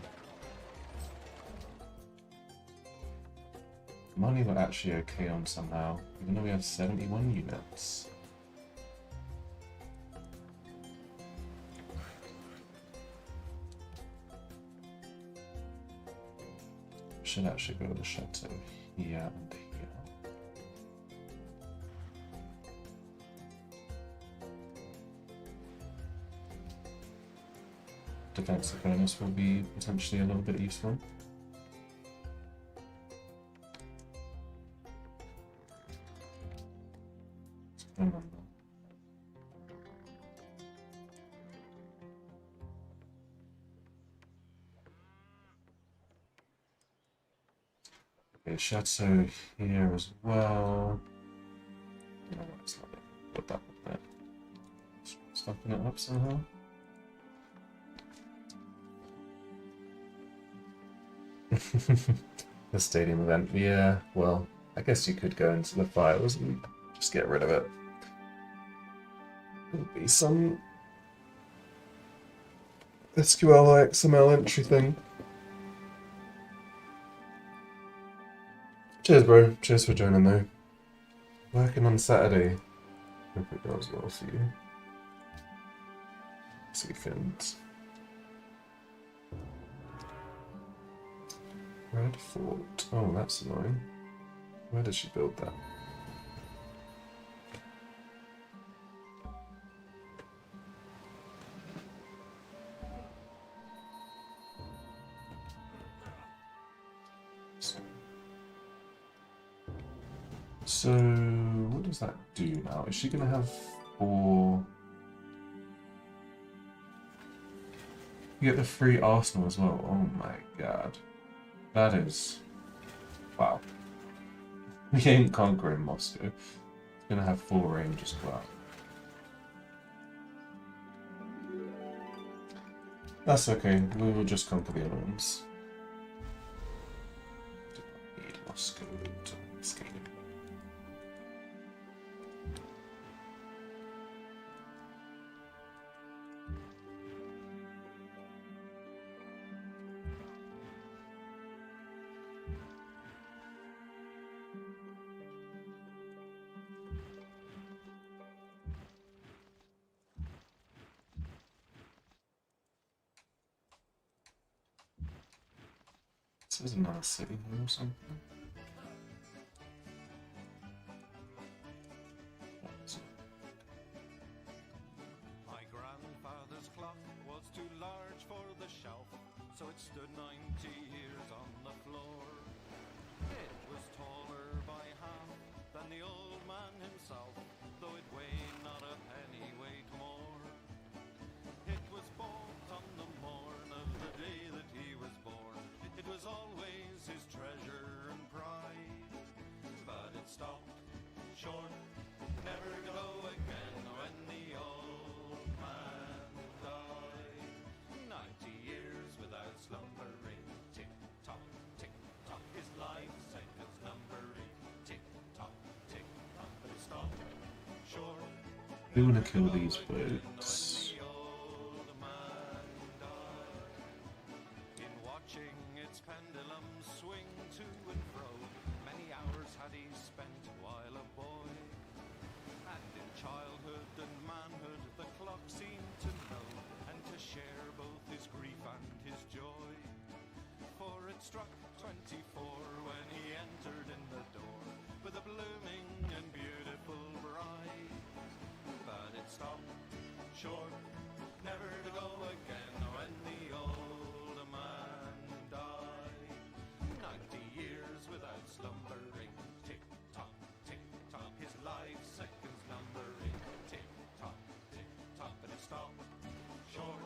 Money we're actually okay on somehow, even though we have 71 units. Should actually go to the chateau here and here. Defensive bonus will be potentially a little bit useful. Remember. Okay, chateau here as well. No, that's not it. Put that up there. Stuffing it up somehow. The stadium event, yeah, well, I guess you could go into the files and just get rid of it. There'll be some SQL or XML entry thing. Cheers, bro. Cheers for joining, though. Working on Saturday. Hope it goes well for you. See fins. Red Fort. Oh, that's annoying. Where did she build that? So, what does that do now? Is she going to have 4? You get the free arsenal as well. Oh my god. That is... Wow. We ain't conquering Moscow. It's going to have 4 range as well. That's okay. We will just conquer the other ones. Do not need Moscow to escape. This is another city here or something. My grandfather's clock was too large for the shelf, so it stood 90 years on the floor. It was taller by half than the old man himself, though it weighed not a pennyweight more. It was bought on the morn of the day that he was born. It was always his treasure and pride, but it stopped short, never to go again when the old man died. 90 years without slumbering, tick tock, his life seconds numbering, tick tock, but it stopped short. We want to kill these birds. Pendulum swing to and fro. Many hours had he spent while a boy, and in childhood and manhood the clock seemed to know, and to share both his grief and his joy. For it struck 24 when he entered in the door with a blooming and beautiful bride, but it stopped short, never to go again when the old man died. 90 years without slumbering, tick tock, his life seconds numbering, tick tock, but it stopped short,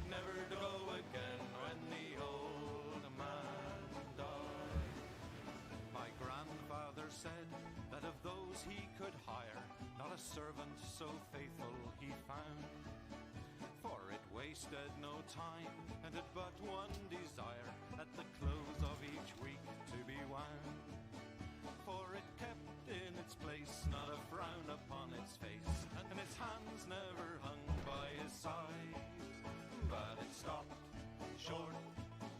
never to go again when the old man died. My grandfather said that of those he could hire, not a servant so faithful he found. For it wasted no time, and had but one desire, at the close of each week to be wound. For it kept in its place, not a frown upon its face, and its hands never hung by his side. But it stopped short,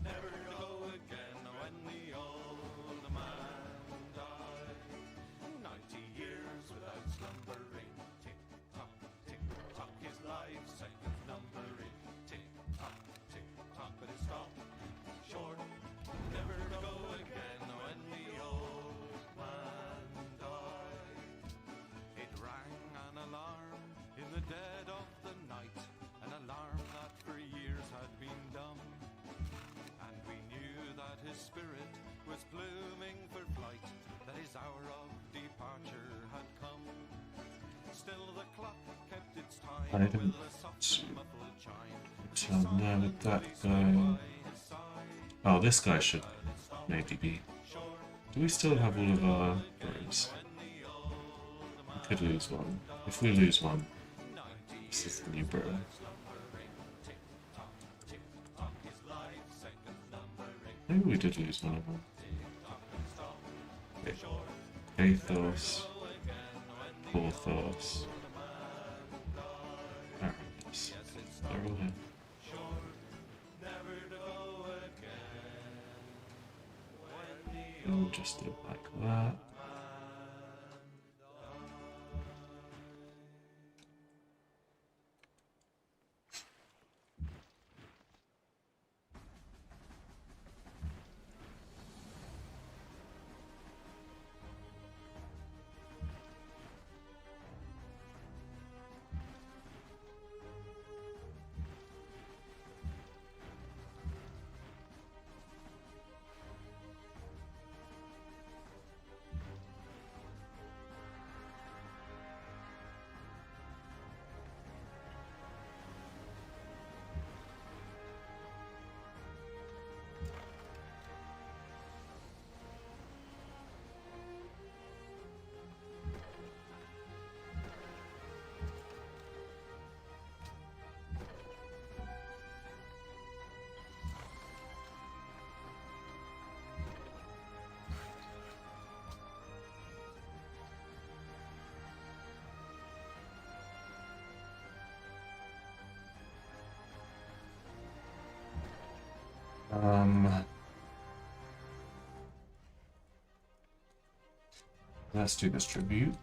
never to go again when the old man died. 90 years without slumbering, tick tock, his life seconds numbering, tick tock, but it stopped short, never to go again when the old man died. It rang an alarm in the dead of the night, an alarm that for years had been dumb, and we knew that his spirit was blooming for flight, that his hour of departure had come. Still the clock kept its time I didn't with a soft muffled chime. so now with that guy. Oh, this guy should maybe be. Do we still have all of our rows? We could lose one. If we lose one, this is the new bro. Maybe we did lose one of them. Okay. Athos. Porthos. Aramis. They're all here. We'll just do it like that. Let's do this tribute.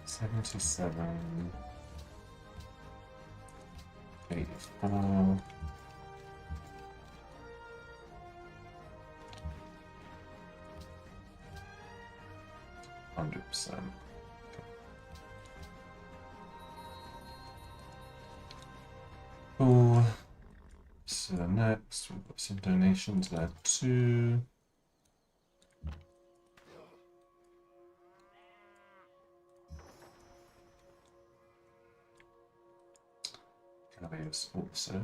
$77, $84. 100%. Cool. So next, we've got some donations there too. Caviars also.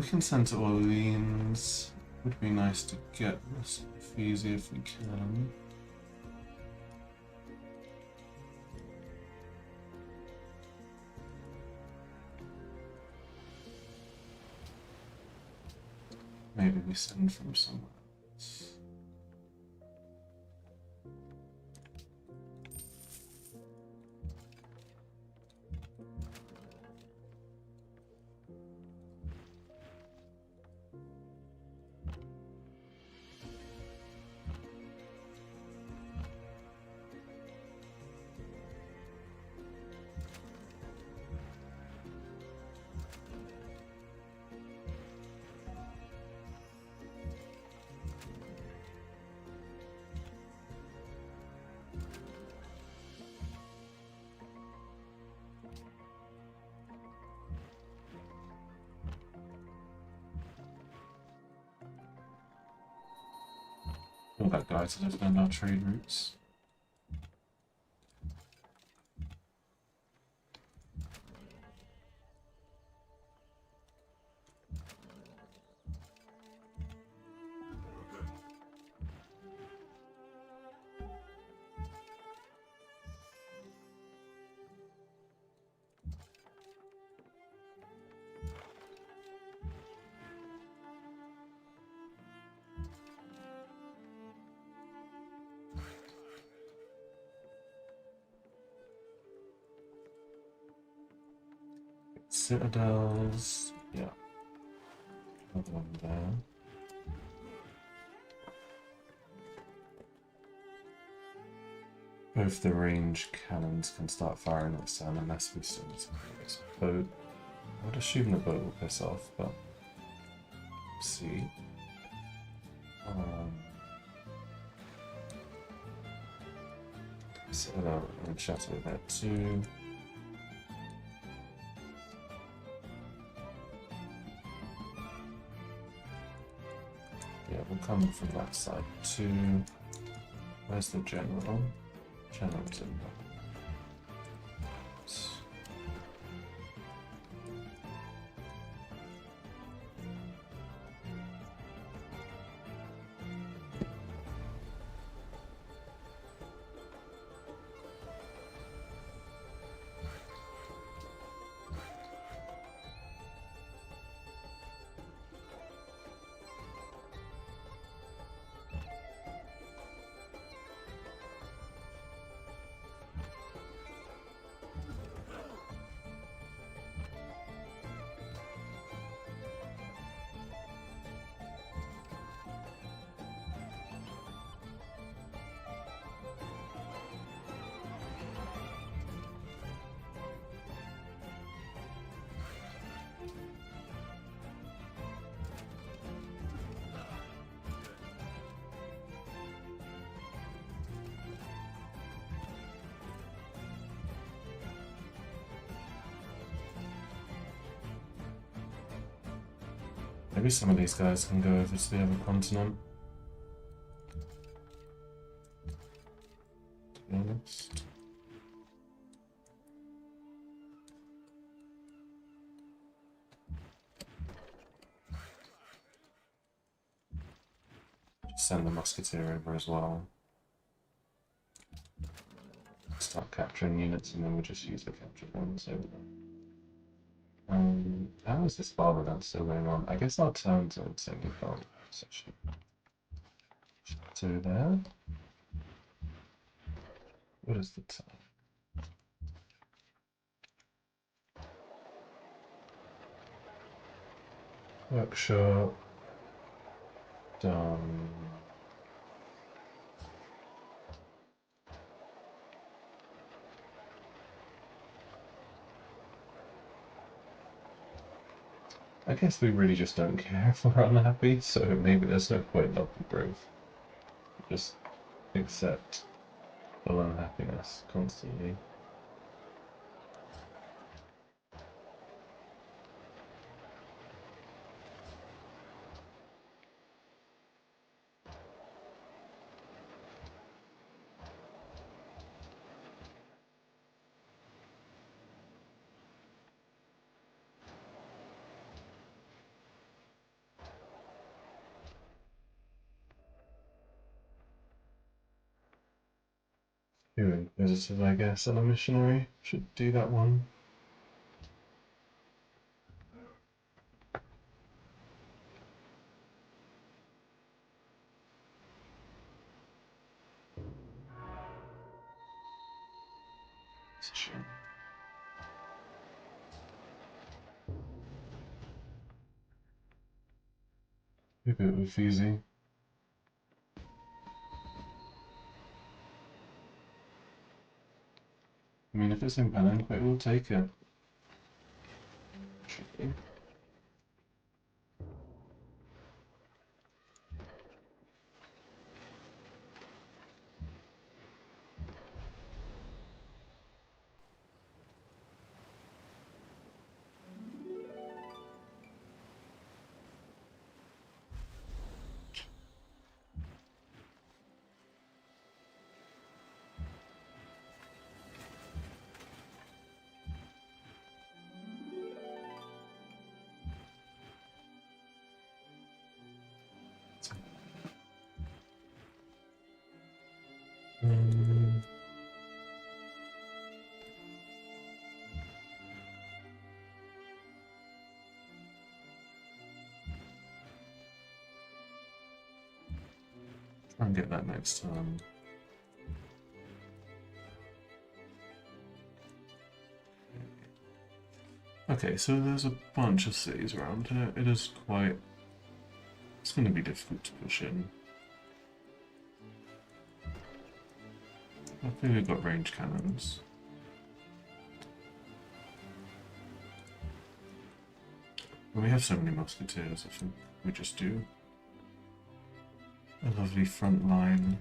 We can send to Orleans. Would be nice to get this easy if we can. Maybe we send from somewhere else. All that guys that have learned our trade routes. Citadels, yeah. Another one there. Both the range cannons can start firing at sun unless we still need to get this boat. I would assume the boat will piss off, but see. Citadel and Chateau there too. Yeah, we'll come from that side too. Where's the general? General's in there. Maybe some of these guys can go over to the other continent. To be honest. Just send the Musketeer over as well. Start capturing units and then we'll just use the captured ones over there. How is this barber dance still going on? I guess our turns are insanely fast. Section. To there. What is the time? Workshop. Done. I guess we really just don't care if we're unhappy, so maybe there's no point not to improve. Just accept full unhappiness constantly. Doing visited, I guess, and a missionary. Should do that one. Maybe it was easy. I mean, if it's in Palanquin, we'll take it. Should be. Try and get that next time. Okay, so there's a bunch of cities around here. It is quite... It's going to be difficult to push in. I think we've got range cannons. Well, we have so many musketeers, I think we just do a lovely front line.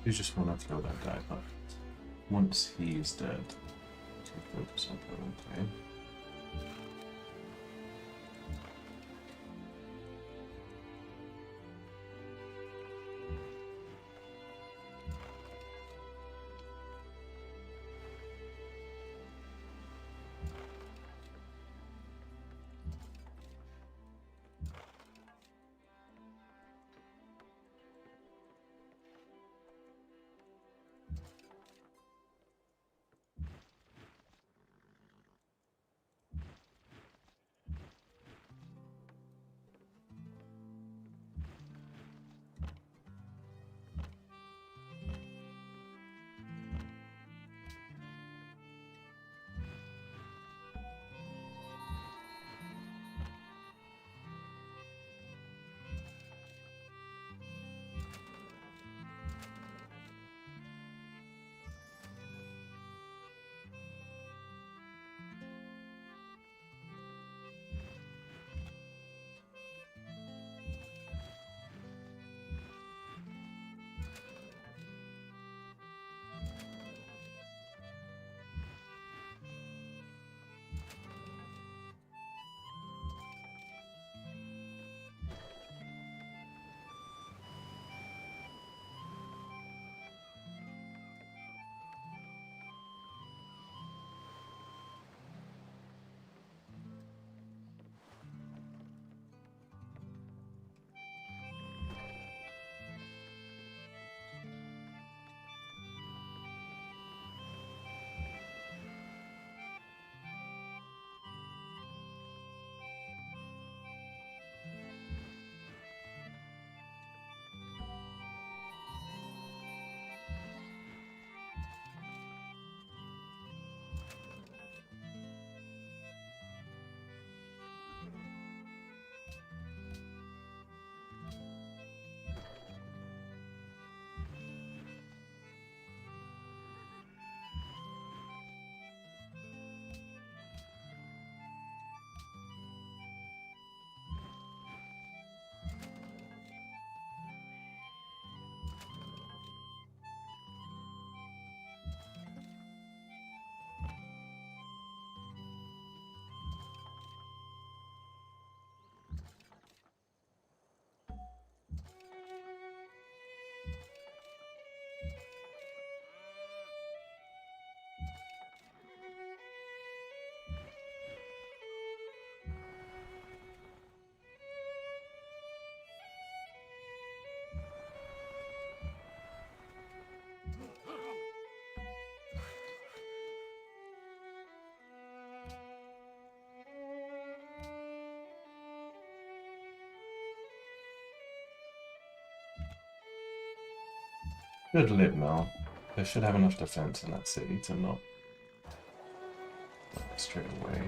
You just want to kill that guy, but once he's dead, we can focus on Palanquin. Good lib now. They should have enough defense in that city to not straight away.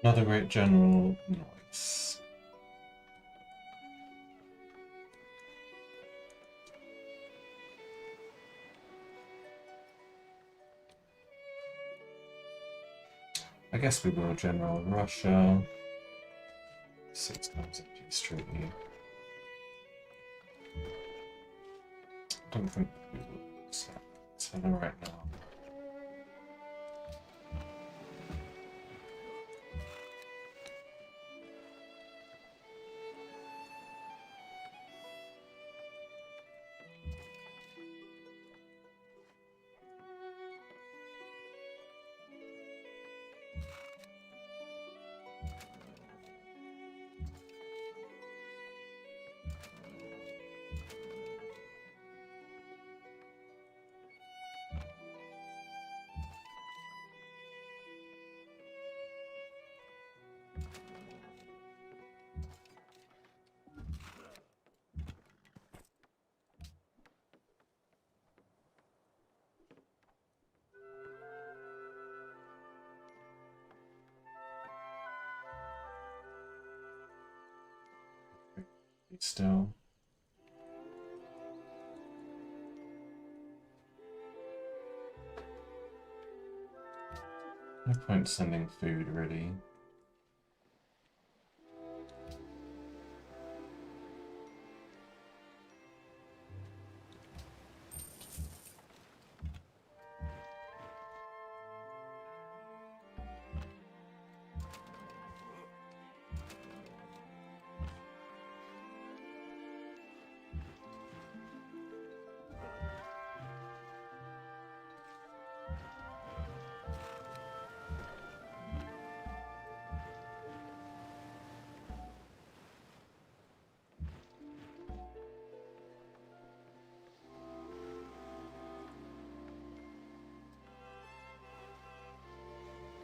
Another great general. Nice. I guess we will general Russia. 6 times a peace treaty. Don't think we will sell them right now. Still. No point sending food, really.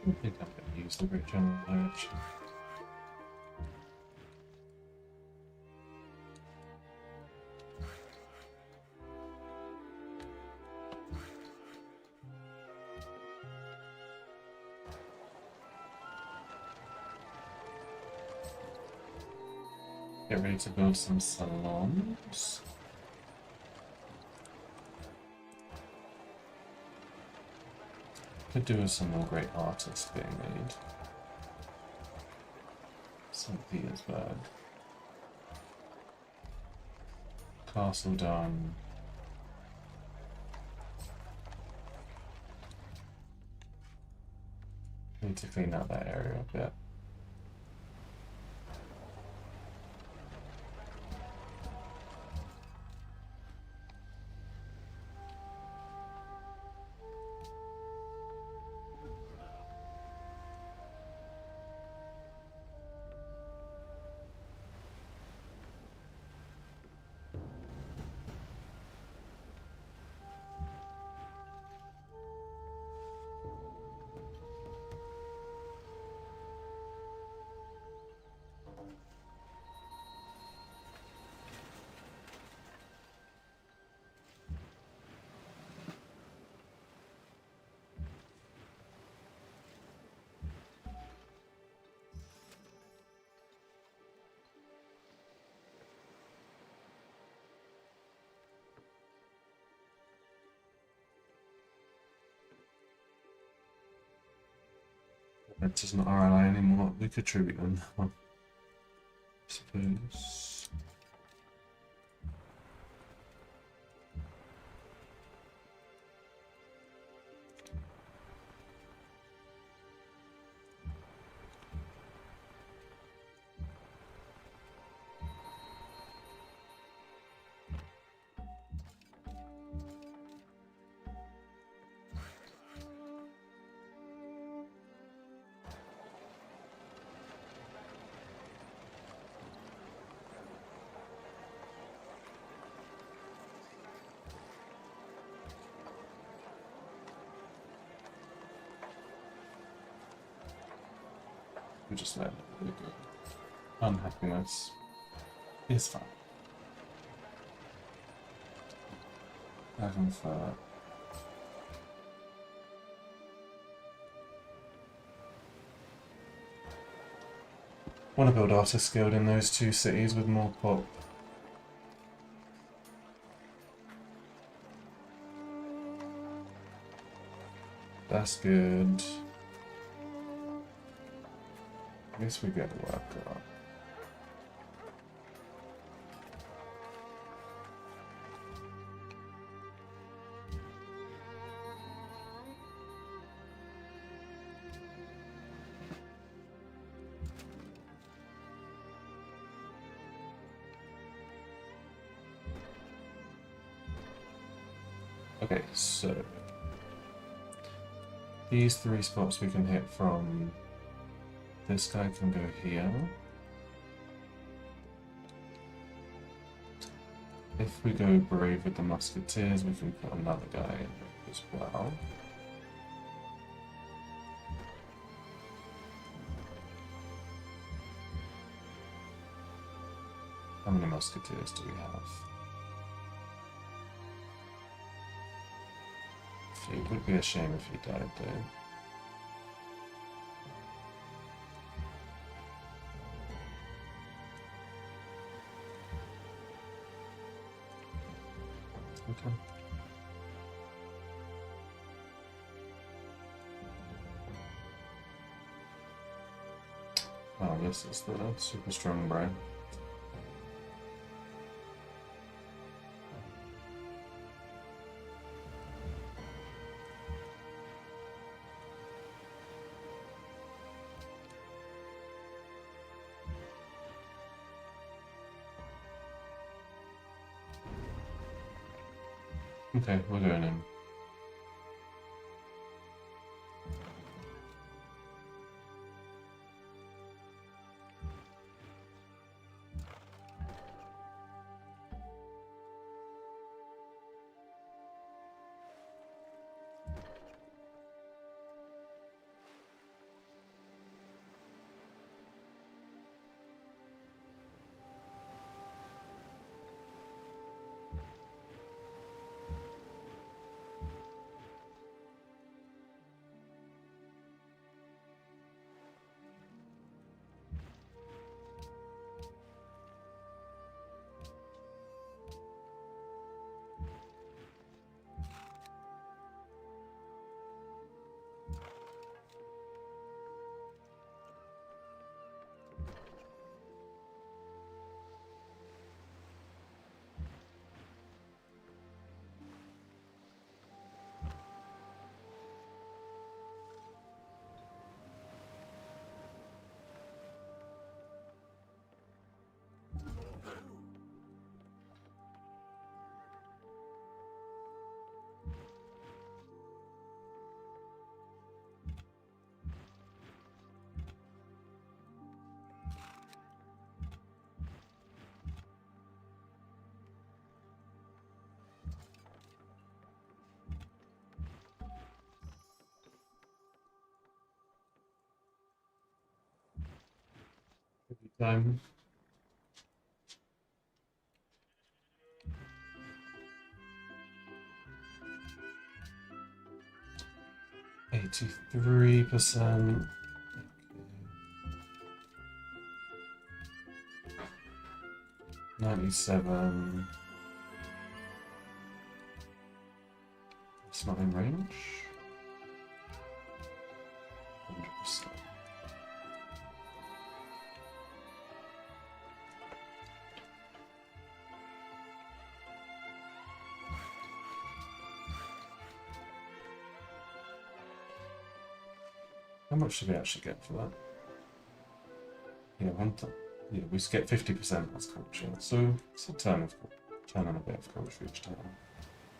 I think I'm going to use the great general there, actually. Get ready to build some salons. Could do with some more great artists being made. St. Petersburg. Castle done. Need to clean out that area a bit. It isn't our ally anymore. We could tribute them, I suppose. we just let it really go. Unhappiness is fine. Dragon fur. Want to build Artist Guild in those two cities with more pop. That's good. I guess we get a worker. Okay, so these 3 spots we can hit from. This guy can go here. If we go brave with the Musketeers, we can put another guy in as well. How many Musketeers do we have? It would be a shame if he died though. Okay. Oh, this is the super strong brain. Okay, we're going in. Every time. $83%. 97. It's not in range. 100%. How much should we actually get for that? Yeah, yeah, we get 50% as culture, so it's a turn and a bit of culture each time.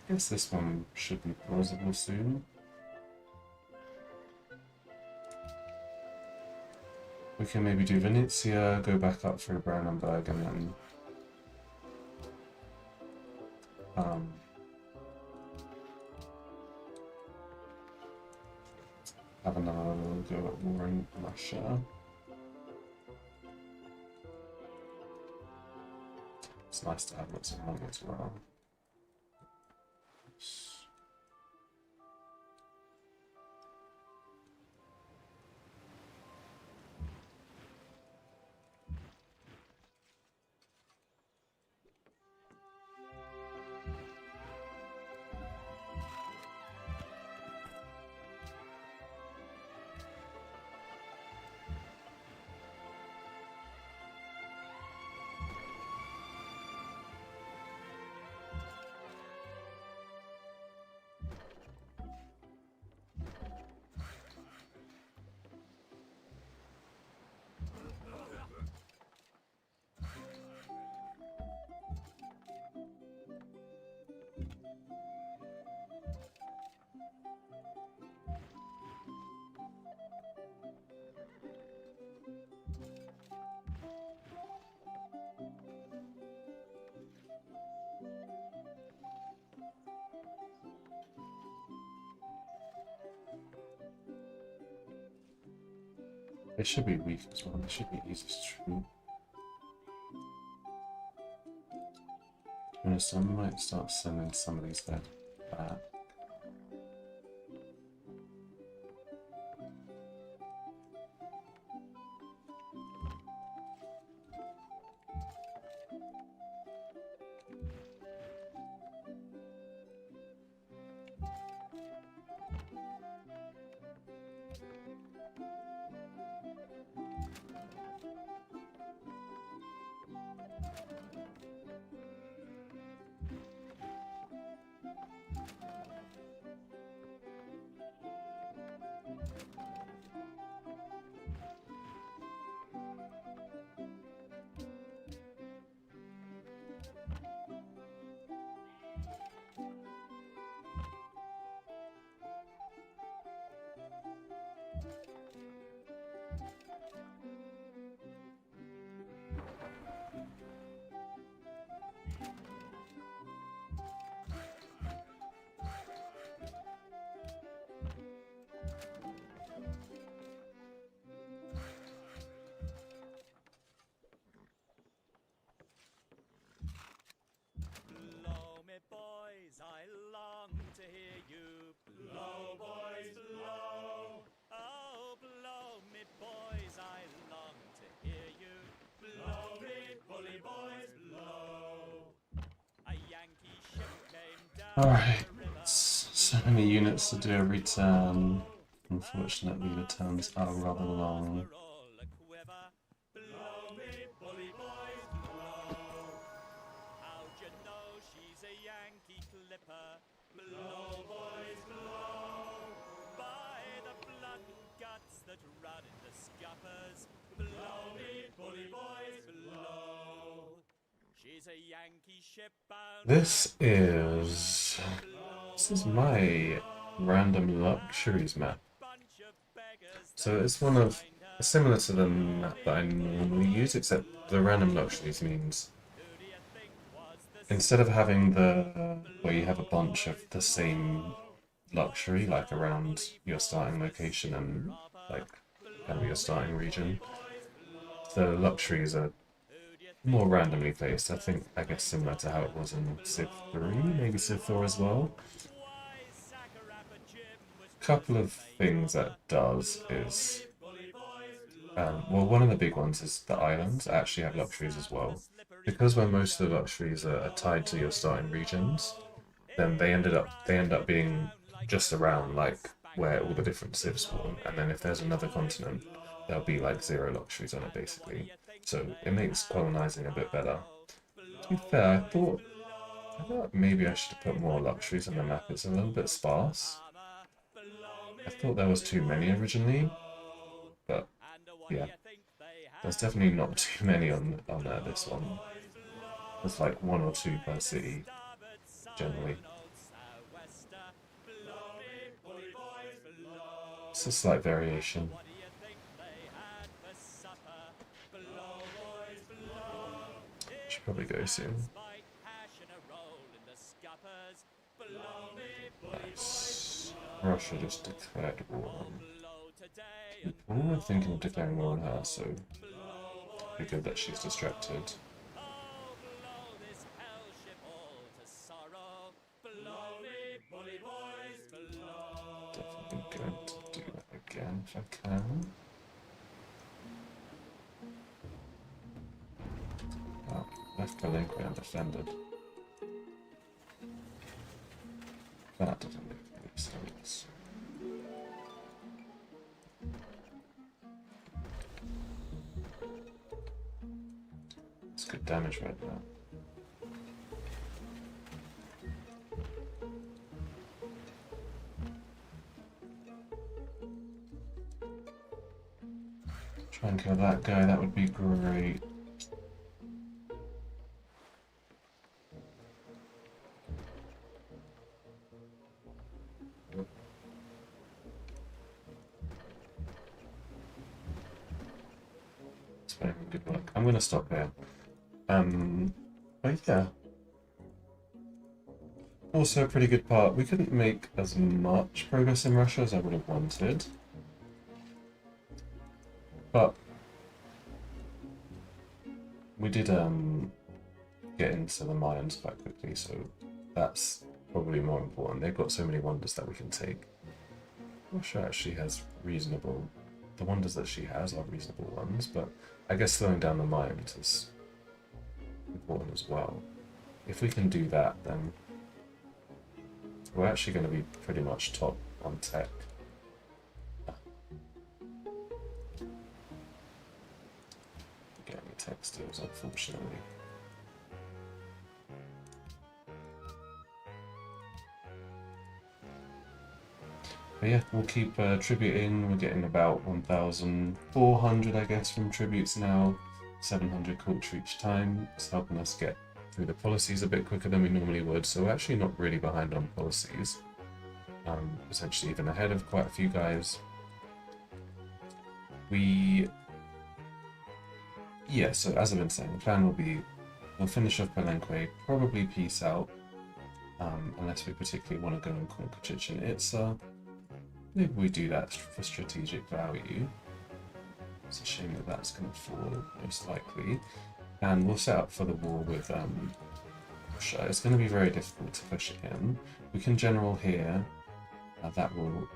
I guess this one should be plausible soon. We can maybe do Venezia, go back up through Brandenburg, and then have another go at war in Russia. It's nice to have lots of money as well. They should be weak as well. They should be easy to treat. So I might start sending some of these dead back. Blow me, boys, I long to hear you. Blow, boys, blow. Oh, blow me, boys, I long to hear you. Blow me, bully boys, blow. A Yankee ship came down Alright, the river. so many units to do every turn. Unfortunately, the turns are rather long. We're all a quiver. Blow me, bully boys, blow. How'd you know she's a Yankee clipper? Blow, boys, blow. By the blood and guts that run in the scuppers. Blow me, bully boys, blow. She's a Yankee ship bound. This is my random luxuries map. Bunch of beggars. So it's one of similar to the map that I normally use, except the random luxuries means Who do you think was the instead of having the where you have a bunch of the same luxury like around your starting location and like kind of your starting region, the luxuries are more randomly placed. I guess similar to how it was in Civ 3, maybe Civ 4 as well. why Sakarappa Jim was Couple of things that does is well, one of the big ones is the islands actually have luxuries as well. Because when most of the luxuries are tied to your starting regions, then they end up being just around like where all the different civs spawn, and then if there's another continent, there'll be like 0 luxuries on it basically. So it makes colonizing a bit better. To be fair, I thought maybe I should have put more luxuries on the map. It's a little bit sparse. I thought there was too many originally, but yeah, there's definitely not too many on this one. There's like 1 or 2 per city, generally. It's a slight variation. Should probably go soon. Nice. Russia just declared war on people. I'm thinking of declaring war on her, so it'd be good that she's distracted. Left Palenque undefended. That doesn't make any sense. It's good damage right now. Try and kill that guy, that would be great. It's very good work. I'm gonna stop here. But yeah. Also a pretty good part. We couldn't make as much progress in Russia as I would have wanted. But we did get into the mines quite quickly, so that's probably more important. They've got so many wonders that we can take. Russia actually has reasonable... The wonders that she has are reasonable ones, but I guess slowing down the mines is important as well. If we can do that, then we're actually going to be pretty much top on tech. Get any tech steals, unfortunately. But yeah, we'll keep tributing. We're getting about 1,400, I guess, from tributes now. 700 culture each time. It's helping us get through the policies a bit quicker than we normally would. So we're actually not really behind on policies. Essentially even ahead of quite a few guys. Yeah, so as I've been saying, the plan will be we'll finish off Palenque, probably peace out. Unless we particularly want to go and conquer Chichen Itza. Maybe we do that for strategic value. It's a shame that that's going to fall, most likely. And we'll set up for the war with Russia. It's going to be very difficult to push again. We can general here. That will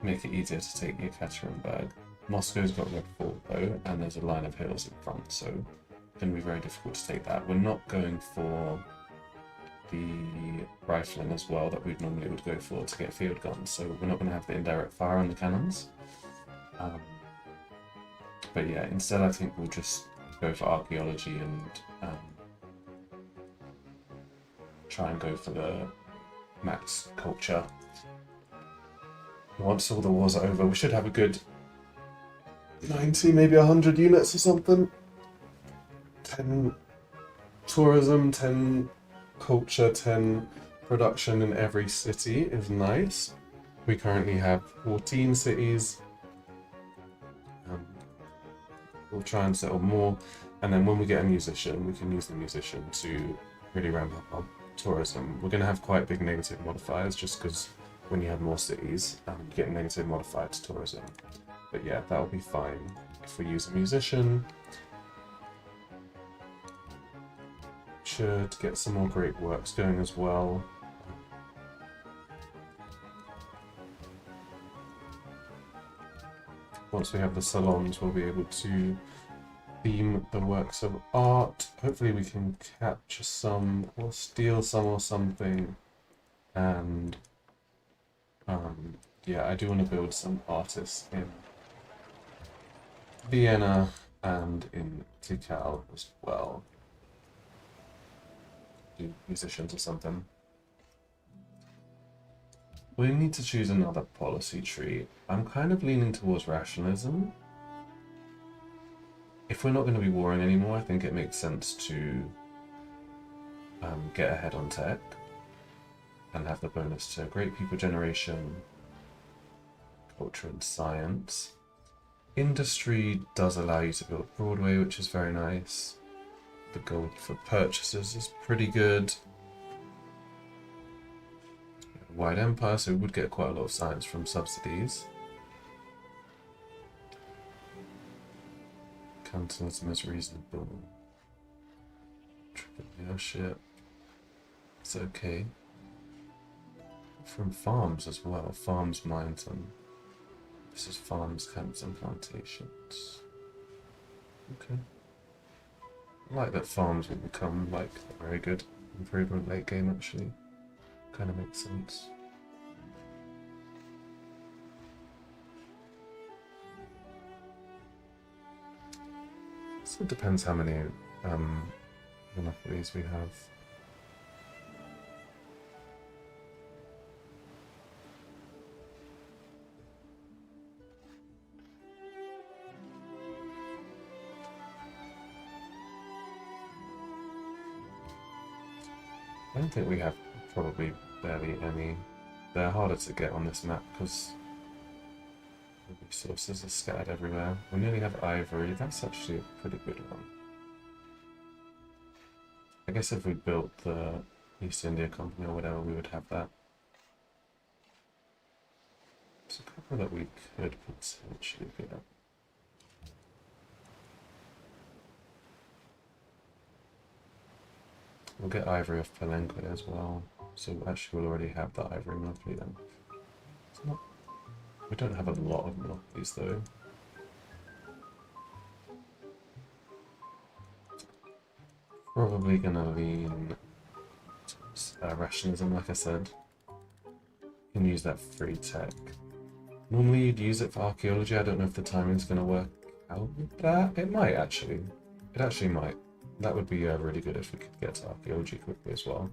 make it easier to take Yekaterinburg. Moscow's got Red Fort though, and there's a line of hills in front, so it's going to be very difficult to take that. We're not going for the rifling as well that we normally would go for to get field guns, so we're not going to have the indirect fire on the cannons. But yeah, instead I think we'll just go for archaeology and try and go for the max culture. Once all the wars are over, we should have a good 90, maybe 100 units or something. 10 tourism, 10 culture, 10 production in every city is nice. We currently have 14 cities. We'll try and settle more, and then when we get a musician, we can use the musician to really ramp up our tourism. We're going to have quite big negative modifiers just because when you have more cities, you get negative modifier to tourism. But yeah, that'll be fine if we use a musician. Should get some more great works going as well. Once we have the salons, we'll be able to theme the works of art. Hopefully we can capture some or steal some or something. And yeah, I do want to build some artists in Vienna and in Tikal as well. Do musicians or something. We need to choose another policy tree. I'm kind of leaning towards rationalism. If we're not going to be warring anymore, I think it makes sense to get ahead on tech and have the bonus to great people generation, culture and science. Industry does allow you to build Broadway, which is very nice. The gold for purchases is pretty good. Wide empire, so we would get quite a lot of science from subsidies. Capitalism is reasonable. Entrepreneurship. It's okay. From farms as well. Farms, mines, and this is farms, camps, and plantations. Okay. I like that farms will become like a very good improvement late game actually. Kind of makes sense. So it depends how many monopolies we have. I don't think we have probably barely any. They're harder to get on this map because the resources are scattered everywhere. We nearly have ivory. That's actually a pretty good one. I guess if we built the East India Company or whatever, we would have that. There's a couple that we could potentially get. We'll get ivory off Palenque as well. So actually we'll already have the ivory monopoly then. It's not, we don't have a lot of monopolies though. Probably gonna lean rationalism, like I said. You can use that free tech. Normally you'd use it for archaeology. I don't know if the timing's gonna work out with that. It might actually. It actually might. That would be really good if we could get to archaeology quickly as well.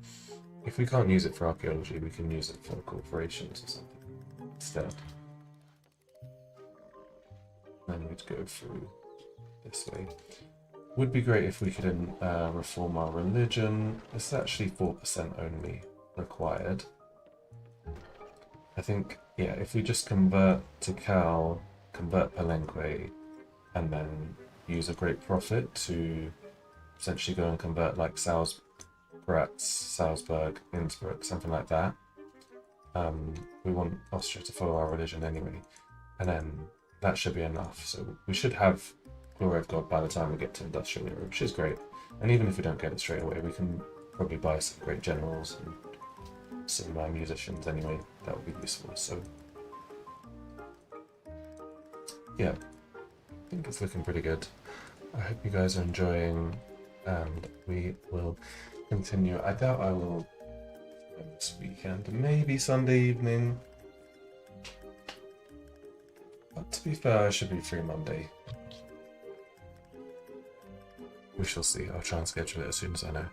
If we can't use it for archaeology, we can use it for corporations or something instead. Then we'd go through this way. Would be great if we could reform our religion. It's actually 4% only required. I think, yeah, if we just convert to Cal, convert Palenque, and then use a great profit to essentially go and convert like Graz, Salzburg, Innsbruck, something like that. We want Austria to follow our religion anyway, and then that should be enough. So we should have Glory of God by the time we get to Industrial Era, which is great. And even if we don't get it straight away, we can probably buy some great generals and some musicians anyway. That would be useful. So yeah, I think it's looking pretty good. I hope you guys are enjoying, and we will continue. I doubt I will this weekend, maybe Sunday evening. But to be fair, I should be free Monday. We shall see. I'll try and schedule it as soon as I know.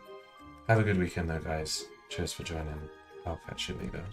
Have a good weekend though, guys. Cheers for joining. I'll catch you later.